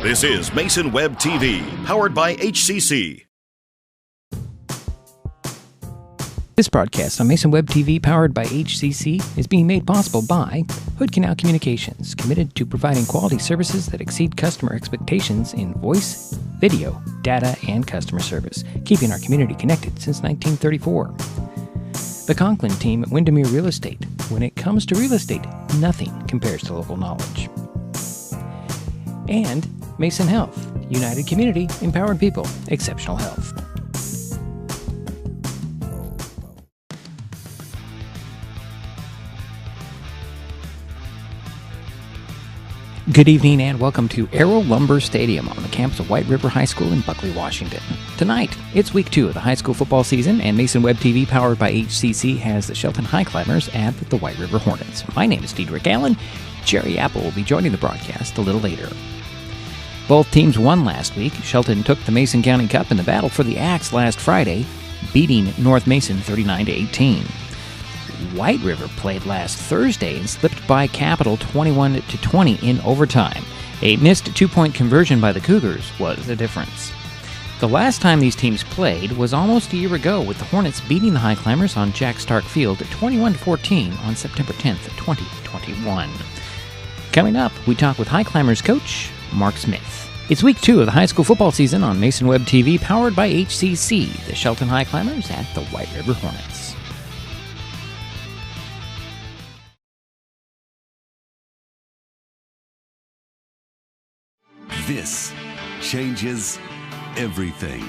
This is Mason Web TV, powered by HCC. This broadcast on Mason Web TV, powered by HCC, is being made possible by Hood Canal Communications, committed to providing quality services that exceed customer expectations in voice, video, data, and customer service, keeping our community connected since 1934. The Conklin team at Windermere Real Estate. When it comes to real estate, nothing compares to local knowledge. And Mason Health, United Community, Empowered People, Exceptional Health. Good evening and welcome to Arrow Lumber Stadium on the campus of White River High School in Buckley, Washington. Tonight, it's week 2 of the high school football season, and Mason Web TV, powered by HCC, has the Shelton Highclimbers at the White River Hornets. My name is Diedrich Allen. Jerry Apple will be joining the broadcast a little later. Both teams won last week. Shelton took the Mason County Cup in the battle for the Axe last Friday, beating North Mason 39-18. White River played last Thursday and slipped by Capital 21-20 in overtime. A missed 2-point conversion by the Cougars was the difference. The last time these teams played was almost a year ago, with the Hornets beating the Highclimbers on Jack Stark Field 21-14 on September 10th, 2021. Coming up, we talk with Highclimbers coach Mark Smith. It's week 2 of the high school football season on Mason Web TV, powered by HCC, the Shelton Highclimbers at the White River Hornets. This changes everything.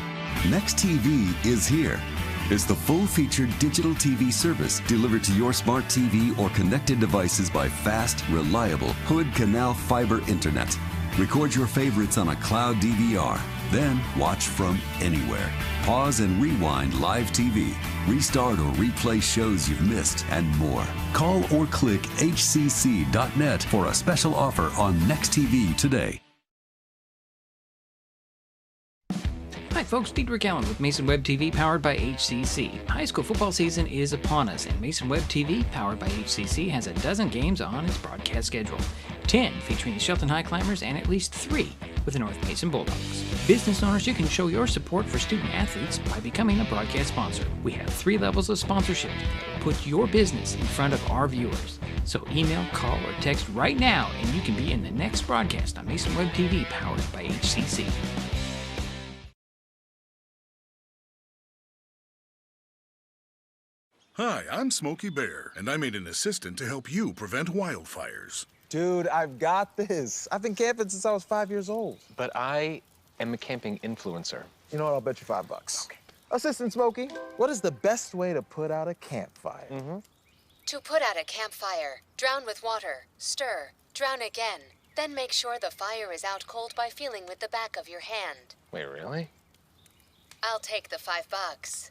Next TV is here. It's the full-featured digital TV service delivered to your smart TV or connected devices by fast, reliable Hood Canal Fiber Internet. Record your favorites on a cloud DVR, then watch from anywhere. Pause and rewind live TV, restart or replay shows you've missed, and more. Call or click hcc.net for a special offer on Next TV today. Hi folks, Diedrich Allen with Mason Web TV, powered by HCC. High school football season is upon us, and Mason Web TV, powered by HCC, has a dozen games on its broadcast schedule. 10 featuring the Shelton Highclimbers and at least 3 with the North Mason Bulldogs. Business owners, you can show your support for student athletes by becoming a broadcast sponsor. We have 3 levels of sponsorship that will put your business in front of our viewers. So email, call, or text right now, and you can be in the next broadcast on Mason Web TV, powered by HCC. Hi, I'm Smokey Bear, and I made an assistant to help you prevent wildfires. Dude, I've got this. I've been camping since I was 5 years old. But I am a camping influencer. You know what? I'll bet you $5. Okay. Assistant Smokey, what is the best way to put out a campfire? To put out a campfire, drown with water, stir, drown again. Then make sure the fire is out cold by feeling with the back of your hand. Wait, really? I'll take the $5.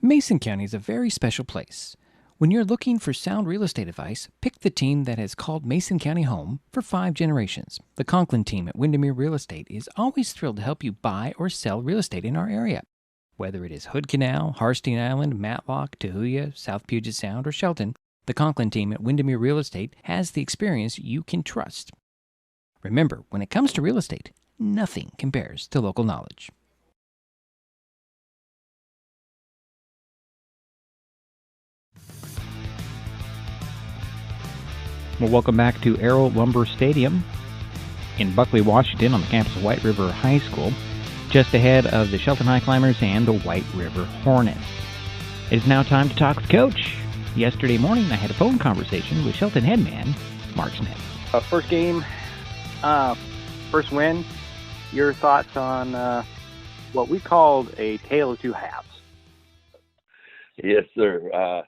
Mason County is a very special place. When you're looking for sound real estate advice, pick the team that has called Mason County home for 5 generations. The Conklin team at Windermere Real Estate is always thrilled to help you buy or sell real estate in our area. Whether it is Hood Canal, Harstein Island, Matlock, Tahuya, South Puget Sound, or Shelton, the Conklin team at Windermere Real Estate has the experience you can trust. Remember, when it comes to real estate, nothing compares to local knowledge. Well, welcome back to Arrow Lumber Stadium in Buckley, Washington, on the campus of White River High School, just ahead of the Shelton Highclimbers and the White River Hornets. It is now time to talk with Coach. Yesterday morning, I had a phone conversation with Shelton headman Mark Smith. First game, first win. Your thoughts on what we called a tale of two halves? Yes, sir.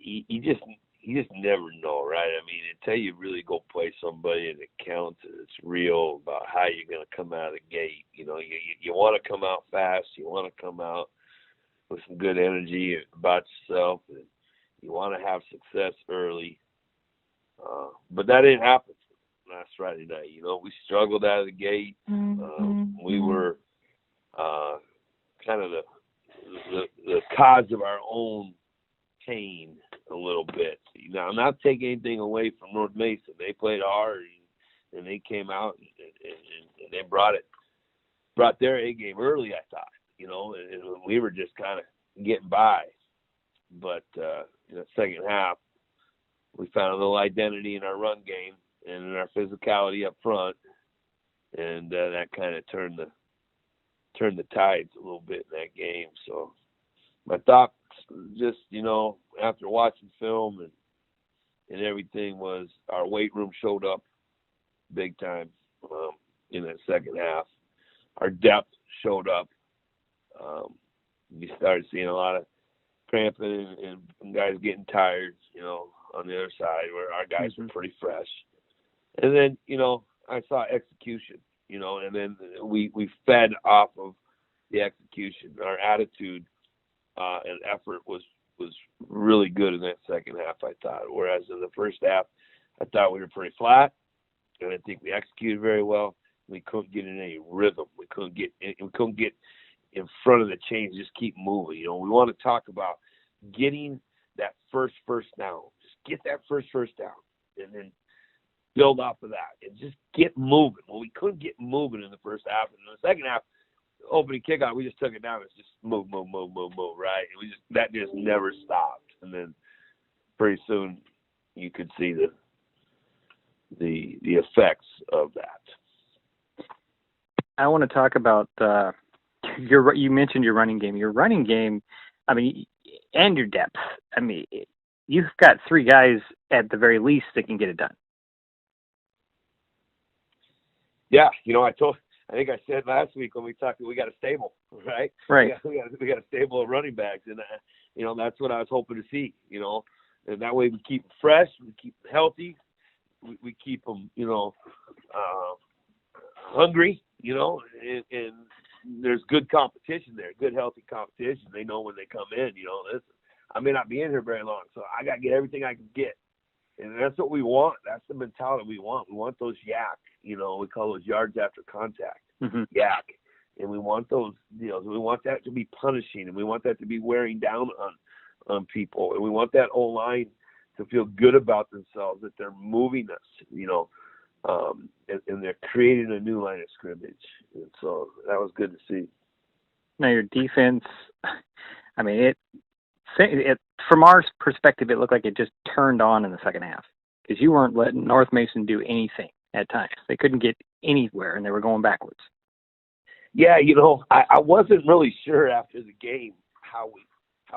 You just never know, right? I mean, until you really go play somebody and it counts and it's real about how you're going to come out of the gate. You know, you want to come out fast. You want to come out with some good energy about yourself, and you want to have success early. But that didn't happen last Friday night. You know, we struggled out of the gate. We were kind of the cause of our own pain a little bit. Now, I'm not taking anything away from North Mason. They played hard, and they came out and they brought their A game early, I thought, and we were just kind of getting by. But in the second half, we found a little identity in our run game and in our physicality up front, and that kind of turned the tides a little bit in that game. So my thoughts, just after watching film and everything, was our weight room showed up big time in that second half. Our depth showed up. We started seeing a lot of cramping and guys getting tired, on the other side, where our guys were pretty fresh. And then, I saw execution, and then we fed off of the execution. Our attitude and effort was really good in that second half, I thought. Whereas in the first half, I thought we were pretty flat, and I think we executed very well. We couldn't get in any rhythm. We couldn't get in front of the chains, just keep moving. We want to talk about getting that first down. Just get that first down, and then build off of that, and just get moving. Well, we couldn't get moving in the first half, and in the second half, opening kickoff, we just took it down. It's just move, right? And that just never stopped. And then pretty soon, you could see the effects of that. I want to talk about you mentioned your running game. Your running game, and your depth. You've got three guys at the very least that can get it done. Yeah, I think I said last week when we talked that we got a stable, right? Right. We got a stable of running backs, and that's what I was hoping to see. And that way we keep them fresh, we keep them healthy, we keep them, hungry, and there's good competition there, good healthy competition. They know when they come in, listen, I may not be in here very long, so I got to get everything I can get. And that's what we want. That's the mentality we want. We want those yak, we call those yards after contact, yak. And we want those deals. We want that to be punishing, and we want that to be wearing down on people. And we want that O-line to feel good about themselves, that they're moving us, and they're creating a new line of scrimmage. And so that was good to see. Now your defense, it from our perspective, it looked like it just turned on in the second half because you weren't letting North Mason do anything at times. They couldn't get anywhere, and they were going backwards. Yeah, I wasn't really sure after the game how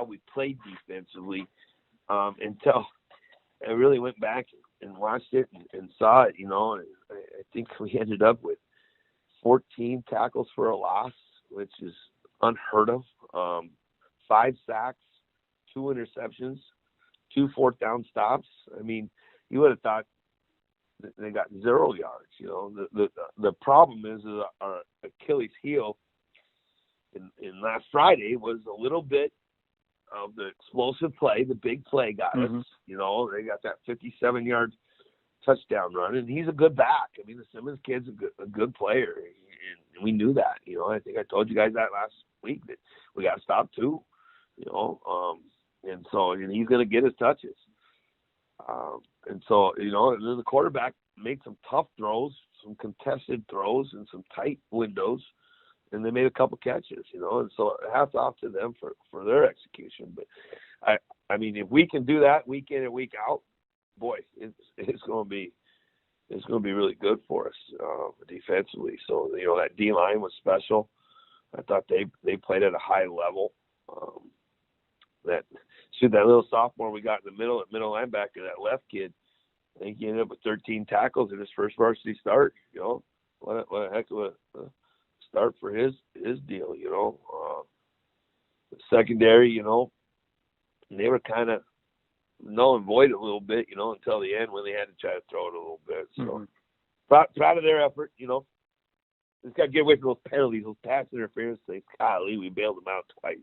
we played defensively until I really went back and watched it and saw it, and I think we ended up with 14 tackles for a loss, which is unheard of. 5 sacks, 2 interceptions, 2 fourth down stops. You would have thought that they got 0 yards. The problem is our Achilles heel in last Friday was a little bit of the explosive play. The big play got us. They got that 57-yard touchdown run, and he's a good back. The Simmons kid's a good player, and we knew that. I think I told you guys that last week that we got to stop too. And he's going to get his touches. And then the quarterback made some tough throws, some contested throws, and some tight windows, and they made a couple catches, and so hats off to them for their execution. But if we can do that week in and week out, boy, it's going to be really good for us defensively. So that D line was special. I thought they played at a high level. That little sophomore we got in the middle linebacker, that left kid, I think he ended up with 13 tackles in his first varsity start. What a heck of a start for his deal. The secondary, they were kind of null and void a little bit, until the end when they had to try to throw it a little bit. So proud of their effort. Just got to get away from those penalties, those pass interference things. Golly, we bailed them out twice.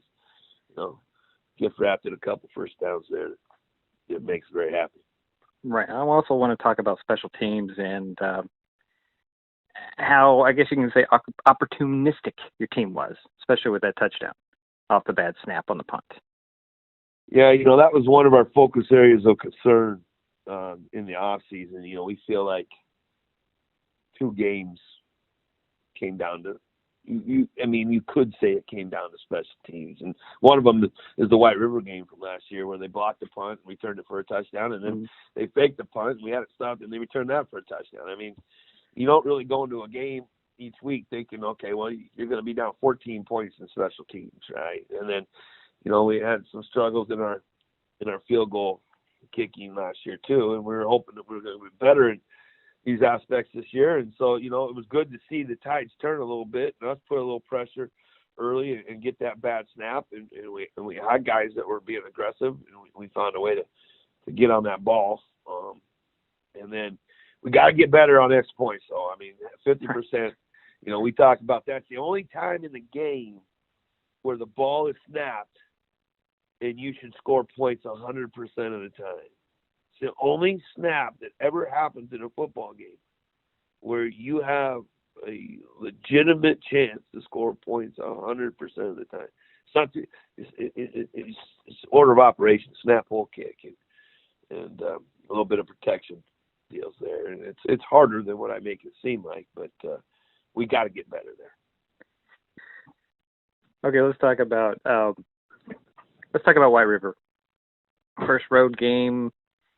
Gift wrapped in a couple first downs there. It makes me very happy. Right. I also want to talk about special teams and how, I guess you can say, opportunistic your team was, especially with that touchdown off the bad snap on the punt. Yeah, that was one of our focus areas of concern in the off season. We feel like 2 games came down to you could say it came down to special teams, and one of them is the White River game from last year where they blocked the punt and returned it for a touchdown, and then they faked the punt and we had it stopped and they returned that for a touchdown. You don't really go into a game each week thinking, okay, well, you're going to be down 14 points in special teams, right? And then we had some struggles in our field goal kicking last year too, and we were hoping that we were going to be better in these aspects this year. And so, it was good to see the tides turn a little bit and us put a little pressure early and get that bad snap. And we had guys that were being aggressive, and we found a way to get on that ball. And then we got to get better on X points. So, 50%, we talked about that's the only time in the game where the ball is snapped and you should score points 100% of the time. It's the only snap that ever happens in a football game where you have a legitimate chance to score points 100% of the time. It's order of operations, snap, hole kick, and a little bit of protection deals there. And it's harder than what I make it seem like, but we got to get better there. Okay, let's talk about White River. First road game.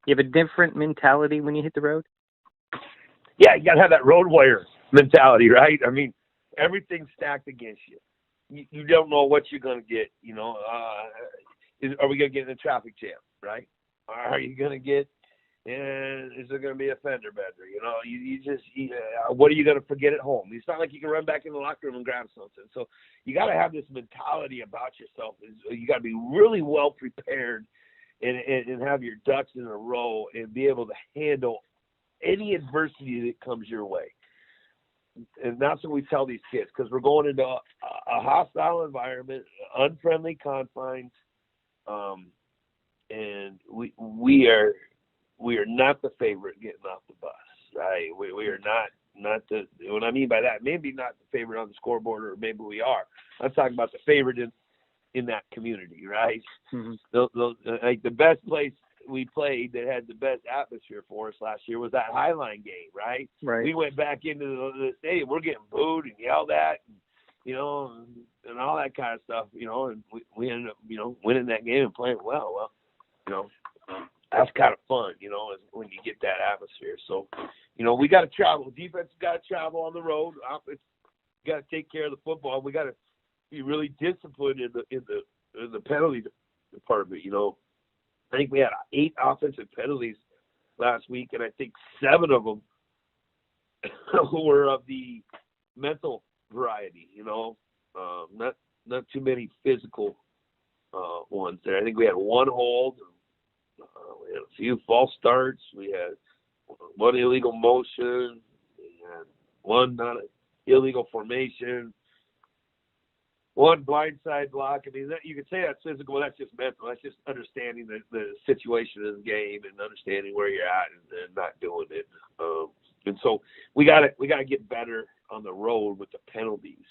You have a different mentality when you hit the road? Yeah, you got to have that road warrior mentality, right? Everything's stacked against you. You don't know what you're going to get, are we going to get in a traffic jam, right? Are you going to get, is there going to be a fender bender? What are you going to forget at home? It's not like you can run back in the locker room and grab something. So you got to have this mentality about yourself. You got to be really well prepared and have your ducks in a row and be able to handle any adversity that comes your way. And that's what we tell these kids, because we're going into a hostile environment, unfriendly confines, and we are not the favorite getting off the bus, right? We are not the. What I mean by that, maybe not the favorite on the scoreboard, or maybe we are. I'm talking about the favorite in that community, right? Mm-hmm. Like the best place we played that had the best atmosphere for us last year was that Highline game, right? Right. We went back into the stadium, we're getting booed and yelled at, and all that kind of stuff, and we ended up, winning that game and playing well. That's kind of fun, is when you get that atmosphere. So, we got to travel. Defense got to travel on the road. Offense got to take care of the football. We got to be really disciplined in the penalty department. I think we had 8 offensive penalties last week, and I think 7 of them were of the mental variety. Not too many physical ones there. I think we had 1 hold. We had a few false starts. We had 1 illegal motion. We had 1 not illegal formation. 1 blindside block. You could say that's physical, but that's just mental. That's just understanding the situation of the game and understanding where you're at and not doing it. And so we got to get better on the road with the penalties.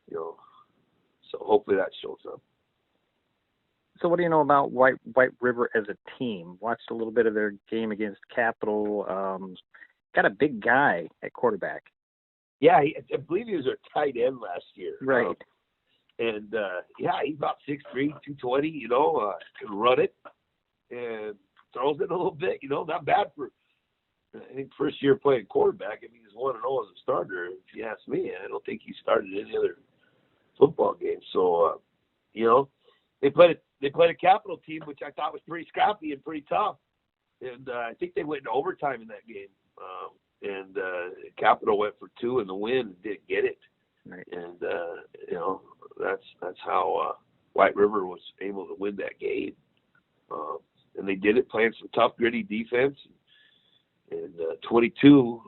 So hopefully that shows up. So what do you know about White River as a team? Watched a little bit of their game against Capital. Got a big guy at quarterback. Yeah, I believe he was our tight end last year. Right. He's about 6'3", 220, can run it and throws it a little bit, not bad for, I think, first year playing quarterback. He's 1-0 as a starter, if you ask me. I don't think he started any other football game. So, they played a Capital team, which I thought was pretty scrappy and pretty tough. And I think they went into overtime in that game. And Capital went for 2 in the win and didn't get it. Right. And that's how White River was able to win that game. And they did it playing some tough, gritty defense. And 22,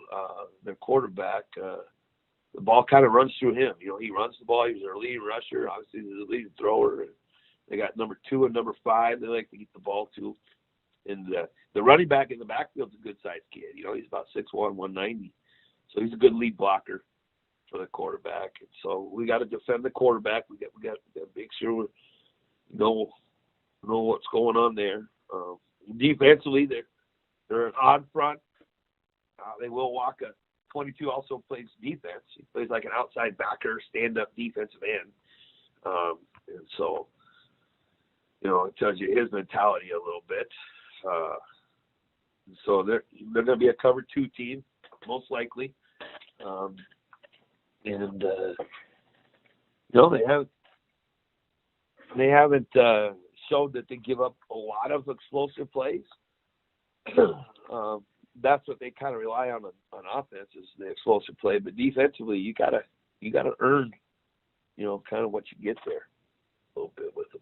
their quarterback, the ball kind of runs through him. He runs the ball. He's their lead rusher. Obviously, he's the lead thrower. They got number 2 and number 5. They like to get the ball to. And the running back in the backfield is a good-sized kid. He's about 6'1", 190. So he's a good lead blocker for the quarterback. And so we got to defend the quarterback. We got to make sure know what's going on there. Defensively, they're an odd front. They will walk a 22 also plays defense. He plays like an outside backer, stand-up defensive end. And so, it tells you his mentality a little bit. So they're going to be a cover 2 team, most likely. They haven't showed that they give up a lot of explosive plays. That's what they kind of rely on offense is the explosive play. But defensively, you gotta earn, kind of what you get there a little bit with them.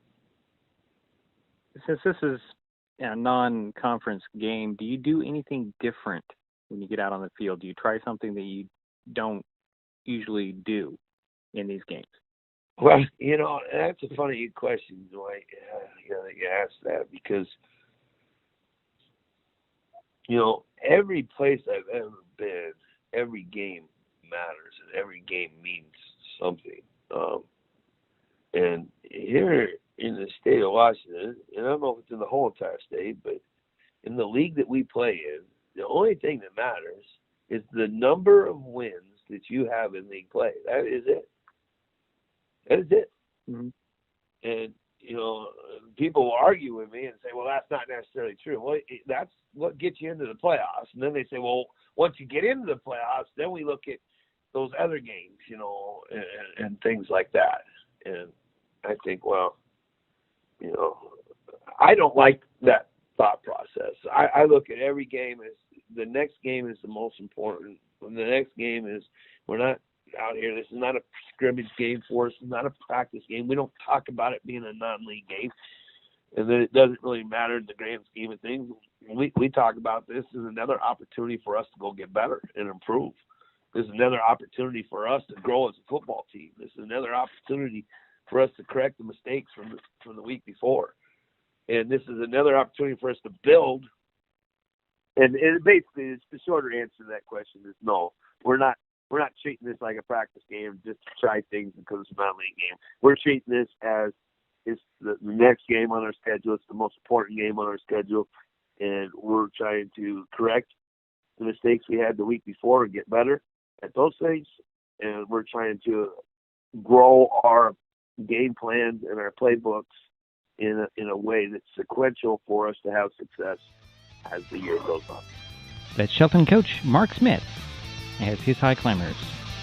Since this is a non-conference game, do you do anything different when you get out on the field? Do you try something that you don't usually do in these games? Well, that's a funny question, Dwight. That you asked that because, every place I've ever been, every game matters and every game means something. And here in the state of Washington, and I don't know if it's in the whole entire state, but in the league that we play in, the only thing that matters is the number of wins that you have in league play. That is it. That is it. Mm-hmm. And, people will argue with me and say, well, that's not necessarily true. Well, that's what gets you into the playoffs. And then they say, well, once you get into the playoffs, then we look at those other games, and things like that. And I think, well, I don't like that thought process. I look at every game as the next game is the most important. And the next game is we're not out here. This is not a scrimmage game for us. It's not a practice game. We don't talk about it being a non-league game. And then it doesn't really matter in the grand scheme of things. We talk about this as another opportunity for us to go get better and improve. This is another opportunity for us to grow as a football team. This is another opportunity for us to correct the mistakes from the week before. And this is another opportunity for us to build. And basically, the shorter answer to that question is no. We're not treating this like a practice game just to try things because it's not a league game. We're treating this as it's the next game on our schedule. It's the most important game on our schedule. And we're trying to correct the mistakes we had the week before and get better at those things. And we're trying to grow our game plans and our playbooks in a way that's sequential for us to have success as the year goes on. That's Shelton coach Mark Smith as his Highclimbers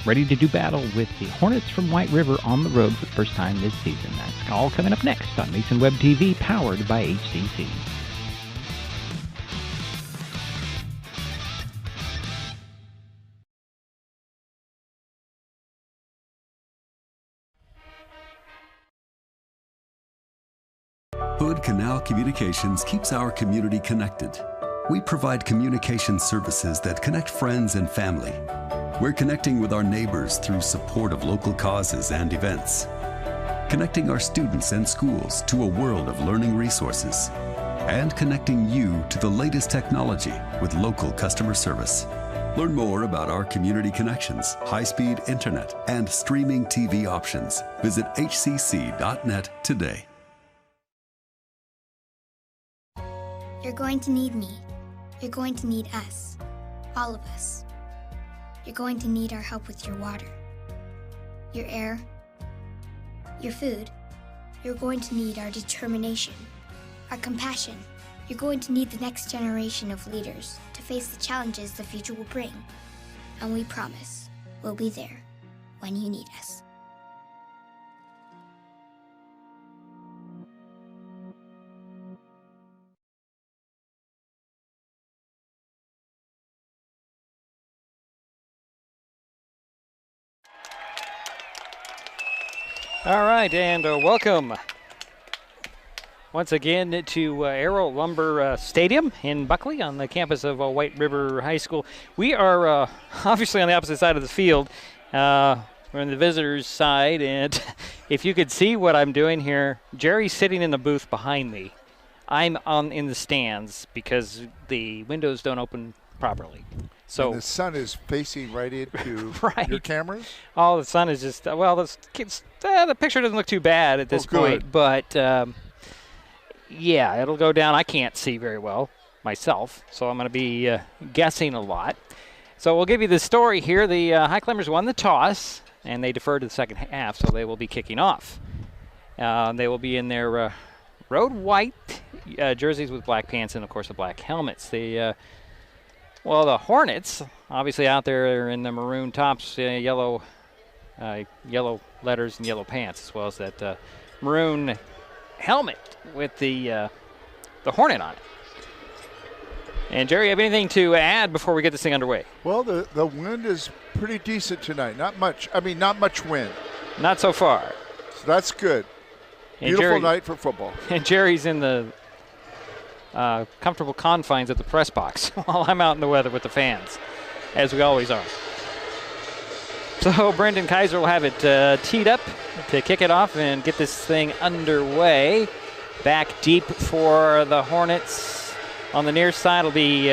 ready to do battle with the Hornets from White River on the road for the first time this season. That's all coming up next on Mason Web TV, powered by HCC. Hood Canal Communications keeps our community connected. We provide communication services that connect friends and family. We're connecting with our neighbors through support of local causes and events. Connecting our students and schools to a world of learning resources. And connecting you to the latest technology with local customer service. Learn more about our community connections, high-speed internet, and streaming TV options. Visit hcc.net today. You're going to need me. You're going to need us. All of us. You're going to need our help with your water, your air, your food. You're going to need our determination, our compassion. You're going to need the next generation of leaders to face the challenges the future will bring. And we promise we'll be there when you need us. All right, and welcome once again to Arrow Lumber Stadium in Buckley on the campus of White River High School. We are obviously on the opposite side of the field. We're on the visitors' side, and if you could see what I'm doing here, Jerry's sitting in the booth behind me. I'm in the stands because the windows don't open properly. So and the sun is facing right into right. Your cameras? Oh, the sun is just, well, the picture doesn't look too bad at this point. But Yeah, it'll go down. I can't see very well myself, so I'm going to be guessing a lot. So we'll give you the story here. The Highclimbers won the toss, and they deferred to the second half, so they will be kicking off. They will be in their road white jerseys with black pants and, of course, the black helmets. The Hornets, obviously out there in the maroon tops, yellow letters and yellow pants, as well as that maroon helmet with the Hornet on it. And, Jerry, you have anything to add before we get this thing underway? Well, the wind is pretty decent tonight. Not much wind. Not so far. So that's good. And Beautiful night for football. And Jerry's in the comfortable confines of the press box while I'm out in the weather with the fans, as we always are. So Brendan Kaiser will have it teed up to kick it off and get this thing underway. Back deep for the Hornets. On the near side will be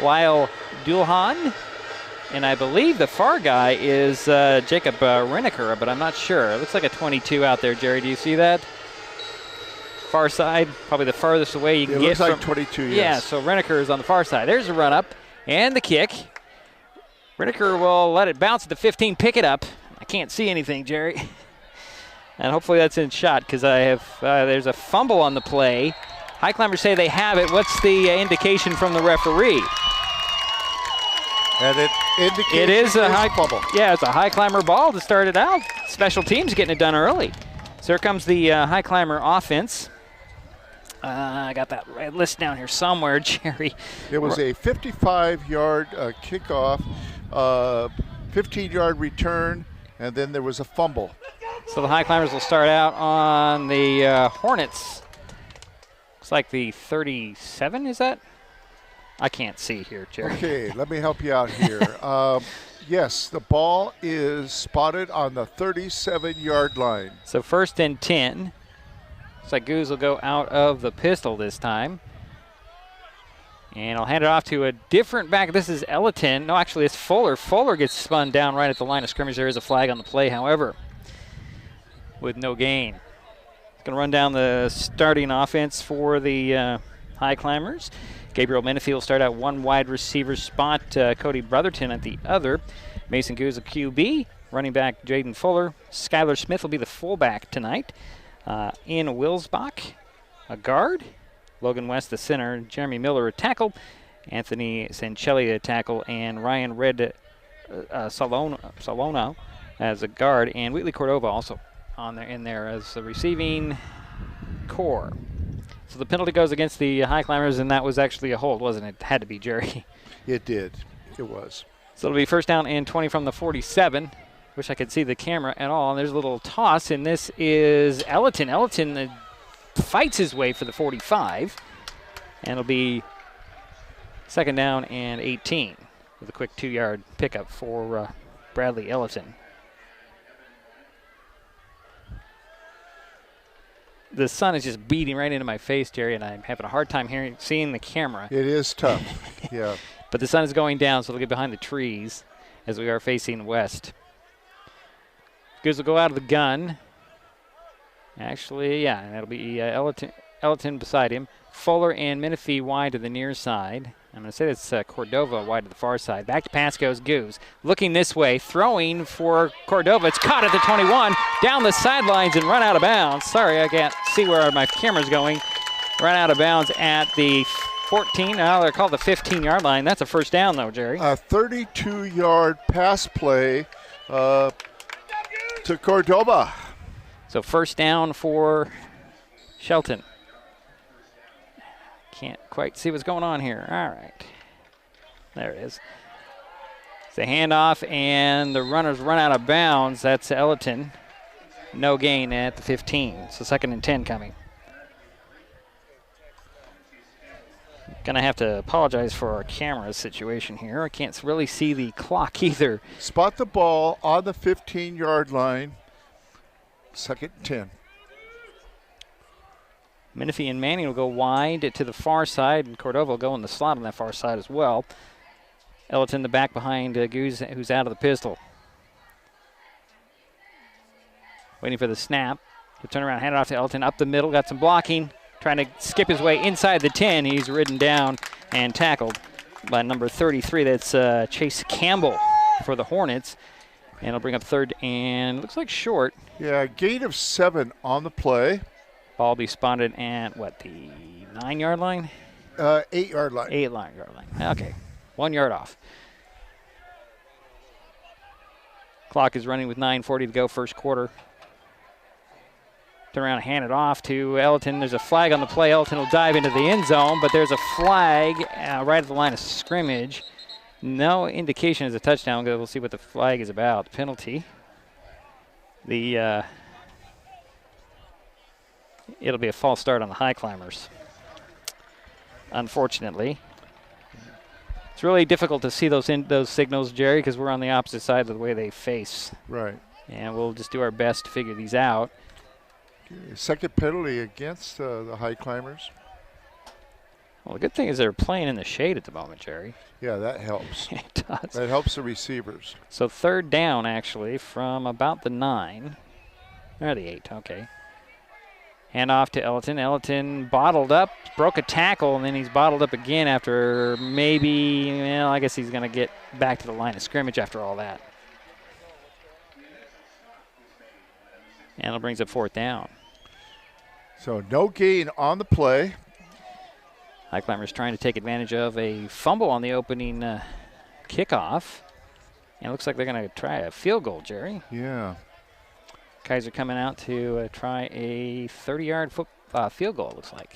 Lyle Dulhan. And I believe the far guy is Jacob Reneker, but I'm not sure. It looks like a 22 out there, Jerry. Do you see that? Far side, probably the farthest away you can get. It looks like 22, yes. Yeah, so Reneker is on the far side. There's a run up and the kick. Reneker will let it bounce at the 15, pick it up. I can't see anything, Jerry. And hopefully that's in shot because I have there's a fumble on the play. Highclimbers say they have it. What's the indication from the referee? And it indicates it is a high fumble. Yeah, it's a Highclimber ball to start it out. Special teams getting it done early. So here comes the Highclimber offense. I got that red list down here somewhere, Jerry. It was a 55-yard kickoff, 15-yard return, and then there was a fumble. So the Highclimbers will start out on the Hornets. Looks like the 37, is that? I can't see here, Jerry. Okay, let me help you out here. Yes, the ball is spotted on the 37-yard line. So 1st and 10. Looks like Goose will go out of the pistol this time. And I'll hand it off to a different back. This is Elliton. No, actually, it's Fuller. Fuller gets spun down right at the line of scrimmage. There is a flag on the play, however, with no gain. It's going to run down the starting offense for the Highclimbers. Gabriel Menifee will start out one wide receiver spot. Cody Brotherton at the other. Mason Goose a QB. Running back Jaden Fuller. Skylar Smith will be the fullback tonight. Ian Wilsbach, a guard. Logan West, the center. Jeremy Miller, a tackle. Anthony Sancelli, a tackle. And Ryan Red Salono as a guard. And Wheatley Cordova also in there as the receiving core. So the penalty goes against the Highclimbers, and that was actually a hold, wasn't it? It had to be, Jerry. It did. It was. So it'll be 1st down and 20 from the 47. Wish I could see the camera at all. And there's a little toss, and this is Elliton. Elliton fights his way for the 45. And it'll be 2nd down and 18 with a quick 2-yard pickup for Bradley Elliton. The sun is just beating right into my face, Jerry, and I'm having a hard time seeing the camera. It is tough, yeah. But the sun is going down, so it'll get behind the trees as we are facing west. Goose will go out of the gun. Actually, yeah, and that'll be Elliton beside him. Fuller and Menifee wide to the near side. I'm going to say that's Cordova wide to the far side. Back to pass goes Goose. Looking this way, throwing for Cordova. It's caught at the 21, down the sidelines and run out of bounds. Sorry, I can't see where my camera's going. Run out of bounds at the 14. Now they're called the 15-yard line. That's a 1st down, though, Jerry. A 32-yard pass play to Cordova. So 1st down for Shelton. Can't quite see what's going on here. All right. There it is. It's a handoff, and the runners run out of bounds. That's Elliton. No gain at the 15. So 2nd and 10 coming. Going to have to apologize for our camera situation here. I can't really see the clock either. Spot the ball on the 15-yard line. 2nd and 10. Menifee and Manning will go wide to the far side, and Cordova will go in the slot on that far side as well. Elliton the back behind Goose, who's out of the pistol. Waiting for the snap. He'll turn around, hand it off to Elliton up the middle. Got some blocking. trying to skip his way inside the 10. He's ridden down and tackled by number 33. That's Chase Campbell for the Hornets. And it'll bring up third and looks like short. Yeah, gain of 7 on the play. Ball will be spotted at, what, the 9-yard line? 8-yard line. 8-yard line. Okay, 1 yard off. Clock is running with 9:40 to go, first quarter. Turn around and hand it off to Elton. There's a flag on the play. Elton will dive into the end zone, but there's a flag right at the line of scrimmage. No indication it's a touchdown. We'll see what the flag is about. Penalty. It'll be a false start on the Highclimbers, unfortunately. It's really difficult to see those signals, Jerry, because we're on the opposite side of the way they face. Right. And we'll just do our best to figure these out. Second penalty against the Highclimbers. Well, the good thing is they're playing in the shade at the moment, Jerry. Yeah, that helps. It does. That helps the receivers. So third down, actually, from about the 9. Or the 8, okay. Hand off to Elton. Elton bottled up, broke a tackle, and then he's bottled up again after maybe, well, I guess he's going to get back to the line of scrimmage after all that. And it brings up fourth down. So no gain on the play. Highclimbers trying to take advantage of a fumble on the opening kickoff. And it looks like they're going to try a field goal, Jerry. Yeah. Kaiser coming out to try a 30-yard field goal, it looks like.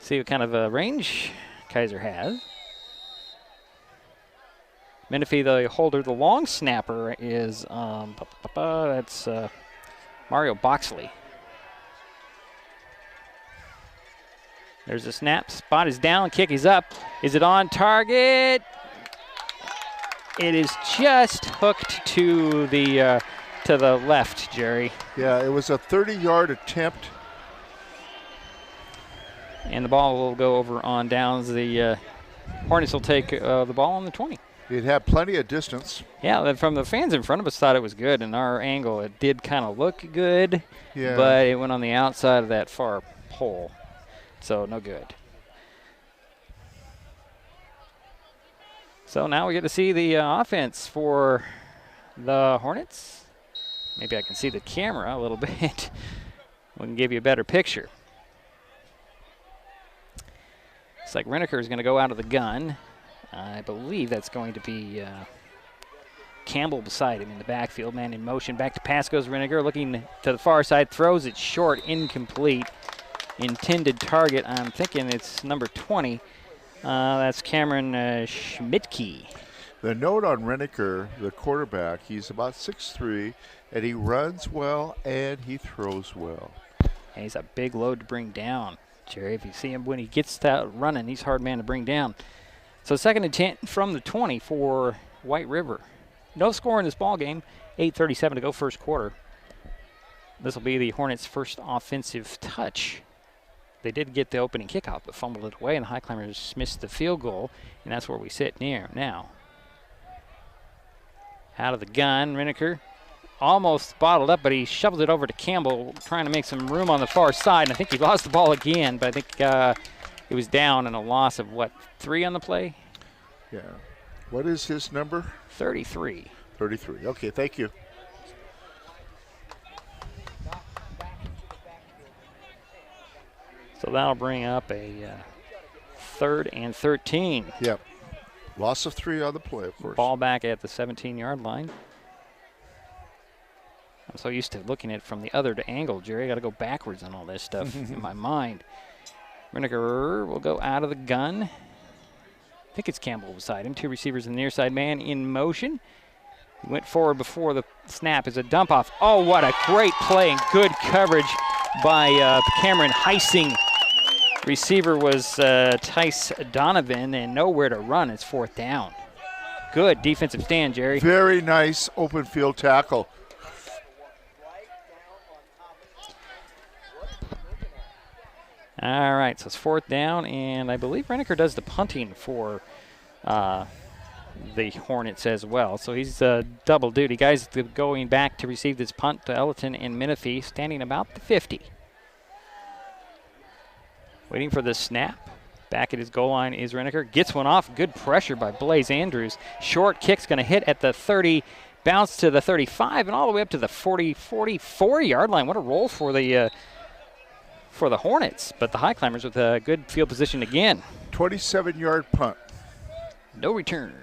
See what kind of range Kaiser has. Menifee, the holder, the long snapper is that's Mario Boxley. There's a snap. Spot is down. Kick is up. Is it on target? It is just hooked to the left, Jerry. Yeah, it was a 30-yard attempt. And the ball will go over on downs. The Hornets will take the ball on the 20. It had plenty of distance. Yeah, from the fans in front of us thought it was good. And our angle, it did kind of look good. Yeah. But it went on the outside of that far pole. So no good. So now we get to see the offense for the Hornets. Maybe I can see the camera a little bit. We can give you a better picture. Looks like Reneker is going to go out of the gun. I believe that's going to be Campbell beside him in the backfield. Man in motion. Back to pass goes Reneker. Looking to the far side. Throws it short. Incomplete. Intended target. I'm thinking it's number 20. That's Cameron Schmidtke. The note on Reneker, the quarterback, he's about 6'3", and he runs well and he throws well. And he's a big load to bring down, Jerry. If you see him when he gets that running, he's a hard man to bring down. So second and 10 from the 20 for White River. No score in this ball game. 8:37 to go first quarter. This will be the Hornets' first offensive touch. They did get the opening kickoff, but fumbled it away, and the Highclimbers missed the field goal, and that's where we sit near now. Out of the gun, Reneker almost bottled up, but he shovels it over to Campbell, trying to make some room on the far side, and I think he lost the ball again, but I think it was down and a loss of, 3 on the play? Yeah. What is his number? 33. 33. Okay, thank you. So that'll bring up a third and 13. Yep. Loss of 3 on the play, of course. Ball back at the 17-yard line. I'm so used to looking at it from the other angle, Jerry. I got to go backwards on all this stuff in my mind. Reneker will go out of the gun. I think it's Campbell beside him. 2 receivers in the near side. Man in motion. He went forward before the snap as a dump off. Oh, what a great play and good coverage by Cameron Heising. Receiver was Tice Donovan, and nowhere to run. It's fourth down. Good defensive stand, Jerry. Very nice open field tackle. All right, so it's fourth down, and I believe Reneker does the punting for the Hornets as well. So he's double duty. Guys going back to receive this punt to Elton and Menifee, standing about the 50. Waiting for the snap. Back at his goal line is Reneker. Gets one off. Good pressure by Blaze Andrews. Short kick's going to hit at the 30, bounce to the 35, and all the way up to the 44-yard line. What a roll for the Hornets. But the Highclimbers with a good field position again. 27-yard punt. No return,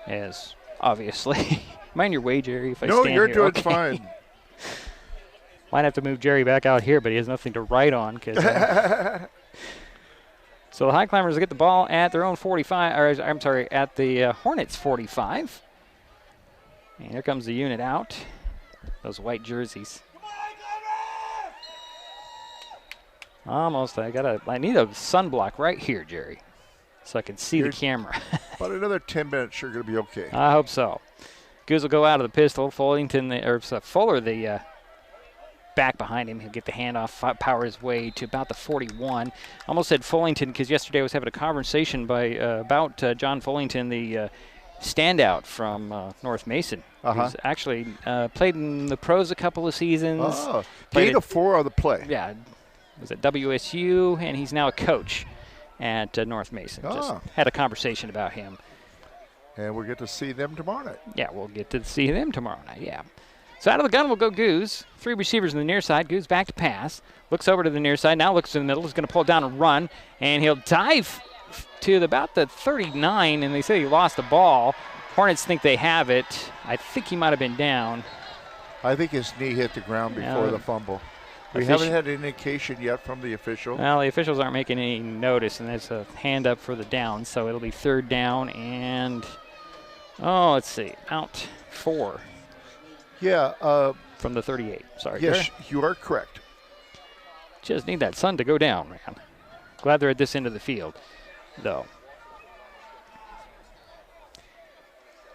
as obviously. Mind your way, Jerry, if I No, stand you're here. doing Okay. fine. Might have to move Jerry back out here, but he has nothing to write on. So the Highclimbers get the ball at their own 45, or I'm sorry, at the Hornets 45. And here comes the unit out. Those white jerseys. Almost. I need a sunblock right here, Jerry, so I can see the camera. About another 10 minutes, you're going to be okay. I hope so. Goose will go out of the pistol. Fuller, the back behind him. He'll get the handoff, power his way to about the 41. Almost said Fullington because yesterday I was having a conversation about John Fullington, the standout from North Mason. Who's actually played in the pros a couple of seasons. Gain of 4 on the play. Yeah, was at WSU, and he's now a coach at North Mason. Just had a conversation about him. And we'll get to see them tomorrow night. Yeah, we'll get to see them tomorrow night, yeah. So out of the gun will go Goose. 3 receivers on the near side. Goose back to pass. Looks over to the near side. Now looks in the middle. He's going to pull it down and run. And he'll dive to about the 39, and they say he lost the ball. Hornets think they have it. I think he might have been down. I think his knee hit the ground before the fumble. We haven't had an indication yet from the official. Well, the officials aren't making any notice, and there's a hand up for the down. So it'll be 3rd down and, let's see, out 4. Yeah. From the 38. Sorry. Yes, you are correct. Just need that sun to go down, man. Glad they're at this end of the field, though.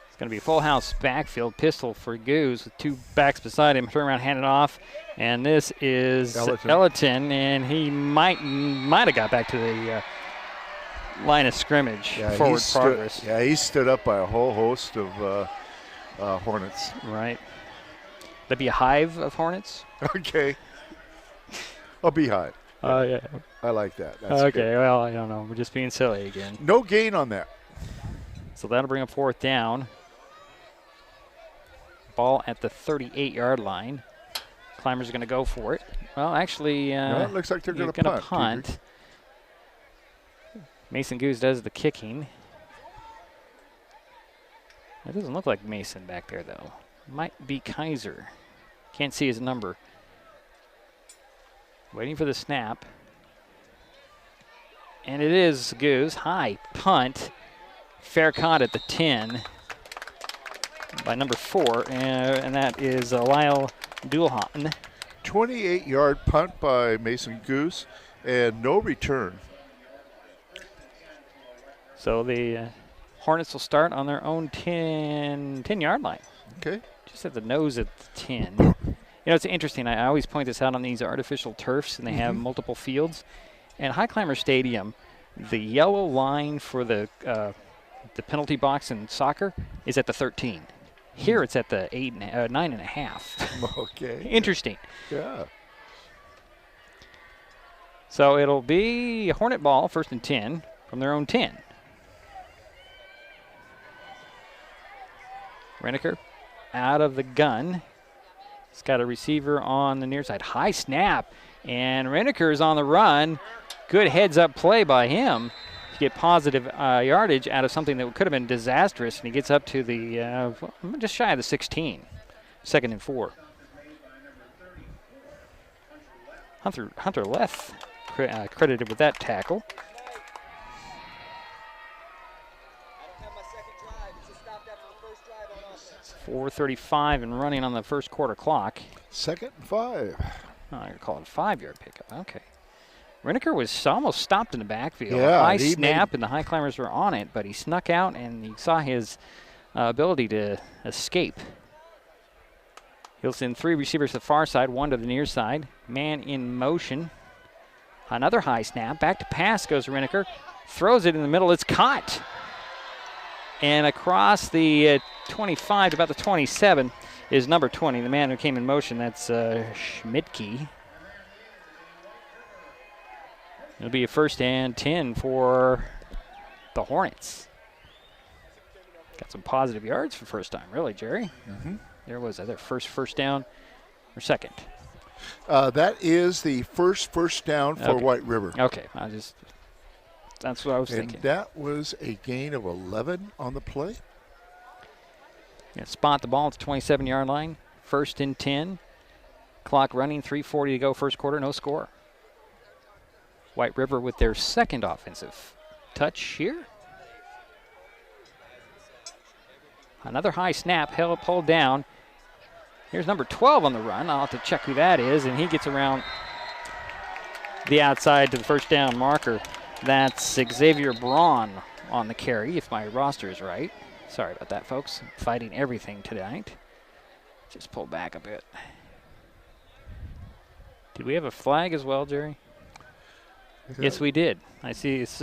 It's going to be a full house backfield. Pistol for Goose with 2 backs beside him. Turn around, hand it off. And this is Ellerton, and he might have got back to the line of scrimmage. Forward progress. He stood up by a whole host of Hornets. Right. That'd be a hive of Hornets? Okay. A beehive. Yeah. I like that. That's okay, good. Well, I don't know. We're just being silly again. No gain on that. So that'll bring up 4th down. Ball at the 38-yard line. Climbers are going to go for it. Well, actually, it looks like they're going to punt. Mason Goose does the kicking. It doesn't look like Mason back there, though. Might be Kaiser. Can't see his number. Waiting for the snap. And it is Goose. High punt. Fair caught at the 10 by number 4, and that is Lyle Duelhan. 28-yard punt by Mason Goose, and no return. So the Hornets will start on their own 10-yard line. Okay. Just at the nose of the 10. You know, it's interesting. I always point this out on these artificial turfs, and they have multiple fields. And Highclimber Stadium, the yellow line for the penalty box in soccer is at the 13. Here it's at the 9.5. Okay. Interesting. Yeah. So it'll be a Hornet ball, 1st and 10, from their own 10. Reneker out of the gun. He's got a receiver on the near side. High snap, and Reneker is on the run. Good heads-up play by him to get positive yardage out of something that could have been disastrous, and he gets up to the just shy of the 16. 2nd and 4. Hunter Leff credited with that tackle. 4:35 and running on the first quarter clock. 2nd and 5. Oh, you're calling it a 5-yard pickup. Okay. Reneker was almost stopped in the backfield. Yeah, High snap, and the Highclimbers were on it, but he snuck out, and you saw his ability to escape. He'll send 3 receivers to the far side, 1 to the near side. Man in motion. Another high snap. Back to pass goes Reneker. Throws it in the middle. It's caught. And across the 25 to about the 27 is number 20, the man who came in motion. That's Schmidtke. It'll be a 1st and 10 for the Hornets. Got some positive yards for first time, really, Jerry. Mm-hmm. There was their first down or second? That is the first down for White River. Okay, that's what I was thinking. And that was a gain of 11 on the play. Yeah, spot the ball at the 27-yard line. 1st and 10. Clock running, 3:40 to go, first quarter, no score. White River with their second offensive touch here. Another high snap, pulled down. Here's number 12 on the run. I'll have to check who that is, and he gets around the outside to the first down marker. That's Xavier Braun on the carry, if my roster is right. Sorry about that, folks. I'm fighting everything tonight. Just pull back a bit. Did we have a flag as well, Jerry? Yes, we did. I see it's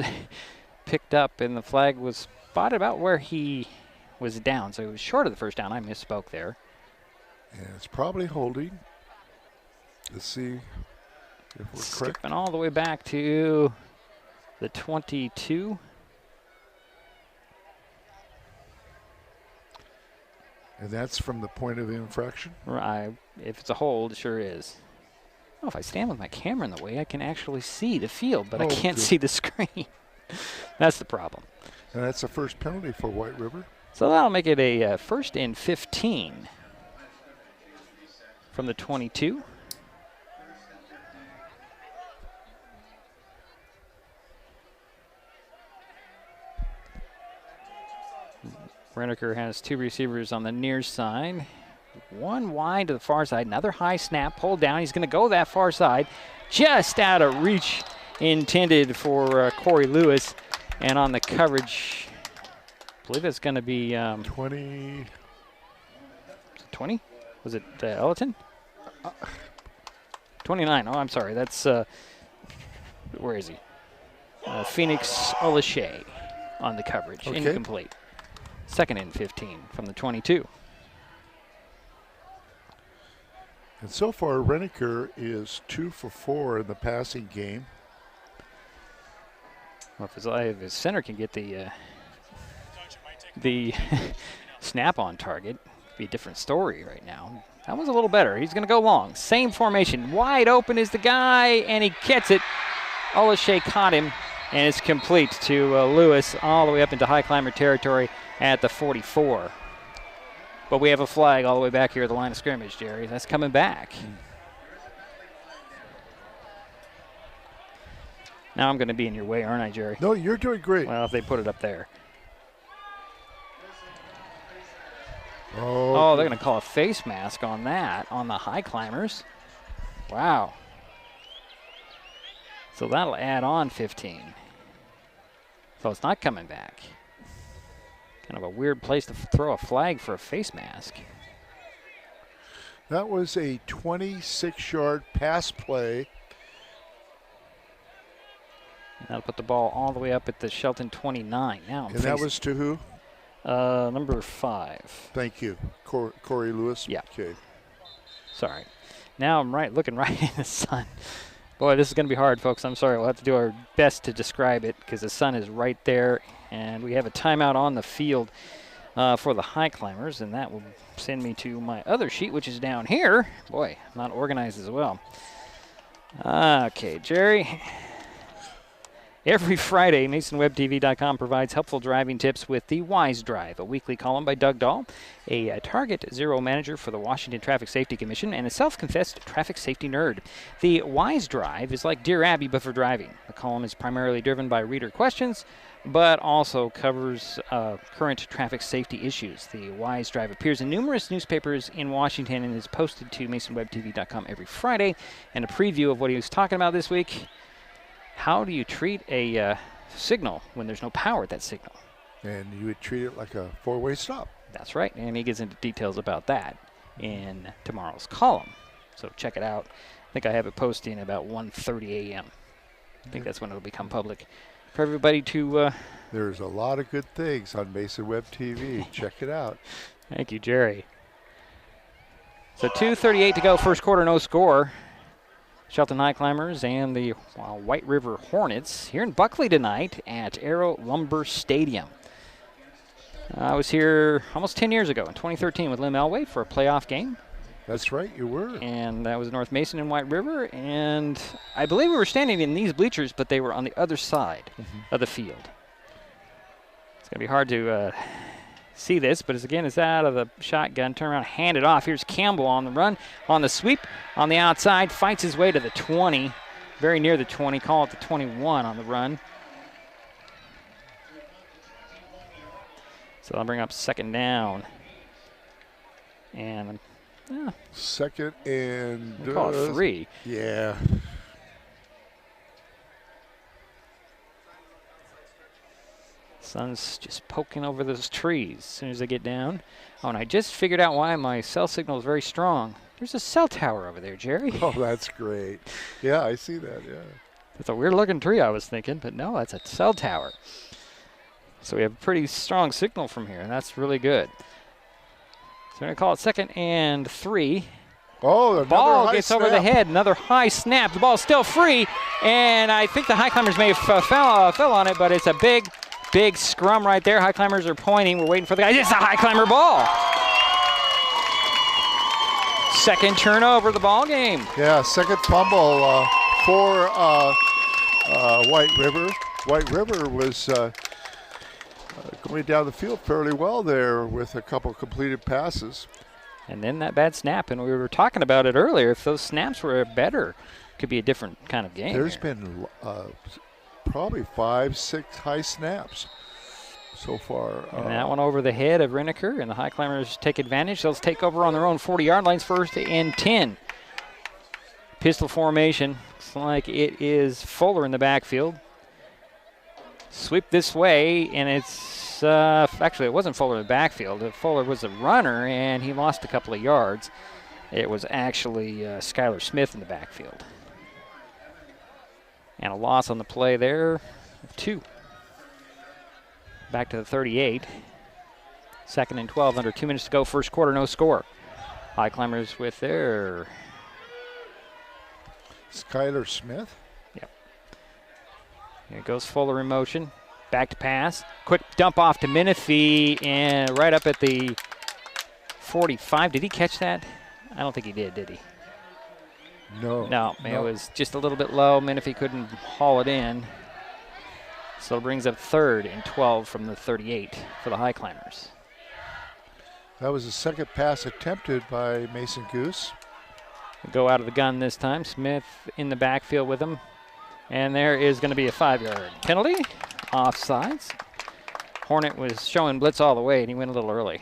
picked up, and the flag was spotted about where he was down, so it was short of the first down. I misspoke there. Yeah, it's probably holding. Let's see if we're correct. Skipping all the way back to the 22. And that's from the point of infraction? Right. If it's a hold, it sure is. Oh, if I stand with my camera in the way, I can actually see the field, but I can't see the screen. That's the problem. And that's the first penalty for White River. So that'll make it a 1st and 15 from the 22. Reneker has 2 receivers on the near side. One wide to the far side. Another high snap, pulled down. He's going to go that far side. Just out of reach intended for Corey Lewis. And on the coverage, I believe it's going to be 20. 20? Was it Ellerton? 29. Oh, I'm sorry. That's, where is he? Phoenix Olashea on the coverage. Okay. Incomplete. 2nd and 15 from the 22. And so far, Reneker is 2 for 4 in the passing game. Well, if his center can get the snap on target, it'd be a different story right now. That was a little better. He's going to go long. Same formation. Wide open is the guy, and he gets it. Olashea caught him, and it's complete to Lewis all the way up into Highclimber territory at the 44. But we have a flag all the way back here at the line of scrimmage, Jerry. That's coming back. Now I'm going to be in your way, aren't I, Jerry? No, you're doing great. Well, if they put it up there. Oh, they're going to call a face mask on that, on the Highclimbers. Wow. So that'll add on 15. So it's not coming back. Kind of a weird place to throw a flag for a face mask. That was a 26-yard pass play. And that'll put the ball all the way up at the Shelton 29. Now And that was to who? Number 5. Thank you. Corey Lewis? Yeah. Okay. Sorry. Now I'm looking right in the sun. Boy, this is going to be hard, folks. I'm sorry. We'll have to do our best to describe it because the sun is right there. And we have a timeout on the field for the Highclimbers, and that will send me to my other sheet, which is down here. Boy, I'm not organized as well. Okay, Jerry. Every Friday, MasonWebTV.com provides helpful driving tips with the Wise Drive, a weekly column by Doug Dahl, a Target Zero manager for the Washington Traffic Safety Commission, and a self-confessed traffic safety nerd. The Wise Drive is like Dear Abby, but for driving. The column is primarily driven by reader questions, but also covers current traffic safety issues. The Wise Drive appears in numerous newspapers in Washington and is posted to MasonWebTV.com every Friday. And a preview of what he was talking about this week. How do you treat a signal when there's no power at that signal? And you would treat it like a 4-way stop. That's right, and he gets into details about that in tomorrow's column. So check it out. I think I have it posting about 1:30 a.m. I think that's when it'll become public for everybody to... There's a lot of good things on Mason Web TV. Check it out. Thank you, Jerry. So 2:38 to go, first quarter, no score. Shelton Highclimbers and the White River Hornets here in Buckley tonight at Arrow Lumber Stadium. I was here almost 10 years ago in 2013 with Lim Elway for a playoff game. That's right, you were. And that was North Mason and White River. And I believe we were standing in these bleachers, but they were on the other side of the field. It's going to be hard to see this, but it's out of the shotgun. Turn around, hand it off. Here's Campbell on the run, on the sweep, on the outside, fights his way to the 20, very near the 20, call it the 21 on the run. So I'll bring up second down. And second and we'll call it 3. Yeah. Sun's just poking over those trees as soon as they get down. Oh, and I just figured out why my cell signal is very strong. There's a cell tower over there, Jerry. Oh, that's great. Yeah, I see that, yeah. It's a weird-looking tree, I was thinking, but no, that's a cell tower. So we have a pretty strong signal from here, and that's really good. So we're going to call it second and 3. Oh, the ball gets over the head. Another high snap. The ball's still free, and I think the Highclimbers may have fell on it, but it's a big scrum right there. Highclimbers are pointing. We're waiting for the guy. It's a Highclimber ball. Second turnover of the ball game. Yeah, second fumble for White River. White River was going down the field fairly well there with a couple completed passes. And then that bad snap, and we were talking about it earlier. If those snaps were better, it could be a different kind of game. There's been probably 5-6 high snaps so far. And that one over the head of Reneker, and the Highclimbers take advantage. They'll take over on their own 40-yard lines, first and 10. Pistol formation. Looks like it is Fuller in the backfield. Sweep this way, and it's actually it wasn't Fuller in the backfield. Fuller was a runner, and he lost a couple of yards. It was actually Skylar Smith in the backfield. And a loss on the play there of 2. Back to the 38. Second and 12, under 2 minutes to go. First quarter, no score. Highclimbers with their Skylar Smith. Yep. Here goes Fuller in motion. Back to pass. Quick dump off to Menifee, and right up at the 45. Did he catch that? I don't think he did he? No, it was just a little bit low. Menifee couldn't haul it in. So it brings up third and 12 from the 38 for the Highclimbers. That was the second pass attempted by Mason Goose. Go out of the gun this time. Smith in the backfield with him. And there is going to be a 5-yard penalty. Offsides. Hornet was showing blitz all the way, and he went a little early.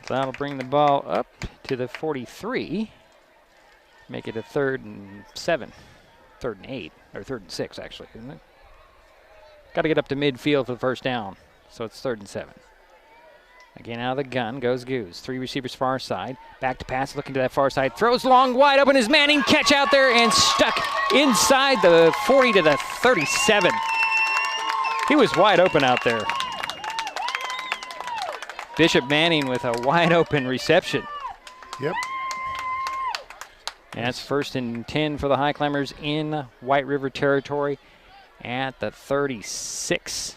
So that'll bring the ball up to the 43. Make it a 3rd and 7. 3rd and 8. Or 3rd and 6, actually, isn't it? Got to get up to midfield for the first down. So it's 3rd and 7. Again, out of the gun goes Goose. 3 receivers far side. Back to pass, looking to that far side. Throws long, wide open is Manning. Catch out there and stuck inside the 40 to the 37. He was wide open out there. Bishop Manning with a wide open reception. Yep. And that's 1st and 10 for the Highclimbers in White River territory at the 36.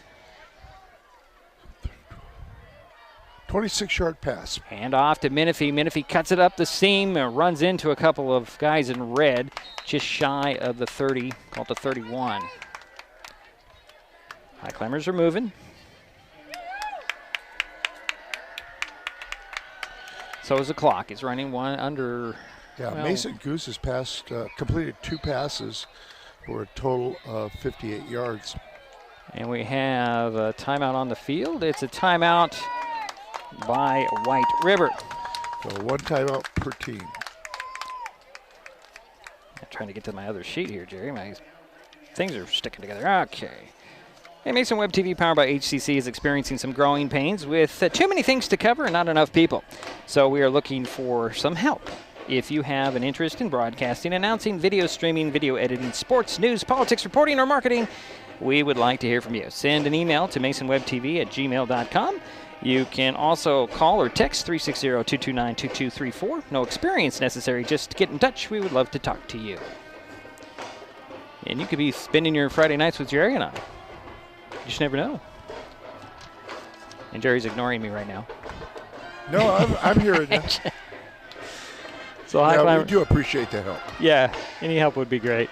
26-yard pass. Hand off to Menifee. Menifee cuts it up the seam and runs into a couple of guys in red, just shy of the 30, called the 31. Highclimbers are moving. So is the clock. He's running one under. Yeah, well, Mason Goose has completed 2 passes for a total of 58 yards. And we have a timeout on the field. It's a timeout by White River. So 1 timeout per team. I'm trying to get to my other sheet here, Jerry. My things are sticking together. Okay. Hey, Mason Web TV, powered by HCC, is experiencing some growing pains with too many things to cover and not enough people. So we are looking for some help. If you have an interest in broadcasting, announcing, video streaming, video editing, sports, news, politics, reporting, or marketing, we would like to hear from you. Send an email to masonwebtv@gmail.com. You can also call or text 360-229-2234. No experience necessary, just get in touch. We would love to talk to you. And you could be spending your Friday nights with Jerry and I. You just never know. And Jerry's ignoring me right now. No, I'm hearing you. So we do appreciate the help. Yeah, any help would be great.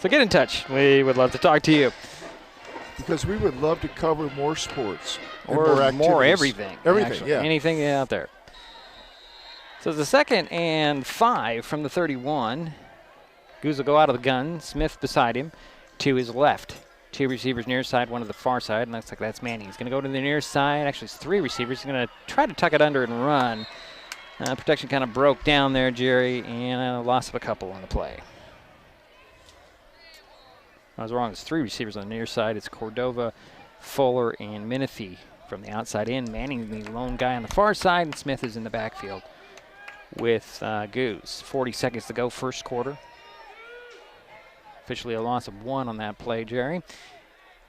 So get in touch. We would love to talk to you. Because we would love to cover more sports. Or more everything. Actually. Yeah. Anything out there. So the 2nd and 5 from the 31. Goose will go out of the gun. Smith beside him to his left. 2 receivers near side, 1 to the far side. And looks like that's Manning. He's going to go to the near side. Actually, it's 3 receivers. He's going to try to tuck it under and run. Protection kind of broke down there, Jerry, and a loss of a couple on the play. I was wrong. It's 3 receivers on the near side. It's Cordova, Fuller, and Menifee from the outside in. Manning, the lone guy on the far side, and Smith is in the backfield with Goose. 40 seconds to go, first quarter. Officially a loss of 1 on that play, Jerry.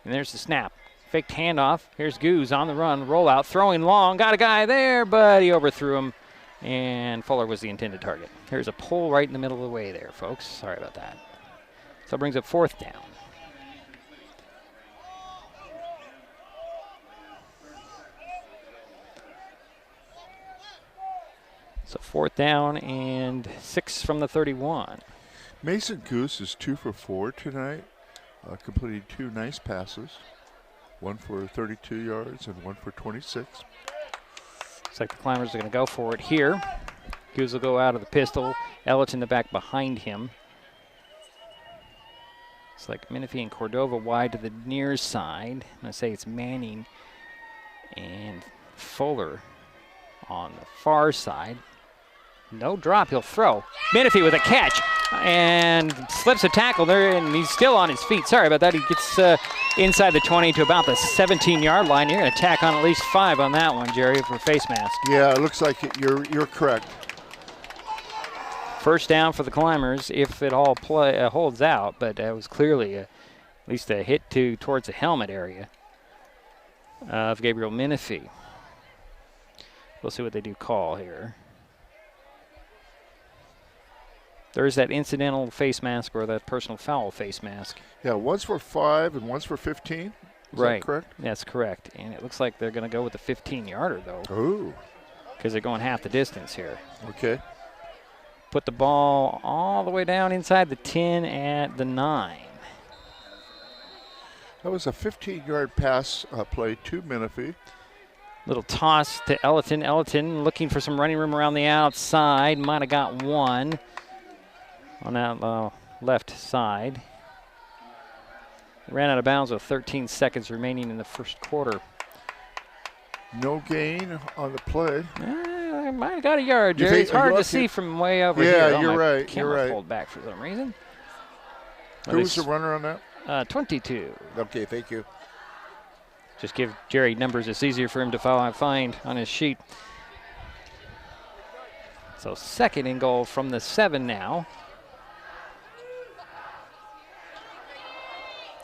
And there's the snap. Faked handoff. Here's Goose on the run. Rollout, throwing long. Got a guy there, but he overthrew him. And Fuller was the intended target. Here's a pull right in the middle of the way there, folks. Sorry about that. So it brings up 4th down. So 4th down and 6 from the 31. Mason Goose is 2 for 4 tonight, completing 2 nice passes. 1 for 32 yards and 1 for 26. Looks like the Climbers are going to go for it here. Goose will go out of the pistol. Elliott in the back behind him. It's like Menifee and Cordova wide to the near side. I'm going to say it's Manning and Fuller on the far side. No drop, he'll throw. Menifee with a catch and slips a tackle there, and he's still on his feet. Sorry about that. He gets inside the 20 to about the 17-yard line. You're going to tack on at least 5 on that one, Jerry, for face mask. Yeah, it looks like you're correct. First down for the Climbers if it all holds out, but that was clearly at least a hit towards the helmet area of Gabriel Menifee. We'll see what they do call here. There's that incidental face mask or that personal foul face mask. Yeah, one's for 5 and one's for 15. Is that correct? That's correct. And it looks like they're going to go with the 15-yarder, though. Ooh. Because they're going half the distance here. Okay. Put the ball all the way down inside the 10 at the 9. That was a 15-yard pass play to Menifee. Little toss to Elliton. Elliton looking for some running room around the outside. Might have got 1 on that left side. Ran out of bounds with 13 seconds remaining in the first quarter. No gain on the play. Might have got a yard, Jerry. It's hard to see from way over here. Yeah, you're right. Camera pulled back for some reason. Who was the runner on that? 22. Okay, thank you. Just give Jerry numbers. It's easier for him to find on his sheet. So 2nd and goal from the 7 now.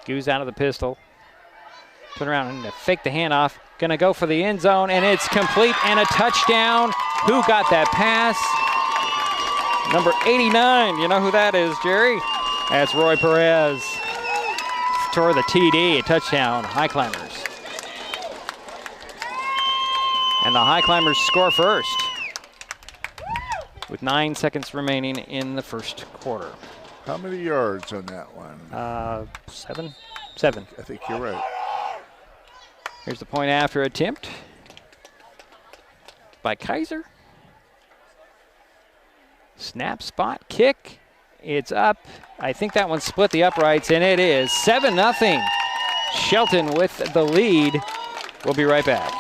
Goose out of the pistol. Turn around and fake the handoff. Going to go for the end zone, and it's complete and a touchdown. Who got that pass? Number 89. You know who that is, Jerry? That's Roy Perez. Toward the TD, a touchdown, Highclimbers. And the Highclimbers score first with 9 seconds remaining in the first quarter. How many yards on that one? 7. 7. I think you're right. Here's the point after attempt by Kaiser. Snap, spot, kick. It's up. I think that one split the uprights, and it is 7-0. Shelton with the lead. We'll be right back.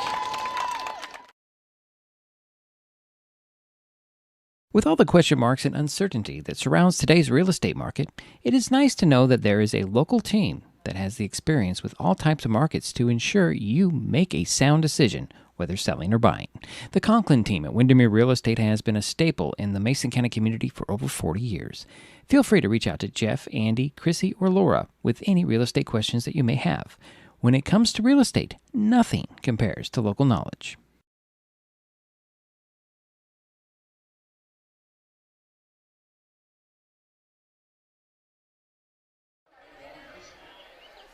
With all the question marks and uncertainty that surrounds today's real estate market, it is nice to know that there is a local team that has the experience with all types of markets to ensure you make a sound decision, whether selling or buying. The Conklin team at Windermere Real Estate has been a staple in the Mason County community for over 40 years. Feel free to reach out to Jeff, Andy, Chrissy, or Laura with any real estate questions that you may have. When it comes to real estate, nothing compares to local knowledge.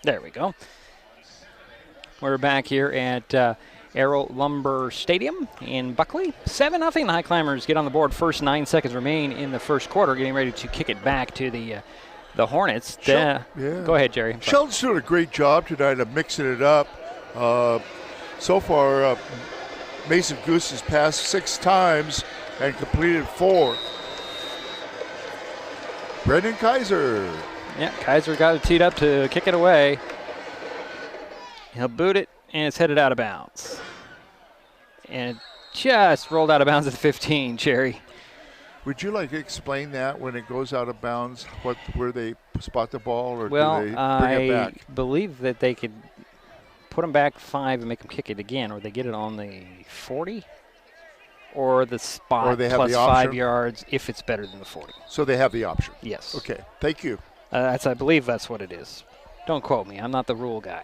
There we go. We're back here at Arrow Lumber Stadium in Buckley. 7-0. The Highclimbers get on the board. First 9 seconds remain in the first quarter, getting ready to kick it back to the Hornets. Yeah. Go ahead, Jerry. Shelton's doing a great job tonight of mixing it up. So far, Mason Goose has passed 6 times and completed 4. Brendan Kaiser. Yeah, Kaiser got it teed up to kick it away. He'll boot it, and it's headed out of bounds. And it just rolled out of bounds at the 15, Jerry. Would you like to explain that when it goes out of bounds, where they spot the ball, or well, do they bring it back? I believe that they could put them back 5 and make them kick it again, or they get it on the 40, or the spot or they have plus the 5 yards if it's better than the 40. So they have the option? Yes. Okay, thank you. I believe that's what it is. Don't quote me. I'm not the rule guy.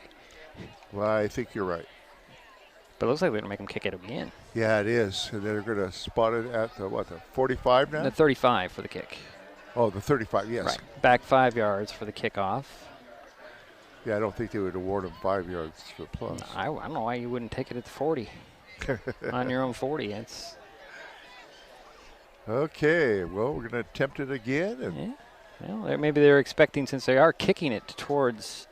Well, I think you're right. But it looks like they're going to make them kick it again. Yeah, it is. And they're going to spot it at the 45 now? The 35 for the kick. Oh, the 35, yes. Right. Back 5 yards for the kickoff. Yeah, I don't think they would award them 5 yards for plus. I don't know why you wouldn't take it at the 40. On your own 40. It's okay, well, we're going to attempt it again. And yeah. Well, maybe they're expecting, since they are kicking it towards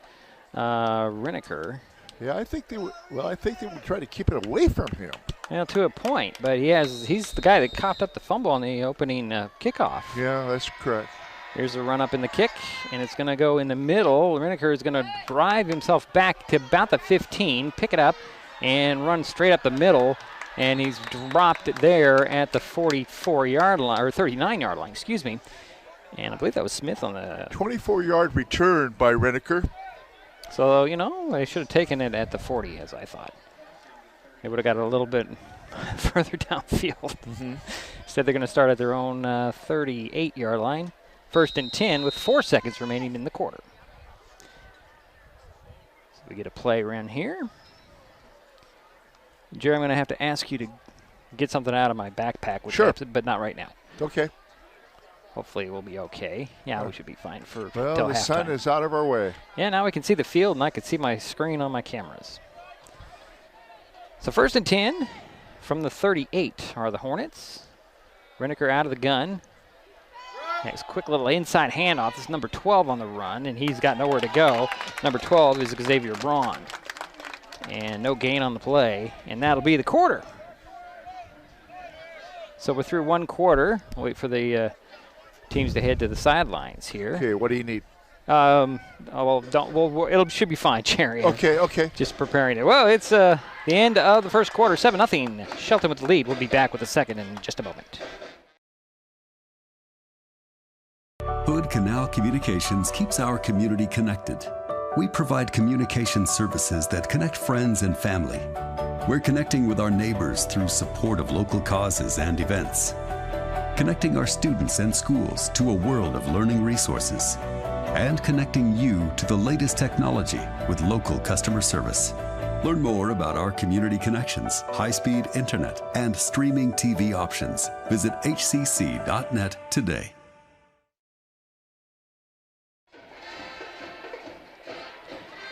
Reneker. Yeah, I think they would. Well, I think they would try to keep it away from him. Well, to a point, but he's the guy that coughed up the fumble on the opening kickoff. Yeah, that's correct. Here's a run up in the kick, and it's going to go in the middle. Reneker is going to drive himself back to about the 15, pick it up, and run straight up the middle. And he's dropped it there at the 44-yard line, or 39-yard line, excuse me. And I believe that was Smith on the 24-yard return by Reneker. So, they should have taken it at the 40, as I thought. They would have got it a little bit further downfield. Mm-hmm. Instead, they're going to start at their own 38-yard line. 1st and 10 with 4 seconds remaining in the quarter. So we get a play around here. Jerry, I'm going to have to ask you to get something out of my backpack, sure, but not right now. Okay. Hopefully we'll be okay. Yeah, we should be fine for well, till the halftime. sun is out of our way. Yeah, now we can see the field, and I can see my screen on my cameras. So 1st and 10 from the 38 are the Hornets. Reneker out of the gun. Nice quick little inside handoff. This is number 12 on the run, and he's got nowhere to go. Number 12 is Xavier Braun. And no gain on the play, and that'll be the quarter. So we're through 1 quarter. We'll wait for the teams to head to the sidelines here. Okay, what do you need? It should be fine, Jerry. Okay. Just preparing it. Well, it's the end of the first quarter, 7-0. Shelton with the lead. We'll be back with the second in just a moment. Hood Canal Communications keeps our community connected. We provide communication services that connect friends and family. We're connecting with our neighbors through support of local causes and events. Connecting our students and schools to a world of learning resources. And connecting you to the latest technology with local customer service. Learn more about our community connections, high-speed internet, and streaming TV options. Visit hcc.net today.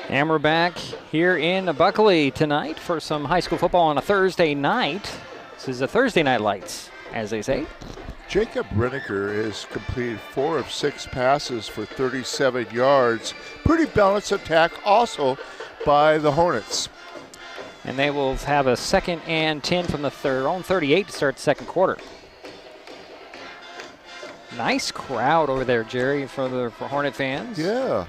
And we're back here in Buckley tonight for some high school football on a Thursday night. This is a Thursday night lights, as they say. Jacob Reneker has completed 4 of 6 passes for 37 yards. Pretty balanced attack also by the Hornets. And they will have a 2nd and 10 from their own 38 to start the second quarter. Nice crowd over there, Jerry, for Hornet fans. Yeah.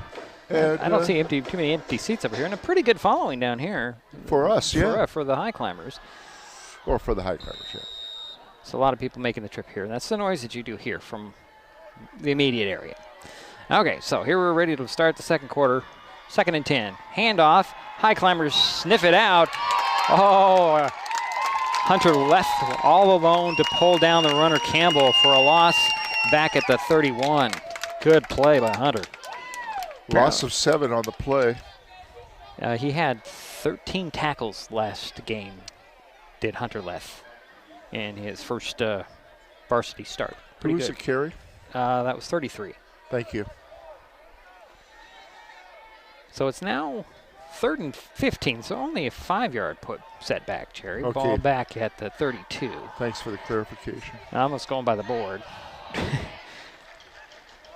And I don't see too many empty seats over here, and a pretty good following down here. For us, yeah. For the Highclimbers. Or for the Highclimbers, yeah. So a lot of people making the trip here. That's the noise that you do hear from the immediate area. Okay, so here we're ready to start the second quarter. 2nd and 10. Handoff. Highclimbers sniff it out. Oh, Hunter left all alone to pull down the runner Campbell for a loss back at the 31. Good play by Hunter. Loss of 7 on the play. He had 13 tackles last game, did Hunter Leth, in his first varsity start. Pretty Who's good. a carry? That was 33. Thank you. So it's now 3rd and 15, so only a 5-yard setback, Jerry. Okay. Ball back at the 32. Thanks for the clarification. I'm almost going by the board.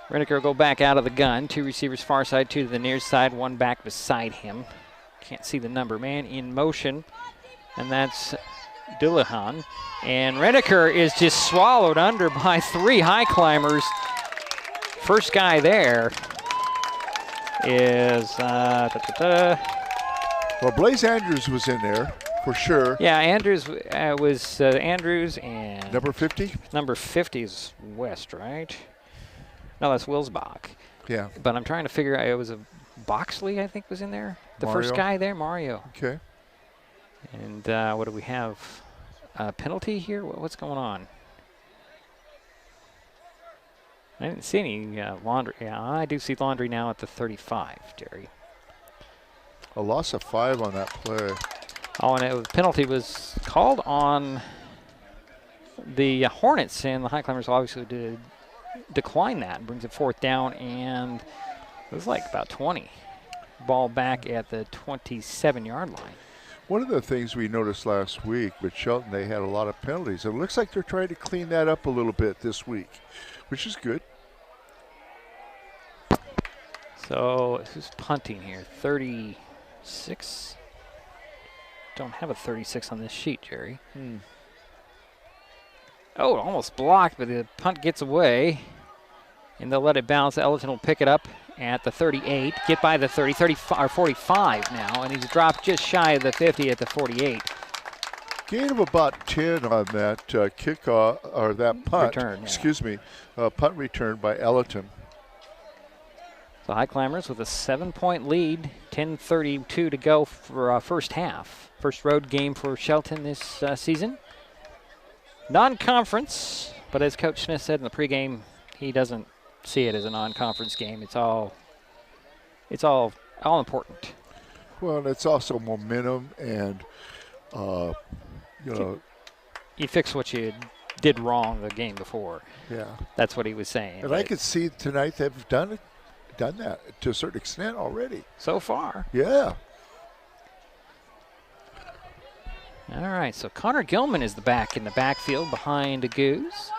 Redeker will go back out of the gun. 2 receivers far side, 2 to the near side, 1 back beside him. Can't see the number. Man in motion, and that's Dillahan. And Redeker is just swallowed under by 3 Highclimbers. First guy there is Well, Blaze Andrews was in there for sure. Yeah, Andrews was Andrews, and number 50. Number 50 is West, right? No, that's Wilsbach. Yeah. But I'm trying to figure out. It was a Boxley, I think, was in there. The Mario. first guy there, Mario. Okay. And what do we have? Penalty here? What's going on? I didn't see any Laundry. Yeah, I do see Laundry now at the 35, Jerry. A loss of 5 on that play. Oh, and penalty was called on the Hornets, and the Highclimbers obviously did decline that. Brings it 4th down, and it was like about 20. Ball back at the 27-yard line. One of the things we noticed last week with Shelton, they had a lot of penalties. It looks like they're trying to clean that up a little bit this week, which is good. So who's punting here? 36? Don't have a 36 on this sheet, Jerry. Oh, almost blocked, but the punt gets away. And they'll let it bounce. Ellerton will pick it up at the 38. Get by the 30, 35, or 45 now. And he's dropped just shy of the 50 at the 48. Gain of about 10 on that kickoff, or that punt. Return, yeah. Excuse me. Punt return by Ellerton. So Highclimbers with a 7-point lead. 10:32 to go for first half. First road game for Shelton this season. Non-conference, but as Coach Smith said in the pregame, he doesn't see it as a non-conference game. It's all important. Well, and it's also momentum, and you fix what you did wrong the game before. Yeah, that's what he was saying. And I could see tonight they've done that to a certain extent already so far. Yeah. All right, so Connor Gilman is the back in the backfield behind Goose.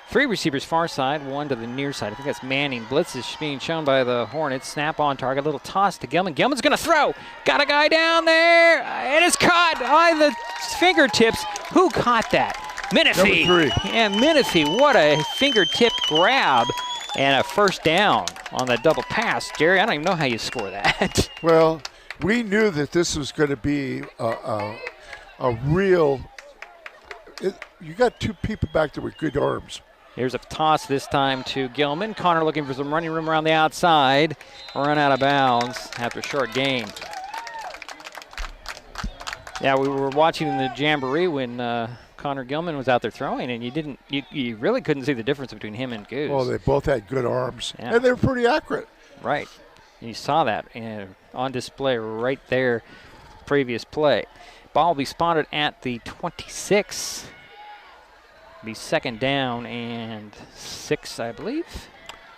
3 receivers far side, 1 to the near side. I think that's Manning. Blitz is being shown by the Hornets. Snap on target, little toss to Gilman. Gilman's going to throw. Got a guy down there. It is caught by the fingertips. Who caught that? Menifee. Number 3. Yeah, Menifee. What a fingertip grab. And a first down on that double pass. Jerry, I don't even know how you score that. Well, we knew that this was going to be a real you got 2 people back there with good arms. Here's a toss this time to Gilman. Connor looking for some running room around the outside. Run out of bounds after a short gain. Yeah, we were watching in the Jamboree when Connor Gilman was out there throwing, and you really couldn't see the difference between him and Goose. Well, they both had good arms, yeah. And they were pretty accurate. Right. You saw that on display right there, previous play. Ball will be spotted at the 26. Be 2nd down and 6, I believe.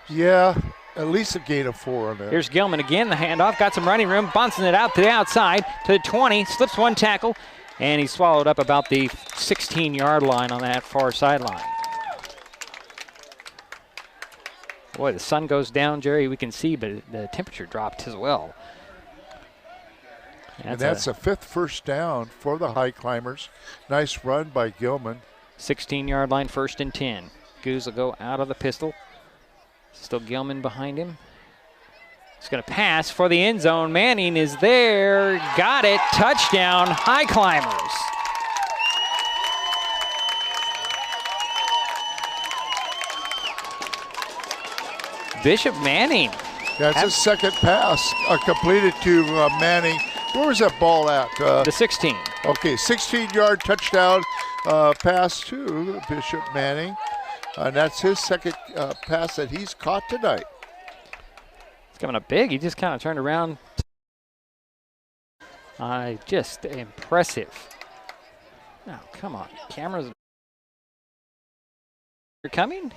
Yeah, at least a gain of 4 on that. Here's Gilman again, the handoff, got some running room, bouncing it out to the outside to the 20, slips 1 tackle, and he swallowed up about the 16-yard line on that far sideline. Boy, the sun goes down, Jerry, we can see, but the temperature dropped as well. That's a 5th first down for the Highclimbers. Nice run by Gilman. 16-yard line, 1st and 10. Goose will go out of the pistol. Still Gilman behind him. He's going to pass for the end zone. Manning is there. Got it. Touchdown, Highclimbers. Bishop Manning. That's his 2nd pass completed to Manning. Where was that ball at? The 16. Okay, 16-yard touchdown pass to Bishop Manning. And that's his 2nd pass that he's caught tonight. It's coming up big. He just kind of turned around, Just impressive. Oh, come on. Cameras are coming.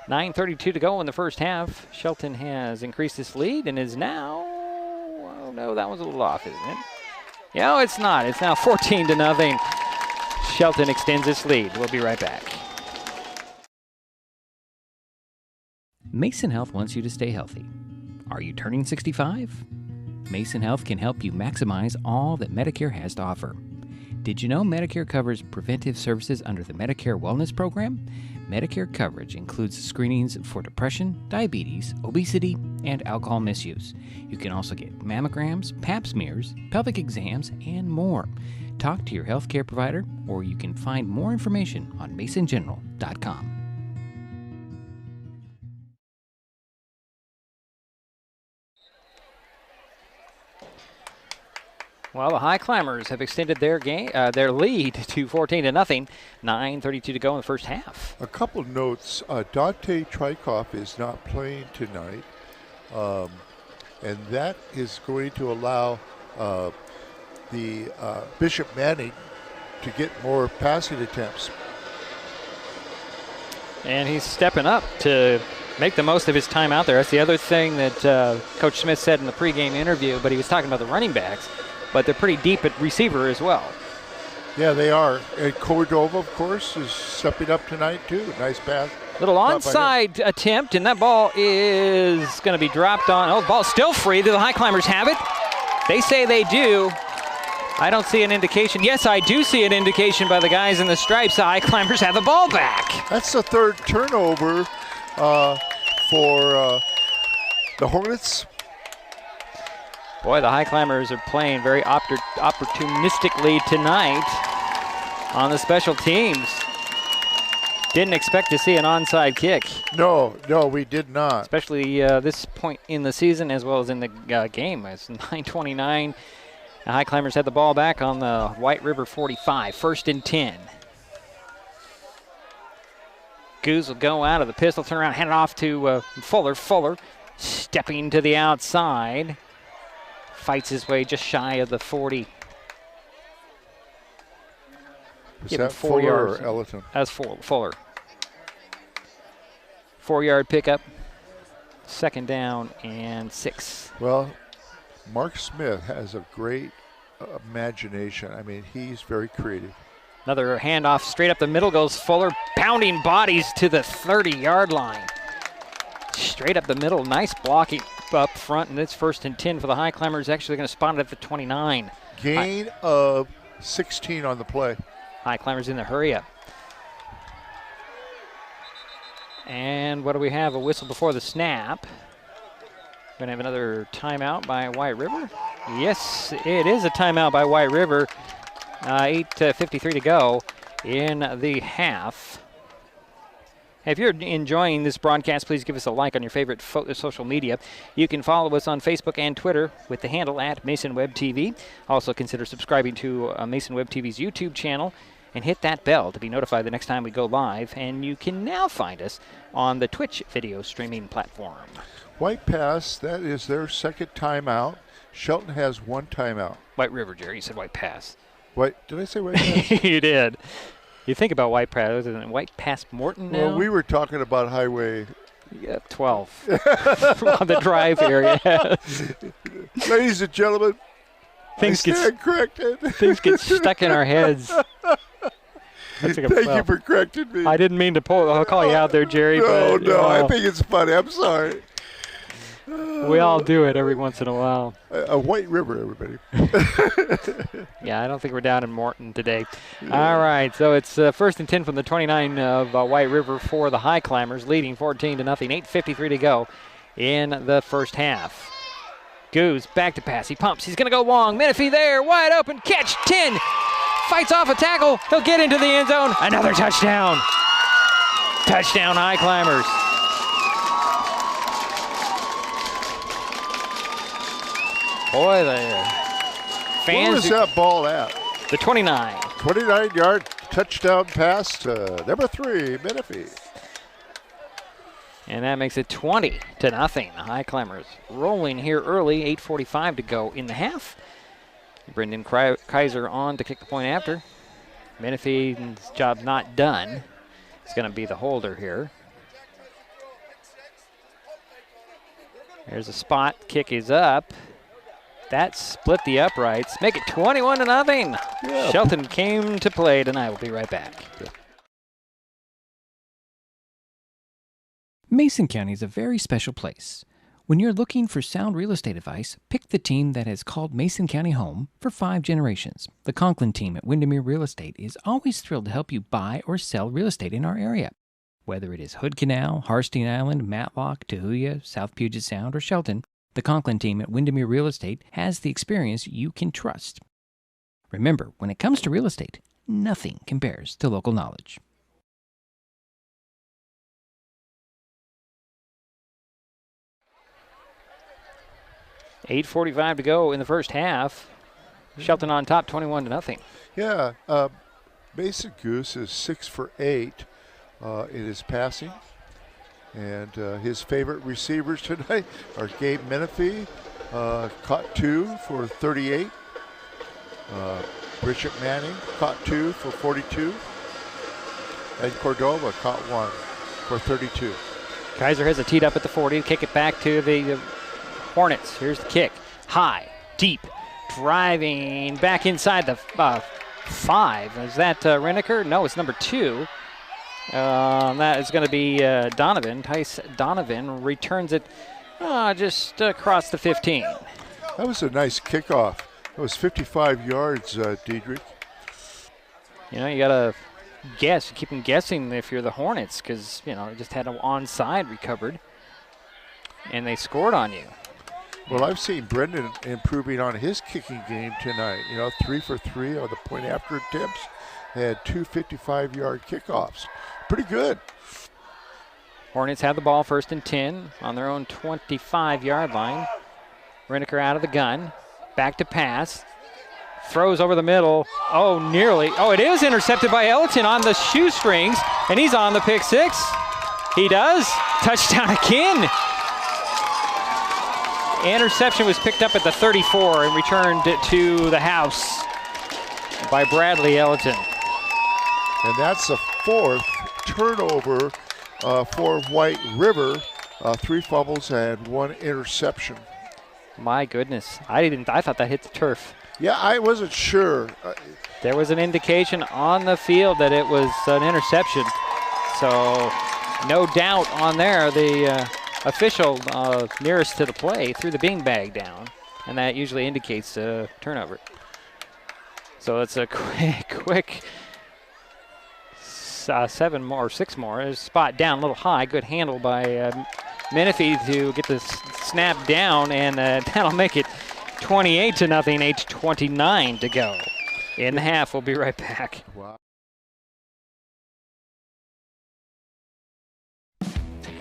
$9:32 to go in the first half. Shelton has increased his lead and is now, oh no, that was a little off, isn't it? No, it's not. It's now 14-0. Shelton extends its lead. We'll be right back. Mason Health wants you to stay healthy. Are you turning 65? Mason Health can help you maximize all that Medicare has to offer. Did you know Medicare covers preventive services under the Medicare Wellness Program? Medicare coverage includes screenings for depression, diabetes, obesity, and alcohol misuse. You can also get mammograms, pap smears, pelvic exams, and more. Talk to your healthcare provider, or you can find more information on masongeneral.com. Well, the Highclimbers have extended their lead to 14-0. 9:32 to go in the first half. A couple notes. Dante Trikoff is not playing tonight, and that is going to allow the Bishop Manning to get more passing attempts. And he's stepping up to make the most of his time out there. That's the other thing that Coach Smith said in the pregame interview, but he was talking about the running backs. But they're pretty deep at receiver as well. Yeah, they are. And Cordova, of course, is stepping up tonight, too. Nice pass. Little onside attempt, and that ball is going to be dropped on. Oh, the ball's still free. Do the Highclimbers have it? They say they do. I don't see an indication. Yes, I do see an indication by the guys in the stripes. The Highclimbers have the ball back. That's the third turnover for the Hornets. Boy, the Highclimbers are playing very opportunistically tonight on the special teams. Didn't expect to see an onside kick. No, we did not. Especially this point in the season as well as in the game. It's 9:29. The Highclimbers had the ball back on the White River 45, 1st and 10. Goose will go out of the pistol, turn around, hand it off to Fuller. Fuller stepping to the outside. Fights his way just shy of the 40. Is that Fuller or Ellerton? That's Fuller. 4-yard pickup. 2nd down and 6. Well, Mark Smith has a great imagination. I mean, he's very creative. Another handoff straight up the middle goes Fuller, pounding bodies to the 30-yard line. Straight up the middle, nice blocking up front, and it's 1st and 10 for the Highclimbers. Actually going to spot it at the 29. Gain of 16 on the play. Highclimbers in the hurry up. And what do we have? A whistle before the snap. Going to have another timeout by White River. Yes, it is a timeout by White River. 8:53 to go in the half. If you're enjoying this broadcast, please give us a like on your favorite social media. You can follow us on Facebook and Twitter with the handle @MasonWebTV. Also consider subscribing to Mason Web TV's YouTube channel and hit that bell to be notified the next time we go live. And you can now find us on the Twitch video streaming platform. White Pass, that is their 2nd timeout. Shelton has 1 timeout. White River, Jerry. You said White Pass. Did I say White Pass? You did. You think about White Pass, isn't it White Pass Morton now? Well, we were talking about Highway 12 on the drive area. Ladies and gentlemen, things get corrected. Things get stuck in our heads. Thank you for correcting me. I didn't mean to I'll call you out there, Jerry. No, but, I think it's funny. I'm sorry. We all do it every once in a while. A White River, everybody. Yeah, I don't think we're down in Morton today. Yeah. All right, so it's 1st and 10 from the 29 of White River for the Highclimbers, leading 14-0. 8:53 to go in the first half. Goose back to pass. He pumps. He's going to go long. Menifee there, wide open catch. 10. Fights off a tackle. He'll get into the end zone. Another touchdown. Touchdown, Highclimbers. Boy, the fans. Where was that ball at? The 29. 29-yard touchdown pass to number 3, Menifee. And that makes it 20-0. The Highclimbers rolling here early, 8:45 to go in the half. Brendan Kaiser on to kick the point after. Menifee's job not done. He's going to be the holder here. There's a spot. Kick is up. That split the uprights. Make it 21-0. Yeah. Shelton came to play tonight. We'll be right back. Mason County is a very special place. When you're looking for sound real estate advice, pick the team that has called Mason County home for 5 generations. The Conklin team at Windermere Real Estate is always thrilled to help you buy or sell real estate in our area. Whether it is Hood Canal, Harstein Island, Matlock, Tahuya, South Puget Sound, or Shelton, the Conklin team at Windermere Real Estate has the experience you can trust. Remember, when it comes to real estate, nothing compares to local knowledge. $8:45 to go in the first half. Shelton on top, 21-0. Yeah, Mason Goose is 6 for 8 in his passing. And his favorite receivers tonight are Gabe Menifee, caught 2 for 38. Richard Manning caught 2 for 42. And Cordova caught 1 for 32. Kaiser has it teed up at the 40 to kick it back to the Hornets. Here's the kick. High, deep, driving back inside the 5. Is that Reneker? No, it's number 2. That is going to be Donovan. Tice Donovan returns it just across the 15. That was a nice kickoff. That was 55 yards, Diedrich. You know, you got to guess. Keep them guessing if you're the Hornets because, you know, just had an onside recovered. And they scored on you. Well, I've seen Brendan improving on his kicking game tonight. You know, 3 for 3 on the point after attempts. Had 2 55-yard kickoffs. Pretty good. Hornets have the ball 1st and 10 on their own 25-yard line. Reneker out of the gun. Back to pass. Throws over the middle. Oh, nearly. Oh, it is intercepted by Ellington on the shoestrings, and he's on the pick 6. He does. Touchdown again. Interception was picked up at the 34 and returned to the house by Bradley Ellington. And that's the 4th turnover for White River. 3 fumbles and 1 interception. My goodness, I thought that hit the turf. Yeah, I wasn't sure. There was an indication on the field that it was an interception. So no doubt on there, the official nearest to the play threw the beanbag down, and that usually indicates a turnover. So it's a quick 7 more, 6 more. There's a spot down a little high. Good handle by Menifee to get the snap down, and that'll make it 28-0, 8:29 to go in the half. We'll be right back. Wow.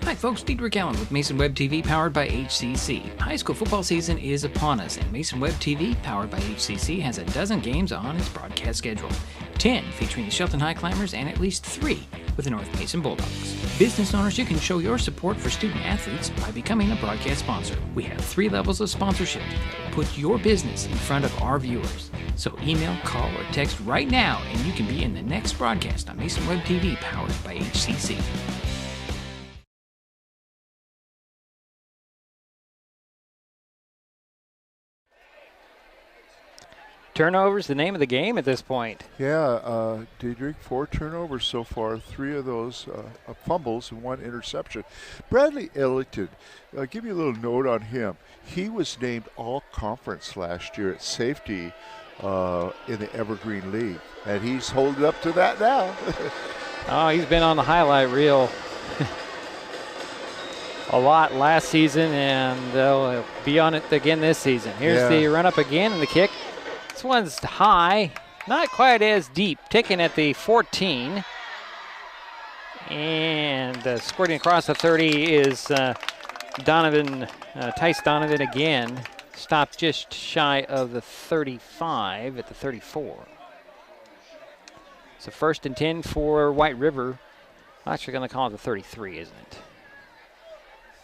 Hi folks, Diedrich Allen with Mason Web TV powered by HCC. High school football season is upon us, and Mason Web TV powered by HCC has a dozen games on its broadcast schedule. 10 featuring the Shelton Highclimbers and at least 3 with the North Mason Bulldogs. Business owners, you can show your support for student athletes by becoming a broadcast sponsor. We have 3 levels of sponsorship that will put your business in front of our viewers. So email, call, or text right now and you can be in the next broadcast on Mason Web TV powered by HCC. Turnovers, the name of the game at this point. Yeah, Diedrich, 4 turnovers so far, 3 of those fumbles and 1 interception. Bradley Ellington, I'll give you a little note on him. He was named All-Conference last year at safety in the Evergreen League, and he's holding up to that now. Oh, he's been on the highlight reel a lot last season, and they'll be on it again this season. Here's the run-up again and the kick. This one's high, not quite as deep, taken at the 14. And squirting across the 30 is Donovan, Tice Donovan again. Stopped just shy of the 35 at the 34. So 1st and 10 for White River. I'm actually going to call it the 33, isn't it?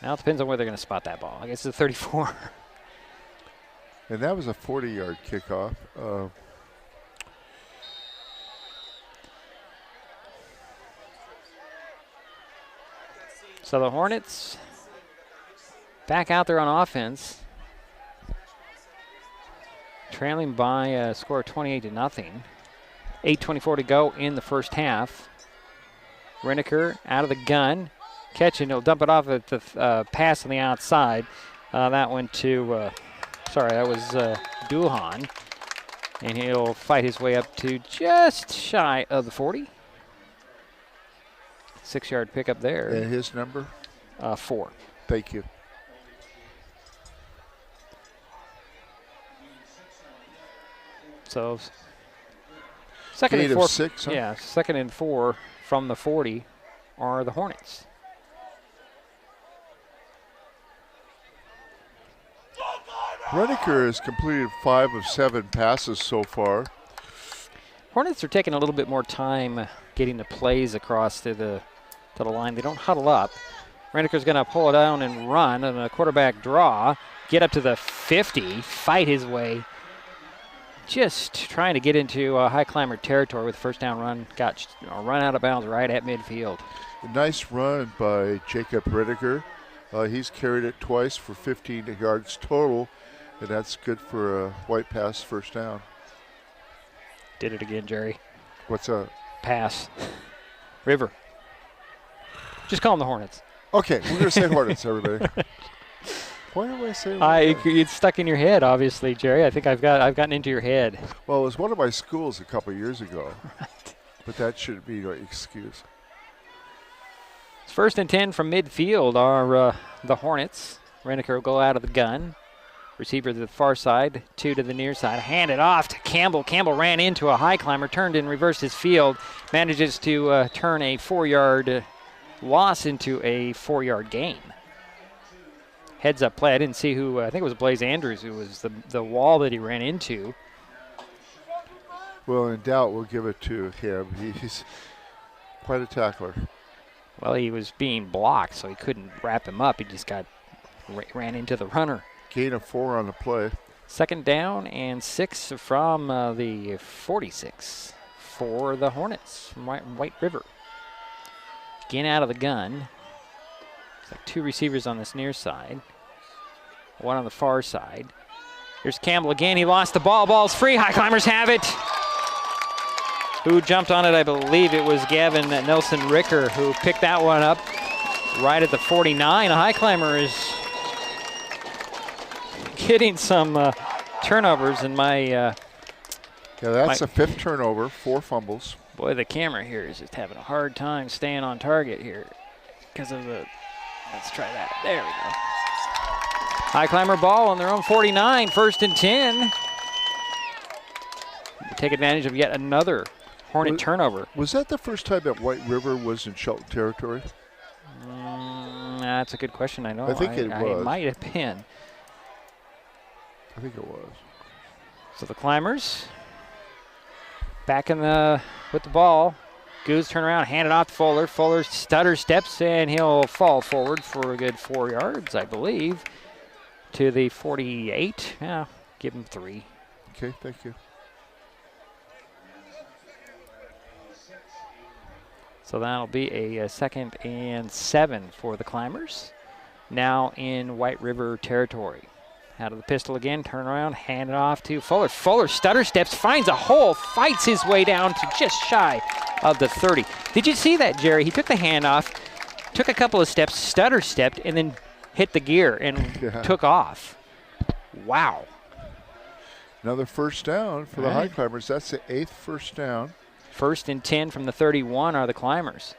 Now it depends on where they're going to spot that ball. I guess it's a 34. And that was a 40-yard kickoff. So the Hornets back out there on offense, trailing by a score of 28-0. 8:24 to go in the first half. Reneker out of the gun, catching. He'll dump it off at the pass on the outside. That went to, that was Doohan. And he'll fight his way up to just shy of the 40. 6-yard pickup there. And his number? 4. Thank you. So second Gain and 4. of 6, huh? Yeah, 2nd and 4 from the 40 are the Hornets. Reneker has completed 5 of 7 passes so far. Hornets are taking a little bit more time getting the plays across to the line. They don't huddle up. Reneker's going to pull it down and run on a quarterback draw, get up to the 50, fight his way, just trying to get into Highclimber territory with first down run. Got run out of bounds right at midfield. A nice run by Jacob Reneker. He's carried it twice for 15 yards total, and that's good for a white pass first down. Did it again, Jerry. What's up? Pass. River. Just call them the Hornets. Okay, we're going to say Hornets, everybody. Why do I say Hornets? It's stuck in your head, obviously, Jerry. I think I've gotten into your head. Well, it was one of my schools a couple years ago. Right. But that shouldn't be no excuse. It's 1st and 10 from midfield are the Hornets. Reneker will go out of the gun. Receiver to the far side, 2 to the near side. Hand it off to Campbell. Campbell ran into a Highclimber, turned and reversed his field. Manages to turn a 4-yard loss into a 4-yard gain. Heads up play. I didn't see who, I think it was Blaze Andrews who was the wall that he ran into. Well, in doubt, we'll give it to him. He's quite a tackler. Well, he was being blocked, so he couldn't wrap him up. He just ran into the runner. Gain of 4 on the play. 2nd down and 6 from the 46 for the Hornets from White River. Again out of the gun. It's like 2 receivers on this near side. 1 on the far side. Here's Campbell again. He lost the ball. Ball's free. Highclimbers have it. Who jumped on it? I believe it was Gavin Nelson Ricker who picked that one up right at the 49. A Highclimber is getting some turnovers in my... yeah, that's the 5th turnover, 4 fumbles. Boy, the camera here is just having a hard time staying on target here because of the... Let's try that. There we go. Highclimber ball on their own 49, 1st and 10. Take advantage of yet another Hornet turnover. Was that the first time that White River was in Shelton territory? That's a good question. I know. I think it was. It might have been. I think it was. So the Climbers back in with the ball. Goose turn around, hand it off to Fuller. Fuller stutter steps, and he'll fall forward for a good 4 yards, I believe, to the 48. Yeah, give him 3. Okay, thank you. So that'll be a 2nd and 7 for the Climbers. Now in White River territory. Out of the pistol again, turn around, hand it off to Fuller. Fuller stutter steps, finds a hole, fights his way down to just shy of the 30. Did you see that, Jerry? He took the handoff, took a couple of steps, stutter stepped, and then hit the gear and took off. Wow. Another first down for the Highclimbers. That's the 8th first down. 1st and 10 from the 31 are the Climbers.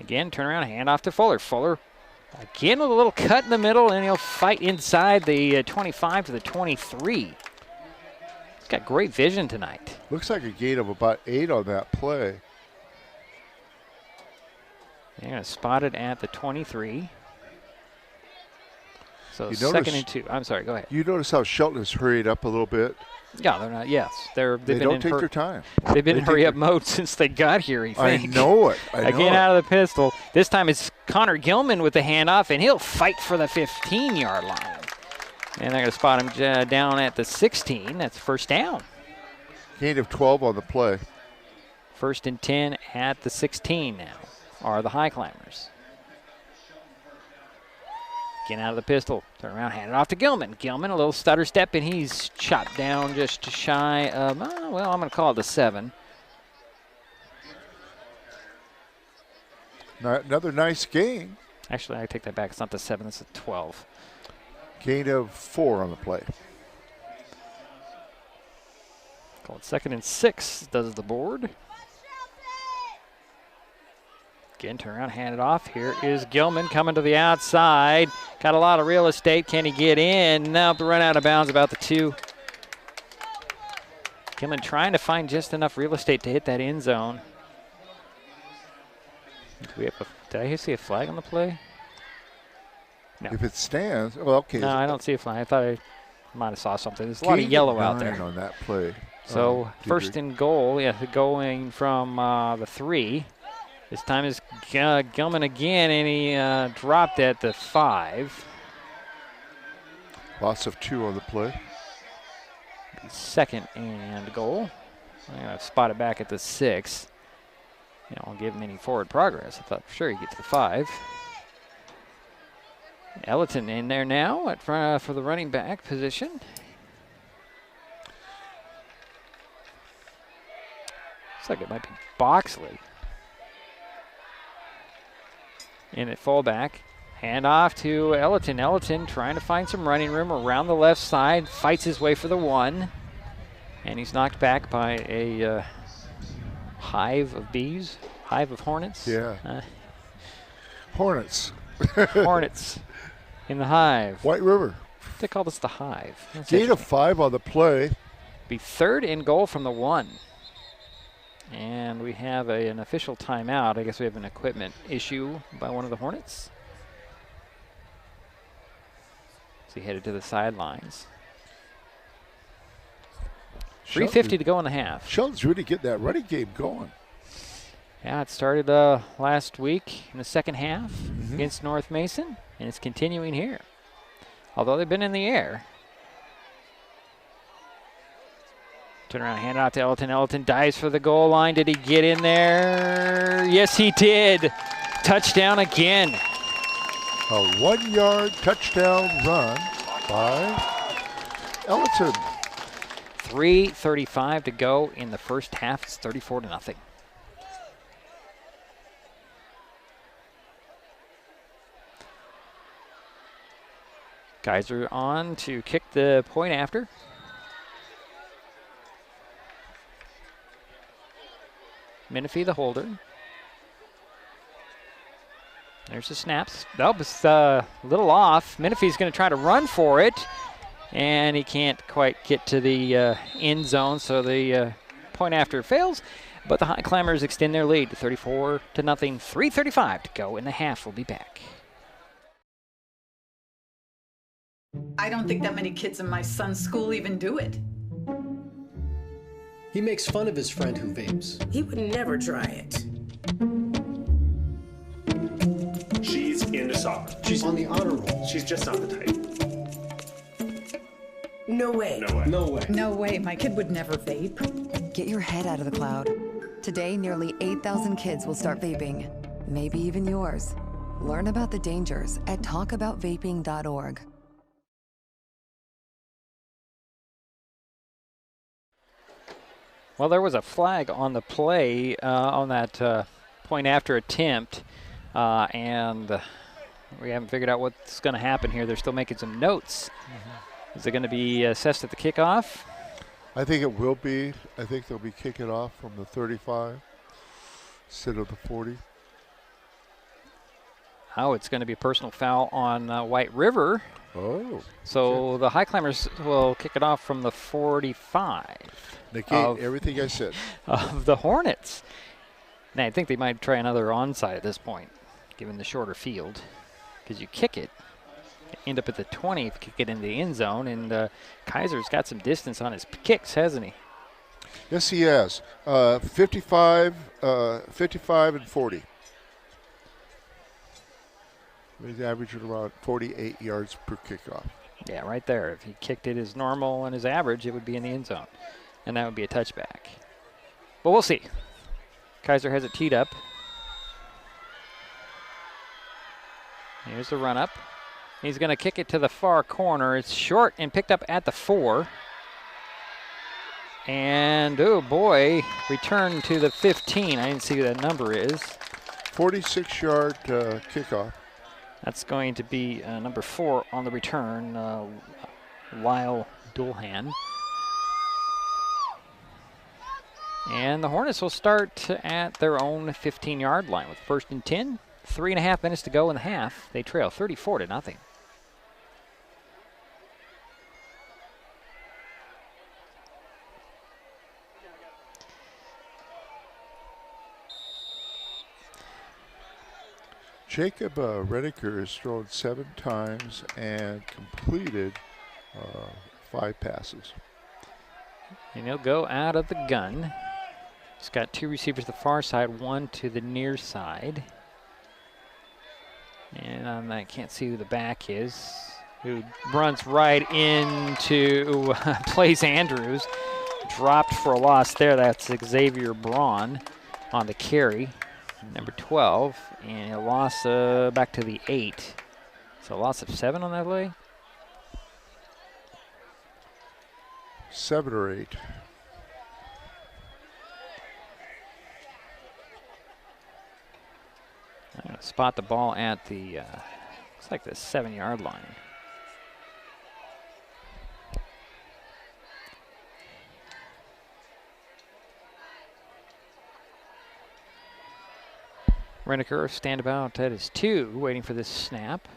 Again, turn around, hand off to Fuller. Fuller again with a little cut in the middle, and he'll fight inside the 25 to the 23. He's got great vision tonight. Looks like a gain of about 8 on that play. They're going to spot it at the 23. So You 2nd notice- and 2. I'm sorry, go ahead. You notice how Shelton has hurried up a little bit? Yeah, they're not. Yes, They been don't in take their time. They've been They in take hurry up their- mode since they got here. I I think. know it. I know Again it. out of the pistol. This time it's Connor Gilman with the handoff, and he'll fight for the 15-yard line. And they're going to spot him down at the 16. That's first down. Gain of 12 on the play. 1st and 10 at the 16 now are the Highclimbers. Getting out of the pistol. Turn around, hand it off to Gilman. Gilman, a little stutter step, and he's chopped down just shy of, well, I'm going to call it the 7. Another nice gain. Actually, I take that back. It's not the 7, it's the 12. Gain of 4 on the play. Call it 2nd and 6, does the board. Again, turn around, hand it off. Here is Gilman coming to the outside. Got a lot of real estate. Can he get in? Nope, run out of bounds about the 2. Gilman trying to find just enough real estate to hit that end zone. Did I see a flag on the play? No. If it stands, well, okay. No, I don't see a flag. I thought I might have saw something. There's a lot of yellow out there on that play. So 1st and goal, going from the 3. This time is Gilman again, and he dropped at the 5. Loss of 2 on the play. 2nd and goal. I'm going to spot it back at the 6. I'll give him any forward progress. I thought for sure he'd get to the 5. Ellerton in there now at front for the running back position. Looks like it might be Boxley. In at fullback. Hand off to Ellerton. Ellerton trying to find some running room around the left side. Fights his way for the 1. And he's knocked back by a hive of bees. Hive of hornets. Yeah. Hornets. Hornets in the hive. White River. They call this the hive. Gain of 5 on the play. Be 3rd and goal from the 1. And we have an official timeout. I guess we have an equipment issue by one of the Hornets. So he headed to the sidelines. 3:50 to go in the half. Shelton's really getting that running game going. Yeah, it started last week in the second half against North Mason, and it's continuing here. Although they've been in the air. Turn around, hand it out to Ellerton. Ellerton dives for the goal line. Did he get in there? Yes, he did. Touchdown again. A 1-yard touchdown run by Ellerton. 3:35 to go in the first half. It's 34-0. Kaiser on to kick the point after. Menifee the holder. There's the snaps. That was a little off. Menifee's going to try to run for it, and he can't quite get to the end zone, so the point after fails. But the Highclimbers extend their lead to 34-0. 3:35 to go in the half. We'll be back. I don't think that many kids in my son's school even do it. He makes fun of his friend who vapes. He would never try it. She's into soccer. She's on the honor roll. She's just not the type. No way. No way. No way. No way. My kid would never vape. Get your head out of the cloud. Today, nearly 8,000 kids will start vaping. Maybe even yours. Learn about the dangers at talkaboutvaping.org. Well, there was a flag on the play on that point after attempt, and we haven't figured out what's going to happen here. They're still making some notes. Is it going to be assessed at the kickoff? I think it will be. I think they'll be kicking off from the 35 instead of the 40. Oh, it's going to be a personal foul on White River. Oh. So the Highclimbers will kick it off from the 45. Negate everything I said. Of the Hornets. Now, I think they might try another onside at this point, given the shorter field. Because you kick it, end up at the 20, kick it in the end zone, and Kaiser's got some distance on his kicks, hasn't he? Yes, he has. 55 and 40. He's averaging around 48 yards per kickoff. Yeah, right there. If he kicked it as normal and his average, it would be in the end zone. And that would be a touchback. But we'll see. Kaiser has it teed up. Here's the run up. He's going to kick it to the far corner. It's short and picked up at the 4. And, oh boy, return to the 15. I didn't see what that number is. 46-yard kickoff. That's going to be number 4 on the return, Lyle Dulhan. And the Hornets will start at their own 15-yard line with 1st and 10. 3.5 minutes to go in the half. They trail 34-0. Jacob Rediker has thrown 7 times and completed 5 passes. And he'll go out of the gun. He's got 2 receivers to the far side, 1 to the near side. And I can't see who the back is, who runs right into Blaze Andrews. Dropped for a loss there. That's Xavier Braun on the carry, number 12. And a loss back to the 8. So a loss of 7 on that play. 7 or 8. I'm going to spot the ball at the, looks like the 7-yard line. Reniker stand about at his 2, waiting for this snap.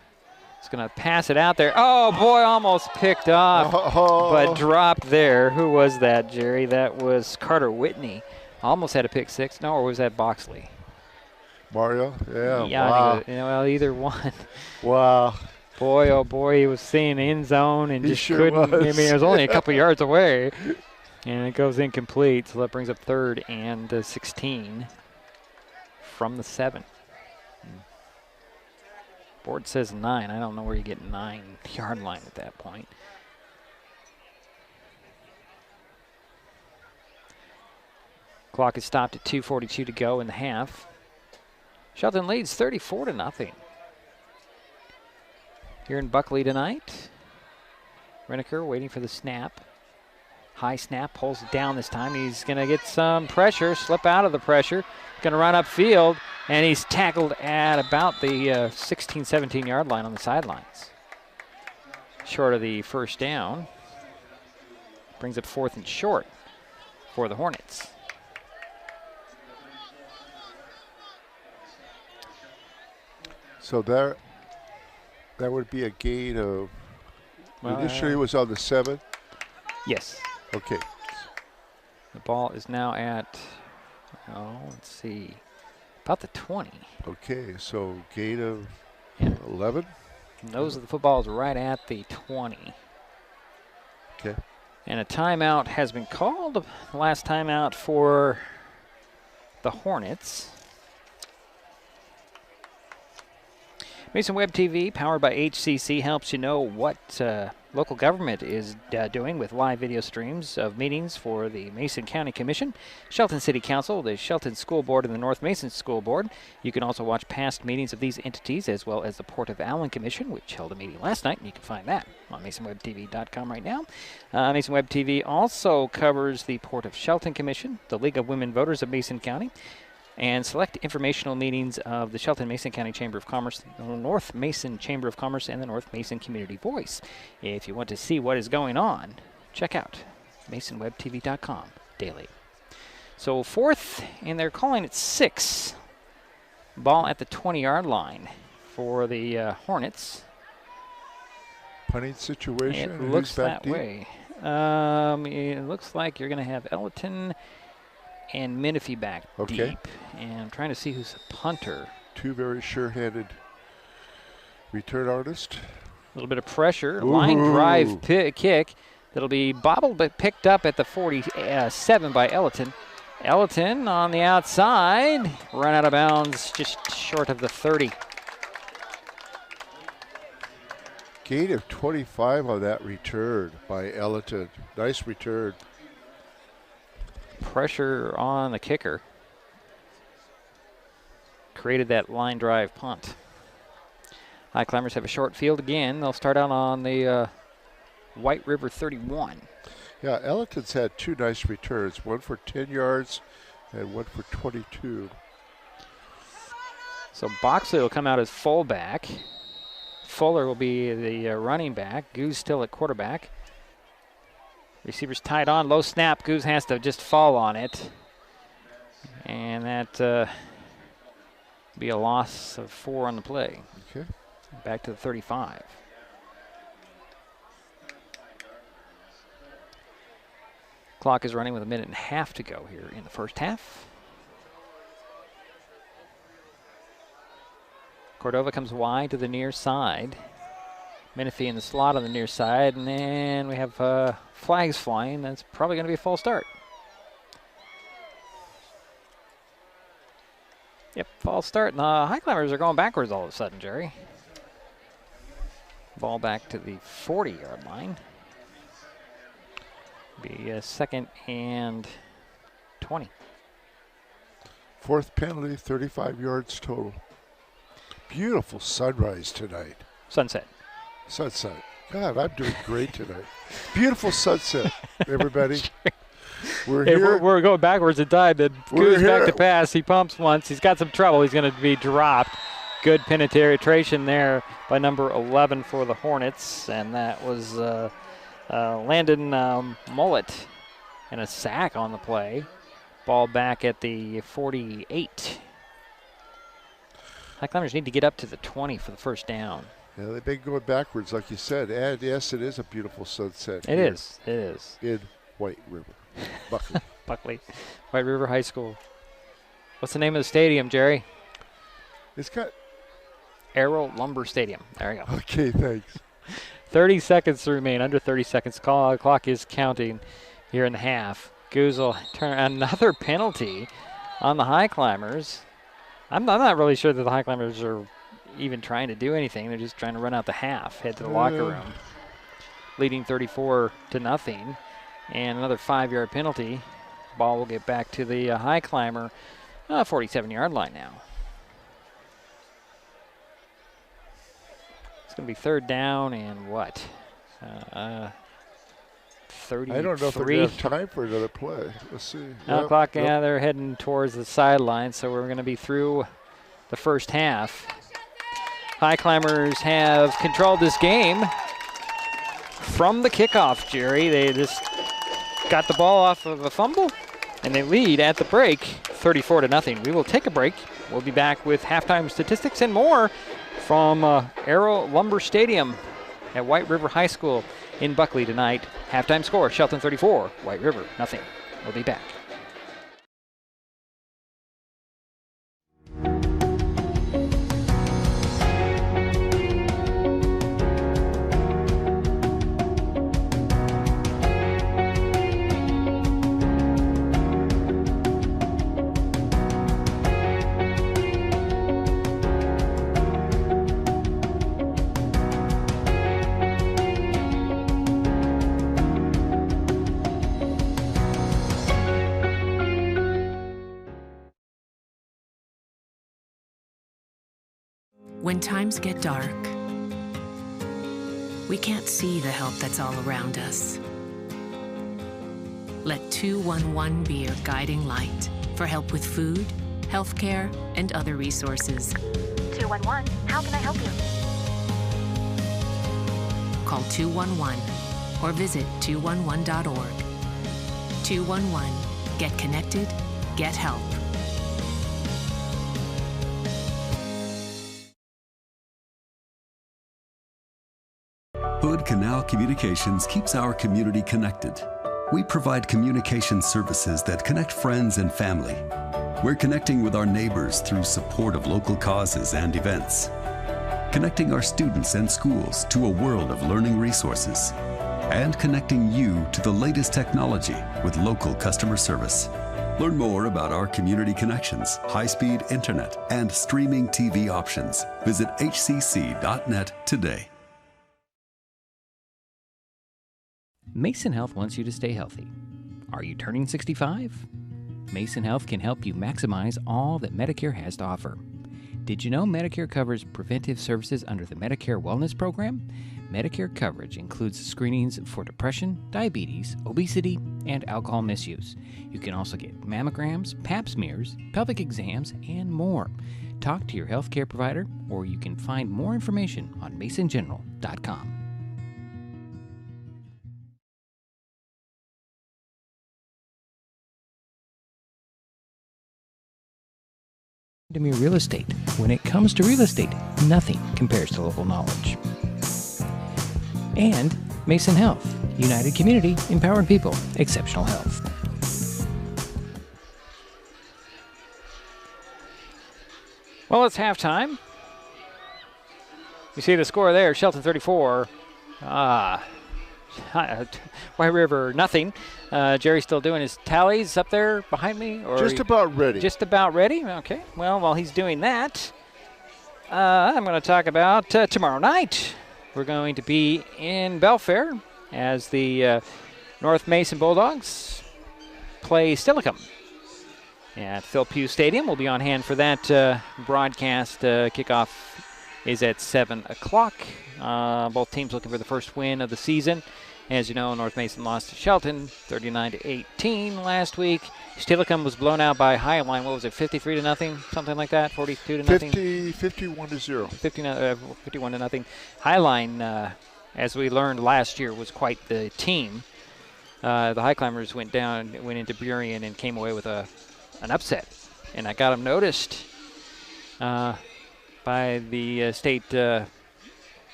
He's going to pass it out there. Oh, boy, almost picked off, but dropped there. Who was that, Jerry? That was Carter Whitney. Almost had a pick 6. No, or was that Boxley? Mario? Yeah, wow. Well, either one. Wow. Boy, oh boy, he was seeing the end zone and He just sure couldn't. was. I mean, it was only a couple yards away. And it goes incomplete, so that brings up 3rd and 16 from the 7. Board says 9. I don't know where you get 9-yard line at that point. Clock is stopped at 2:42 to go in the half. Shelton leads 34-0. Here in Buckley tonight. Reniker waiting for the snap. High snap, pulls it down this time. He's going to get some pressure, slip out of the pressure. Going to run upfield, and he's tackled at about the 16, 17-yard line on the sidelines. Short of the first down. Brings up 4th and short for the Hornets. So that would be a gain of, initially it was on the 7? Yes. Okay. The ball is now at, let's see, about the 20. Okay, so gain of 11? Nose of the football is right at the 20. Okay. And a timeout has been called. The last timeout for the Hornets. Mason Web TV, powered by HCC, helps you know what local government is doing with live video streams of meetings for the Mason County Commission, Shelton City Council, the Shelton School Board, and the North Mason School Board. You can also watch past meetings of these entities, as well as the Port of Allen Commission, which held a meeting last night, and you can find that on MasonWebTV.com right now. Mason Web TV also covers the Port of Shelton Commission, the League of Women Voters of Mason County, and select informational meetings of the Shelton Mason County Chamber of Commerce, the North Mason Chamber of Commerce, and the North Mason Community Voice. If you want to see what is going on, check out MasonWebTV.com daily. So 4th, and they're calling it 6. Ball at the 20-yard line for the Hornets. Punting situation. It looks that way. It looks like you're going to have Ellerton and Menifee back deep. And I'm trying to see who's the punter. 2 very sure-handed return artists. A little bit of pressure. Line drive kick that'll be bobbled but picked up at the 47 by Ellerton. Ellerton on the outside. Run out of bounds just short of the 30. Gain of 25 on that return by Ellington. Nice return. Pressure on the kicker. Created that line drive punt. Highclimbers have a short field again. They'll start out on the White River 31. Yeah, Ellington's had 2 nice returns, one for 10 yards and one for 22. So Boxley will come out as fullback. Fuller will be the running back. Goose still at quarterback. Receivers tied on. Low snap. Goose has to just fall on it. And that be a loss of 4 on the play. Okay. Back to the 35. Clock is running with 1.5 minutes to go here in the first half. Cordova comes wide to the near side. Menifee in the slot on the near side, and then we have flags flying. That's probably going to be a false start. Yep, false start. And the Highclimbers are going backwards all of a sudden, Jerry. Ball back to the 40-yard line. Be a 2nd and 20. 4th penalty, 35 yards total. Beautiful sunrise tonight. Sunset. Sunset. God, I'm doing great tonight. Beautiful sunset, everybody. We're here. We're going backwards in time. Then Goose back to pass. He pumps once. He's got some trouble. He's going to be dropped. Good penetration there by number 11 for the Hornets. And that was Landon Mullet. And a sack on the play. Ball back at the 48. Highclimbers need to get up to the 20 for the first down. Yeah, they've been going backwards, like you said. And yes, it is a beautiful sunset. It is. It is. In White River. Buckley. Buckley. White River High School. What's the name of the stadium, Jerry? It's got Arrow Lumber Stadium. There you go. Okay, thanks. 30 seconds to remain. Under 30 seconds. Clock is counting here in the half. Goose will turn another penalty on the Highclimbers. I'm not really sure that the Highclimbers are even trying to do anything. They're just trying to run out the half, head to the locker room. Leading 34-0. And another 5-yard penalty. Ball will get back to the Highclimber 47-yard line now. It's going to be 3rd down and what? 33. I don't know if they're going to have time for another play. Let's see. Now clock, yeah, they're heading towards the sideline, so we're going to be through the first half. Highclimbers have controlled this game from the kickoff, Jerry. They just got the ball off of a fumble, and they lead at the break 34-0. We will take a break. We'll be back with halftime statistics and more from Arrow Lumber Stadium at White River High School in Buckley tonight. Halftime score, Shelton 34, White River 0. We'll be back. When times get dark, we can't see the help that's all around us. Let 211 be your guiding light for help with food, healthcare, and other resources. 211, how can I help you? Call 211 or visit 211.org. 211, get connected, get help. Hood Canal Communications keeps our community connected. We provide communication services that connect friends and family. We're connecting with our neighbors through support of local causes and events. Connecting our students and schools to a world of learning resources. And connecting you to the latest technology with local customer service. Learn more about our community connections, high-speed internet, and streaming TV options. Visit hcc.net today. Mason Health wants you to stay healthy. Are you turning 65? Mason Health can help you maximize all that Medicare has to offer. Did you know Medicare covers preventive services under the Medicare Wellness Program? Medicare coverage includes screenings for depression, diabetes, obesity, and alcohol misuse. You can also get mammograms, pap smears, pelvic exams, and more. Talk to your healthcare provider, or you can find more information on masongeneral.com. Windermere Real Estate. When it comes to real estate, nothing compares to local knowledge. And Mason Health. United Community, empowered people, exceptional health. Well, it's halftime. You see the score there, Shelton 34. White River, nothing. Jerry's still doing his tallies up there behind me? Or just about ready. Just about ready? Okay. Well, while he's doing that, I'm going to talk about tomorrow night. We're going to be in Belfair as the North Mason Bulldogs play Stillicum. At Phil Pugh Stadium, we'll be on hand for that broadcast. Kickoff is at 7 o'clock. Both teams looking for the first win of the season. As you know, North Mason lost to Shelton 39-18 last week. Stillicum was blown out by Highline. What was it, 53-0, something like that? 42-0? 51-0. 51-0. Highline, as we learned last year, was quite the team. The Highclimbers went into Burien and came away with an upset. And I got them noticed by the state, the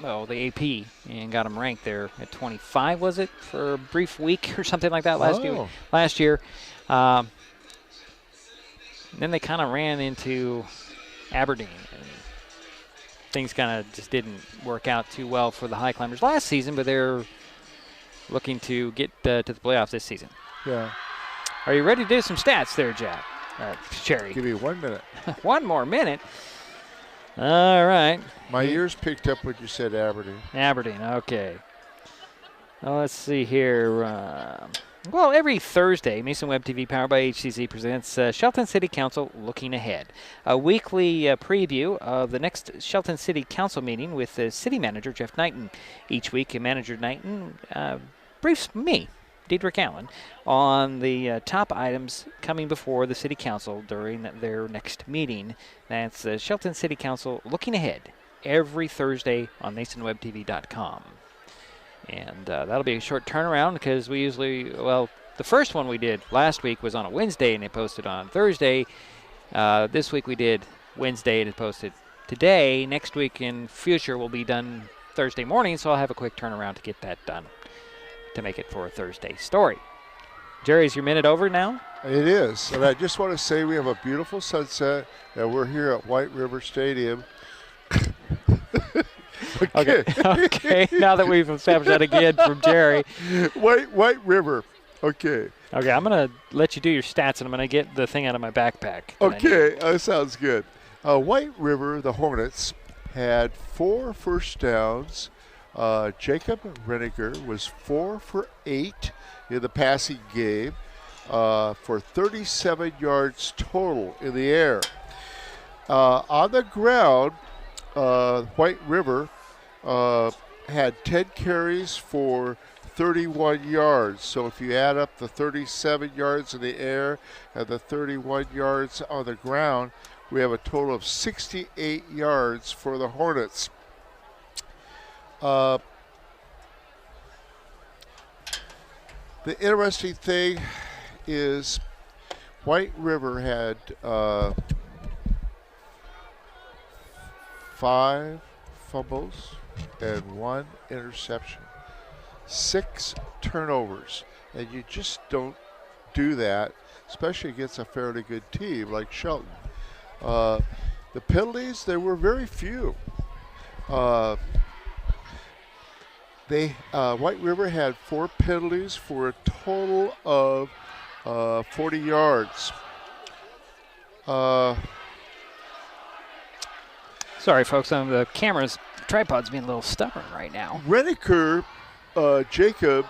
AP, and got them ranked there at 25, was it, for a brief week or something like that last year. Then they kind of ran into Aberdeen. And things kind of just didn't work out too well for the Highclimbers last season, but they're looking to get to the playoffs this season. Yeah. Are you ready to do some stats there, Jack? Sherry. Give me 1 minute. 1 more minute. All right. My ears picked up what you said, Aberdeen. Aberdeen, okay. Well, let's see here. Well, every Thursday, Mason Web TV, powered by HCC, presents Shelton City Council Looking Ahead, a weekly preview of the next Shelton City Council meeting with the city manager, Jeff Knighton. Each week, Manager Knighton briefs me, Diedrich Allen, on the top items coming before the City Council during their next meeting. That's Shelton City Council Looking Ahead, every Thursday on MasonWebTV.com. And that'll be a short turnaround because we usually, the first one we did last week was on a Wednesday and it posted on Thursday. This week we did Wednesday and it posted today. Next week in future will be done Thursday morning, so I'll have a quick turnaround to get that done to make it for a Thursday story. Jerry, is your minute over now? It is. And I just want to say we have a beautiful sunset and we're here at White River Stadium. Okay. Now that we've established that again from Jerry. White River. Okay. Okay, I'm going to let you do your stats, and I'm going to get the thing out of my backpack. Okay, that sounds good. White River, the Hornets, had 4 first downs. Jacob Reniger was 4 for 8 in the passing game for 37 yards total in the air. On the ground, White River had 10 carries for 31 yards. So if you add up the 37 yards in the air and the 31 yards on the ground, we have a total of 68 yards for the Hornets. The interesting thing is White River had 5 fumbles and 1 interception, 6 turnovers, and you just don't do that, especially against a fairly good team like Shelton. The penalties, there were very few. White River had 4 penalties for a total of 40 yards. Sorry, folks, the tripod's being a little stubborn right now. Reniker Jacob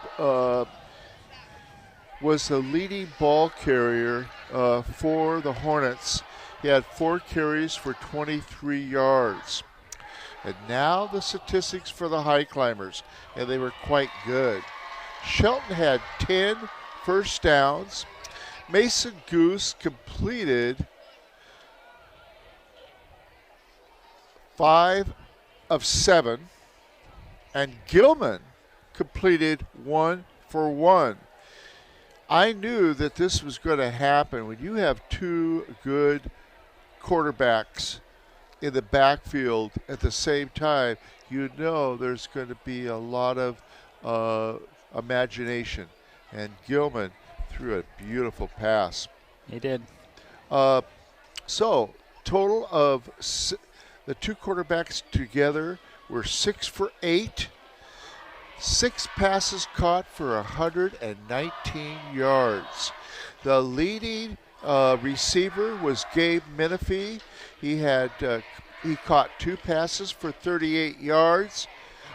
was the leading ball carrier for the Hornets. He had 4 carries for 23 yards. And now the statistics for the Highclimbers, and they were quite good. Shelton had 10 first downs. Mason Goose completed 5 of 7, and Gilman completed 1 for 1. I knew that this was going to happen. When you have 2 good quarterbacks in the backfield at the same time, you know there's going to be a lot of imagination. And Gilman threw a beautiful pass. He did. So, total of the 2 quarterbacks together were 6 for 8. 6 passes caught for 119 yards. The leading receiver was Gabe Menifee. He caught 2 passes for 38 yards.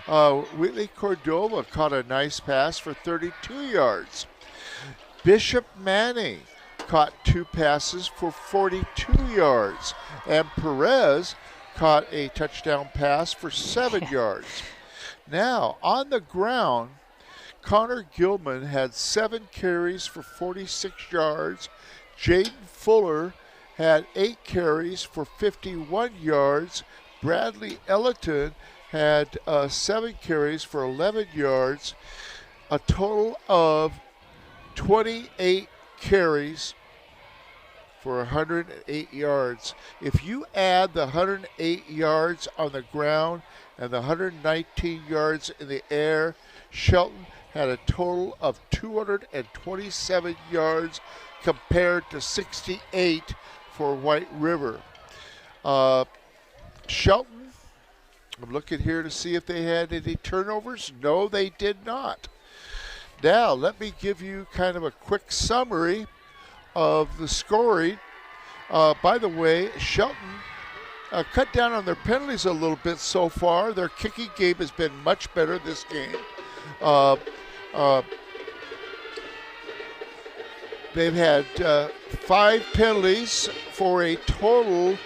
Whitley Cordova caught a nice pass for 32 yards. Bishop Manning caught 2 passes for 42 yards. And Perez caught a touchdown pass for 7 yards. Now, on the ground, Connor Gilman had 7 carries for 46 yards. Jaden Fuller had 8 carries for 51 yards. Bradley Ellerton had 7 carries for 11 yards. A total of 28 carries for 108 yards. If you add the 108 yards on the ground and the 119 yards in the air, Shelton had a total of 227 yards compared to 68 for White River. Shelton, I'm looking here to see if they had any turnovers. No, they did not. Now, let me give you kind of a quick summary of the scoring. By the way, Shelton cut down on their penalties a little bit so far. Their kicking game has been much better this game. They've had 5 penalties for a total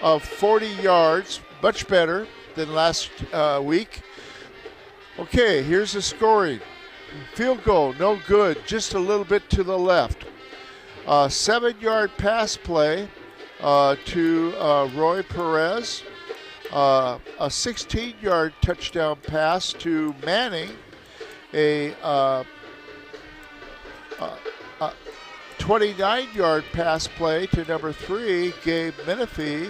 of 40 yards, much better than last week. Okay, here's the scoring. Field goal, no good, just a little bit to the left. 7-yard pass play to Roy Perez. A 16-yard touchdown pass to Manning. A 29-yard pass play to number 3, Gabe Menifee.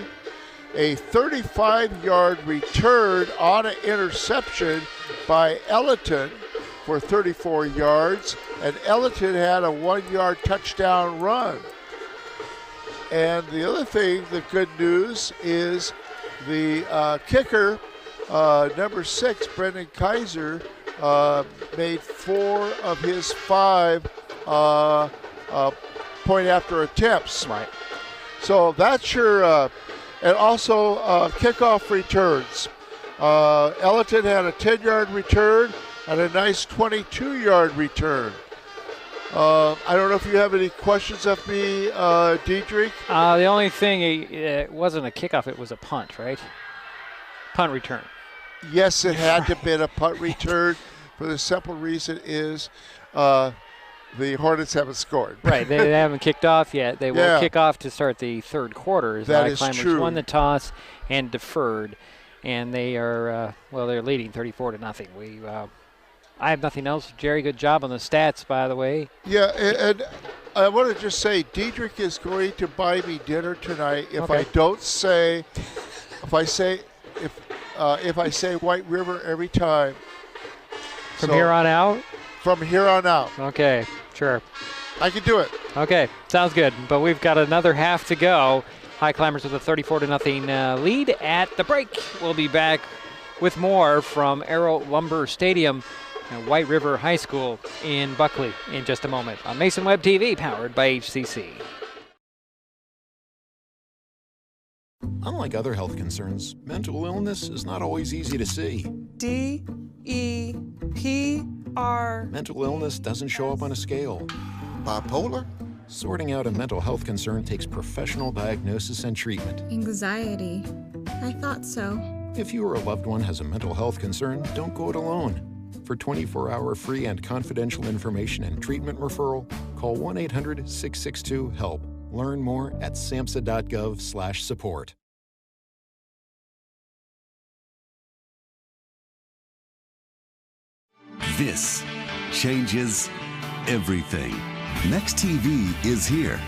A 35-yard return on an interception by Ellerton for 34 yards, and Ellerton had a 1-yard touchdown run. And the other thing, the good news, is the kicker, number 6, Brendan Kaiser, made 4 of his 5 point after attempts. Right. So that's your, and also kickoff returns. Ellerton had a 10-yard return and a nice 22-yard return. I don't know if you have any questions of me, Diedrich. The only thing, it wasn't a kickoff, it was a punt, right? Punt return. Yes, it had to have been a punt return for the simple reason is the Hornets haven't scored. Right, they haven't kicked off yet. They will kick off to start the third quarter. That is true. Won the toss and deferred, and they are, they're leading 34-0. I have nothing else. Jerry, good job on the stats, by the way. Yeah, and I want to just say, Diedrich is going to buy me dinner tonight if I don't say, if I say White River every time. From here on out? From here on out. Okay, sure. I can do it. Okay, sounds good. But we've got another half to go. Highclimbers with a 34-0 lead at the break. We'll be back with more from Arrow Lumber Stadium and White River High School in Buckley in just a moment on Mason Web TV, powered by HCC. Unlike other health concerns, mental illness is not always easy to see. DEP are... Mental illness doesn't show up on a scale. Bipolar? Sorting out a mental health concern takes professional diagnosis and treatment. Anxiety. I thought so. If you or a loved one has a mental health concern, don't go it alone. For 24-hour free and confidential information and treatment referral, call 1-800-662-HELP. Learn more at samhsa.gov/support. This changes everything. Next TV is here.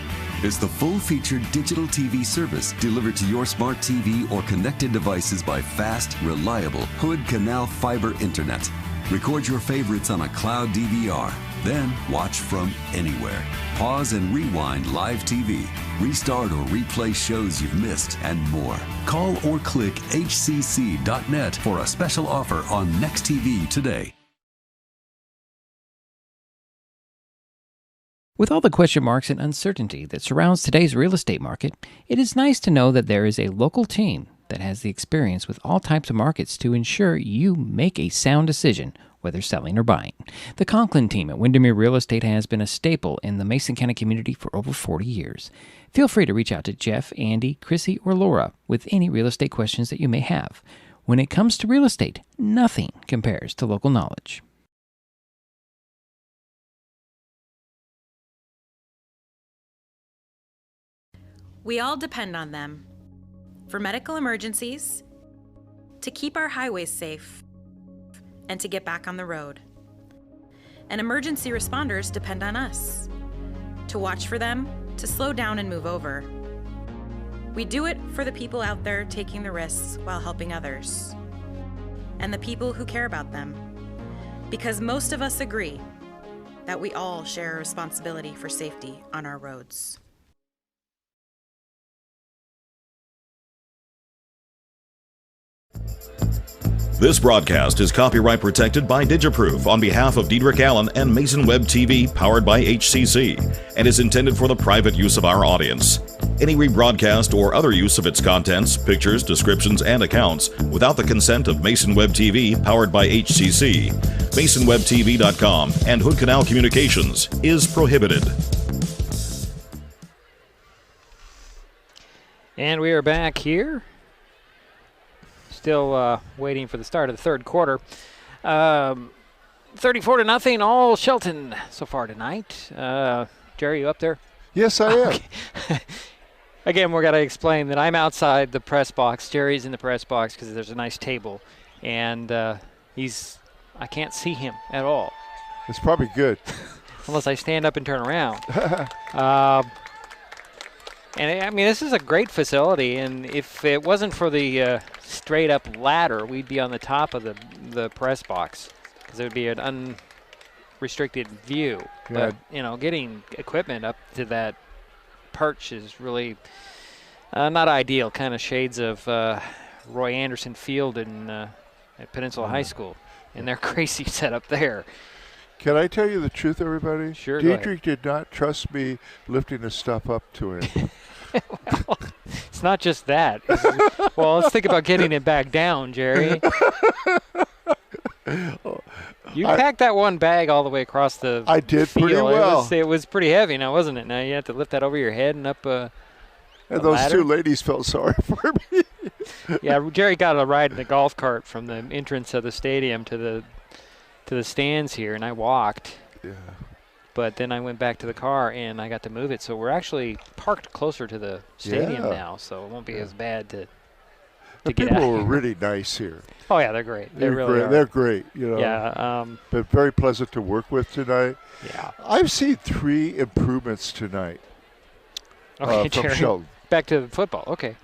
It's the full-featured digital TV service delivered to your smart TV or connected devices by fast, reliable Hood Canal fiber internet. Record your favorites on a cloud DVR, then watch from anywhere. Pause and rewind live TV, restart or replay shows you've missed, and more. Call or click hcc.net for a special offer on Next TV today. With all the question marks and uncertainty that surrounds today's real estate market, it is nice to know that there is a local team that has the experience with all types of markets to ensure you make a sound decision, whether selling or buying. The Conklin team at Windermere Real Estate has been a staple in the Mason County community for over 40 years. Feel free to reach out to Jeff, Andy, Chrissy, or Laura with any real estate questions that you may have. When it comes to real estate, nothing compares to local knowledge. We all depend on them for medical emergencies, to keep our highways safe, and to get back on the road. And emergency responders depend on us to watch for them, to slow down and move over. We do it for the people out there taking the risks while helping others, and the people who care about them, because most of us agree that we all share a responsibility for safety on our roads. This broadcast is copyright protected by Digiproof on behalf of Diedrich Allen and Mason Web TV, powered by HCC, and is intended for the private use of our audience. Any rebroadcast or other use of its contents, pictures, descriptions, and accounts without the consent of Mason Web TV, powered by HCC, MasonWebTV.com, and Hood Canal Communications is prohibited. And we are back here. Still waiting for the start of the third quarter. 34-0, all Shelton so far tonight. Jerry, you up there? Yes, I am. Okay. Again, we're going to explain that I'm outside the press box. Jerry's in the press box because there's a nice table, and I can't see him at all. It's probably good. Unless I stand up and turn around. And I mean, this is a great facility, and if it wasn't for the straight-up ladder, we'd be on the top of the press box because it would be an unrestricted view. Yeah. But you know, getting equipment up to that perch is really not ideal. Kind of shades of Roy Anderson Field at Peninsula High School, and their crazy setup there. Can I tell you the truth, everybody? Sure. Diedrich did not trust me lifting the stuff up to him. Well, it's not just that. Well, let's think about getting it back down, Jerry. You packed that one bag all the way across the I did field. pretty well. It was pretty heavy now, wasn't it? Now you have to lift that over your head and up and those ladder. two ladies felt sorry for me. Yeah, Jerry got a ride in a golf cart from the entrance of the stadium to the stands here, and I walked. Yeah. But then I went back to the car, and I got to move it. So we're actually parked closer to the stadium now, so it won't be as bad to get people out. were really nice here. Oh, yeah, they're great. They really great. are. They're great, you know. Yeah. But very pleasant to work with tonight. Yeah. I've seen 3 improvements tonight Okay, from Jerry. Shelton. Back to football. Okay.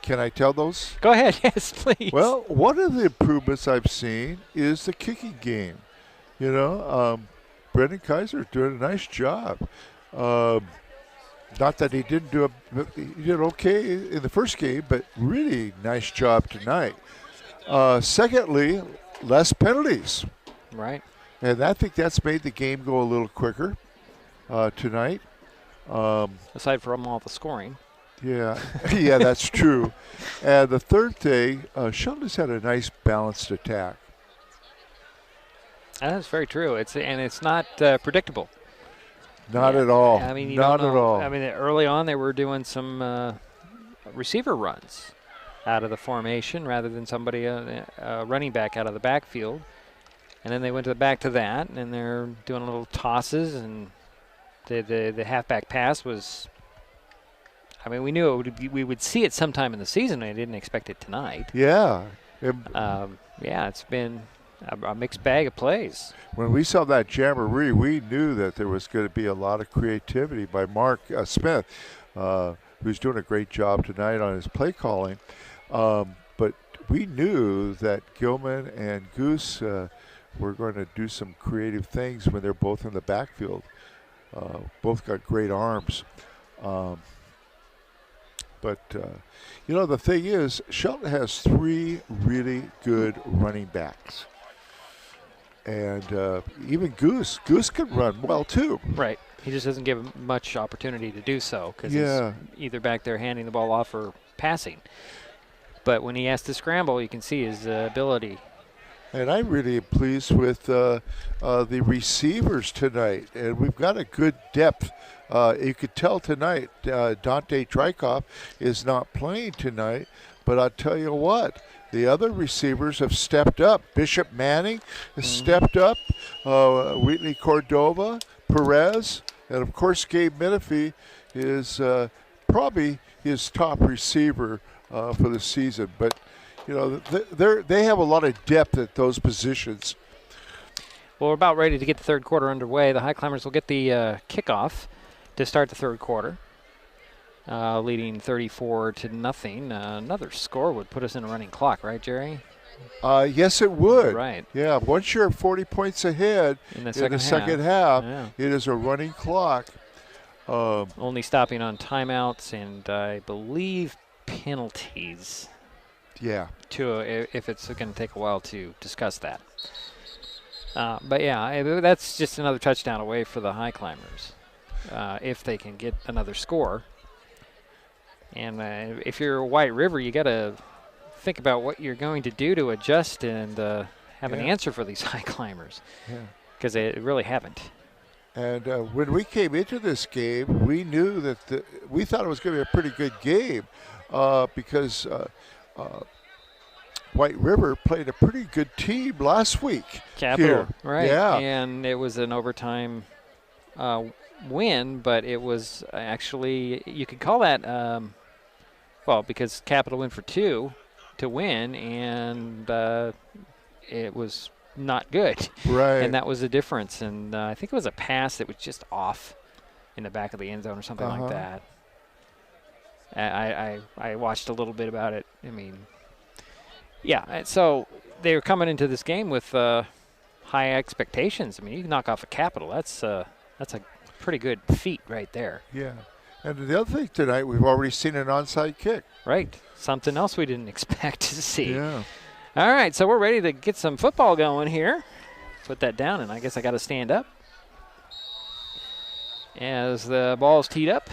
Can I tell those? Go ahead. Yes, please. Well, one of the improvements I've seen is the kicking game. You know, Brendan Kaiser doing a nice job. Not that he didn't do he did okay in the first game, but really nice job tonight. Secondly, less penalties. Right. And I think that's made the game go a little quicker tonight. Aside from all the scoring. Yeah, yeah, that's true. And the third thing, Shelton's had a nice balanced attack. That's very true. It's not predictable. Not at all. I mean, you not don't at know. all. I mean, early on they were doing some receiver runs out of the formation rather than somebody running back out of the backfield, and then they went back to that, and they're doing little tosses, and the halfback pass was. I mean, we knew we would see it sometime in the season. I didn't expect it tonight. Yeah. It's been a mixed bag of plays. When we saw that jamboree, we knew that there was going to be a lot of creativity by Mark Smith, who's doing a great job tonight on his play calling. But we knew that Gilman and Goose were going to do some creative things when they're both in the backfield. Both got great arms. But the thing is, Shelton has 3 really good running backs. And even Goose can run well, too. Right. He just doesn't give him much opportunity to do so because he's either back there handing the ball off or passing. But when he has to scramble, you can see his ability. And I'm really pleased with the receivers tonight. And we've got a good depth. You could tell tonight Dante Trikoff is not playing tonight. But I'll tell you what, the other receivers have stepped up. Bishop Manning has stepped up. Wheatley Cordova, Perez, and of course Gabe Menifee is probably his top receiver for the season. But they have a lot of depth at those positions. Well, we're about ready to get the third quarter underway. The Highclimbers will get the kickoff to start the third quarter, leading 34-0. Another score would put us in a running clock, right, Jerry? Yes, it would. Right. Yeah, once you're 40 points ahead in the second half, it is a running clock. Only stopping on timeouts and I believe penalties. Yeah. If it's going to take a while to discuss that. But yeah, that's just another touchdown away for the Highclimbers if they can get another score. And if you're White River, you got to think about what you're going to do to adjust and have an answer for these Highclimbers. Because they really haven't. And when we came into this game, we knew that we thought it was going to be a pretty good game because White River played a pretty good team last week. Capital, right. Yeah. And it was an overtime win, but it was actually, you could call that, because Capital went for 2 to win, and it was not good. Right. And that was the difference. And I think it was a pass that was just off in the back of the end zone or something like that. I watched a little bit about it. I mean, yeah, so they were coming into this game with high expectations. I mean, you can knock off a Capital. That's a pretty good feat right there. Yeah. And the other thing tonight, we've already seen an onside kick. Right. Something else we didn't expect to see. Yeah. All right, so we're ready to get some football going here. Put that down, and I guess I got to stand up. As the ball's teed up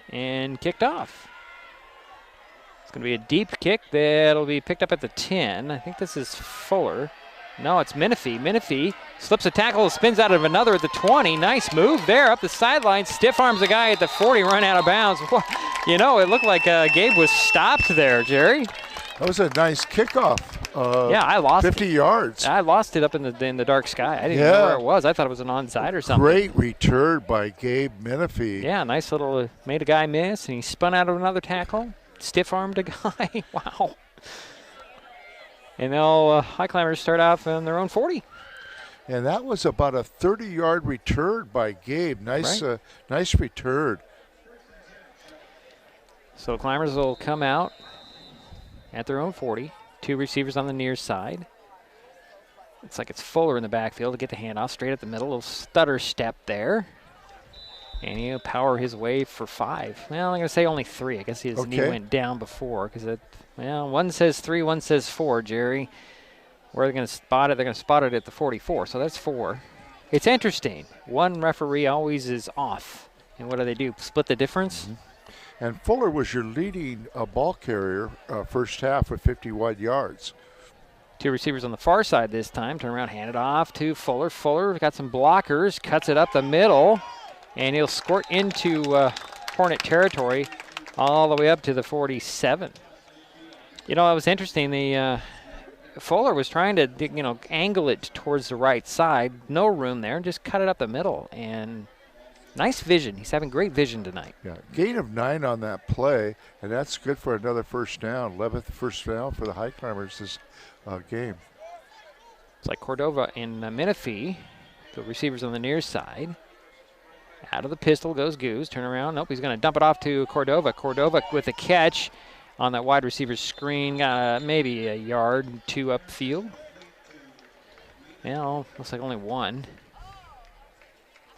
and kicked off. It's going to be a deep kick that'll be picked up at the 10. I think this is Fuller. No, it's Menifee. Menifee slips a tackle, spins out of another at the 20. Nice move there up the sideline. Stiff arms a guy at the 40, run out of bounds. You know, it looked like Gabe was stopped there, Jerry. That was a nice kickoff. Yeah, I lost 50 yards. I lost it up in the dark sky. I didn't know where it was. I thought it was an onside or something. Great return by Gabe Menifee. Yeah, nice little, made a guy miss, and he spun out of another tackle. Stiff-armed a guy. Wow. And now Highclimbers start off on their own 40. And that was about a 30-yard return by Gabe. Nice, right. Nice return. So Climbers will come out at their own 40. 2 receivers on the near side. Looks like it's Fuller in the backfield to get the handoff straight up the middle. A little stutter step there. And he'll power his way for 5. Well, I'm going to say only 3. I guess his knee went down before because one says 3, one says 4, Jerry. Where are they going to spot it? They're going to spot it at the 44, so that's 4. It's interesting. One referee always is off. And what do? Split the difference? Mm-hmm. And Fuller was your leading ball carrier first half with 51 yards. Two receivers on the far side this time. Turn around, hand it off to Fuller. Fuller got some blockers, cuts it up the middle, and he'll squirt into Hornet territory all the way up to the 47. You know, it was interesting. The Fuller was trying to, angle it towards the right side. No room there, and just cut it up the middle. And nice vision. He's having great vision tonight. Yeah, gain of 9 on that play, and that's good for another first down. 11th first down for the Highclimbers this game. It's like Cordova and Menifee, the receivers on the near side. Out of the pistol goes Goose. Turn around. Nope, he's going to dump it off to Cordova. Cordova with a catch on that wide receiver screen. Maybe a yard, 2 upfield. Well, looks like only 1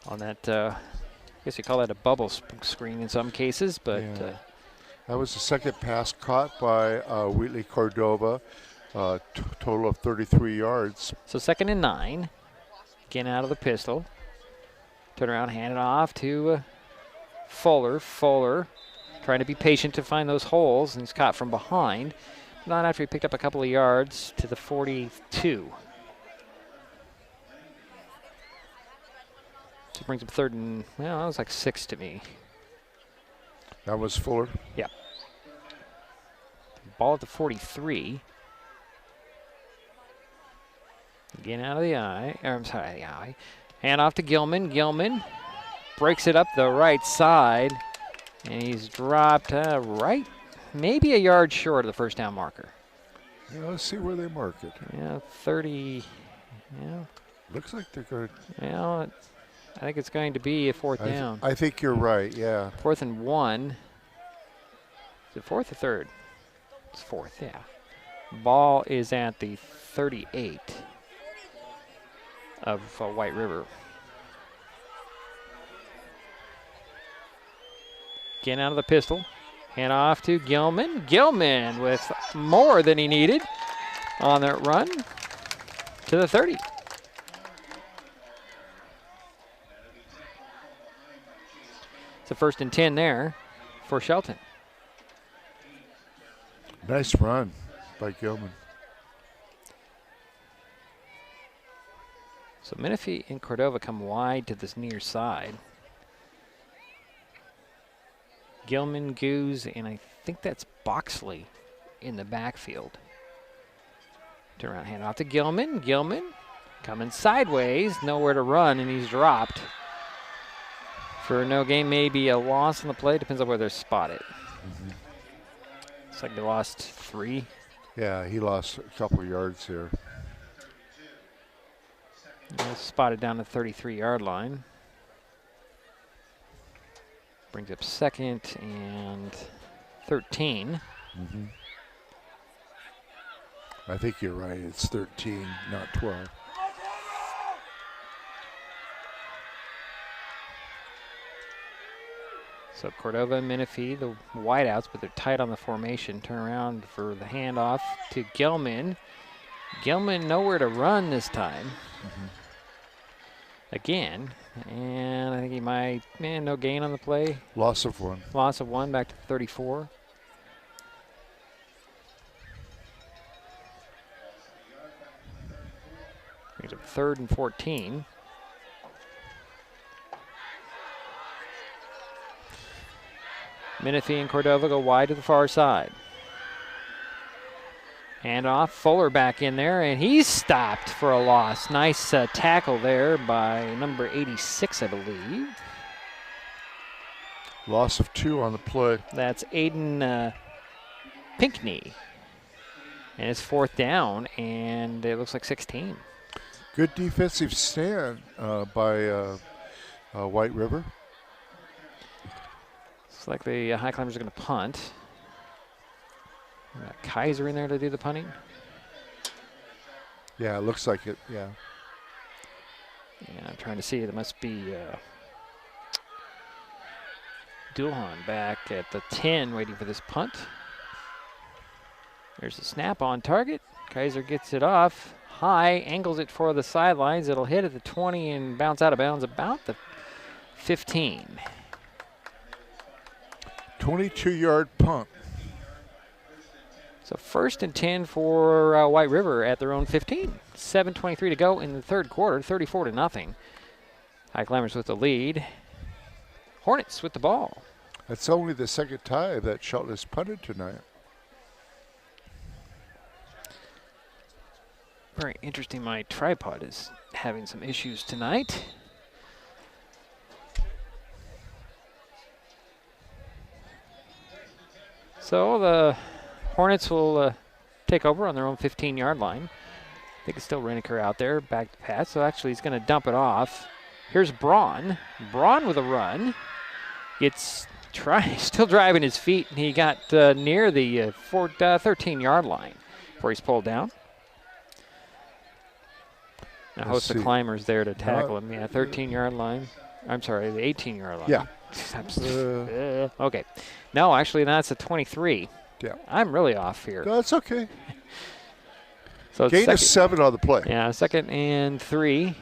on that. I guess you call that a bubble screen in some cases, but yeah. That was the second pass caught by Wheatley Cordova. Total of 33 yards. So 2nd and 9. Again out of the pistol. Turn around, hand it off to Fuller. Fuller trying to be patient to find those holes, and he's caught from behind. Not after he picked up a couple of yards to the 42. So brings up 3rd and, well, that was like 6 to me. That was Fuller? Yeah. Ball at the 43. Again out of the eye. The eye. Hand off to Gilman. Gilman breaks it up the right side, and he's dropped right, maybe a yard short of the first down marker. Yeah, let's see where they mark it. Yeah, 30. Yeah. Looks like they're going to. Well, I think it's going to be a 4th down. I think you're right, yeah. 4th and 1. Is it 4th or 3rd? It's 4th, yeah. Ball is at the 38 of White River. Again out of the pistol. Hand off to Gilman. Gilman with more than he needed on that run to the 30. It's a 1st and 10 there for Shelton. Nice run by Gilman. So Menifee and Cordova come wide to this near side. Gilman, Goose, and I think that's Boxley in the backfield. Turn around, hand off to Gilman. Gilman coming sideways, nowhere to run, and he's dropped. For no gain, maybe a loss on the play. Depends on where they're spotted. Mm-hmm. It's like they lost 3. Yeah, he lost a couple of yards here. Spotted down the 33-yard line. Brings up 2nd and 13. Mm-hmm. I think you're right. It's 13, not 12. So Cordova and Menifee, the wideouts, but they're tight on the formation. Turn around for the handoff to Gilman. Gilman nowhere to run this time. Mm-hmm. Again, and I think he might, no gain on the play. Loss of 1. Loss of 1 back to 34. Brings up 3rd and 14. Menifee and Cordova go wide to the far side. Hand off, Fuller back in there, and he's stopped for a loss. Nice tackle there by number 86, I believe. Loss of 2 on the play. That's Aiden Pinkney. And it's 4th down, and it looks like 16. Good defensive stand by White River. Looks like the Highclimbers are going to punt. Got Kaiser in there to do the punting. Yeah, it looks like it, yeah. Yeah, I'm trying to see. There must be Doohan back at the 10 waiting for this punt. There's a snap on target. Kaiser gets it off high, angles it for the sidelines. It'll hit at the 20 and bounce out of bounds about the 15. 22-yard punt. So 1st and 10 for White River at their own 15. 7:23 to go in the third quarter, 34-0. Highclimbers with the lead. Hornets with the ball. That's only the second time that Shelton has punted tonight. Very interesting. My tripod is having some issues tonight. So the Hornets will take over on their own 15-yard line. I think it's still Reneker out there, back to pass. So actually he's going to dump it off. Here's Braun. Braun with a run. Still driving his feet, and he got near the 13-yard line before he's pulled down. Now host the Climbers there to tackle him. Yeah, 13-yard line. I'm sorry, the 18-yard line. Yeah. Okay. No, actually, that's a 23. Yeah. I'm really off here. No, that's okay. So gain of 7 on the play. Yeah, 2nd and 3.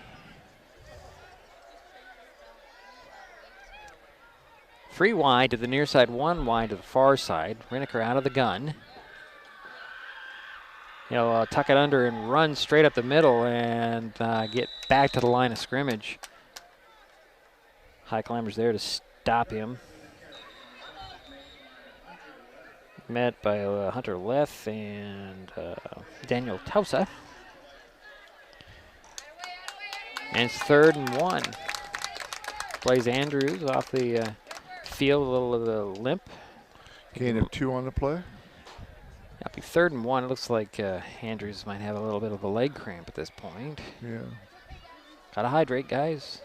Three wide to the near side, 1 wide to the far side. Reneker out of the gun. He'll tuck it under and run straight up the middle and get back to the line of scrimmage. Highclimbers there to stop him. Met by Hunter Leff and Daniel Tausa. And it's 3rd and 1. Blaze Andrews off the field, a little of the limp. Gain of 2 on the play. That'll be 3rd and 1. It looks like Andrews might have a little bit of a leg cramp at this point. Yeah. Gotta hydrate, guys.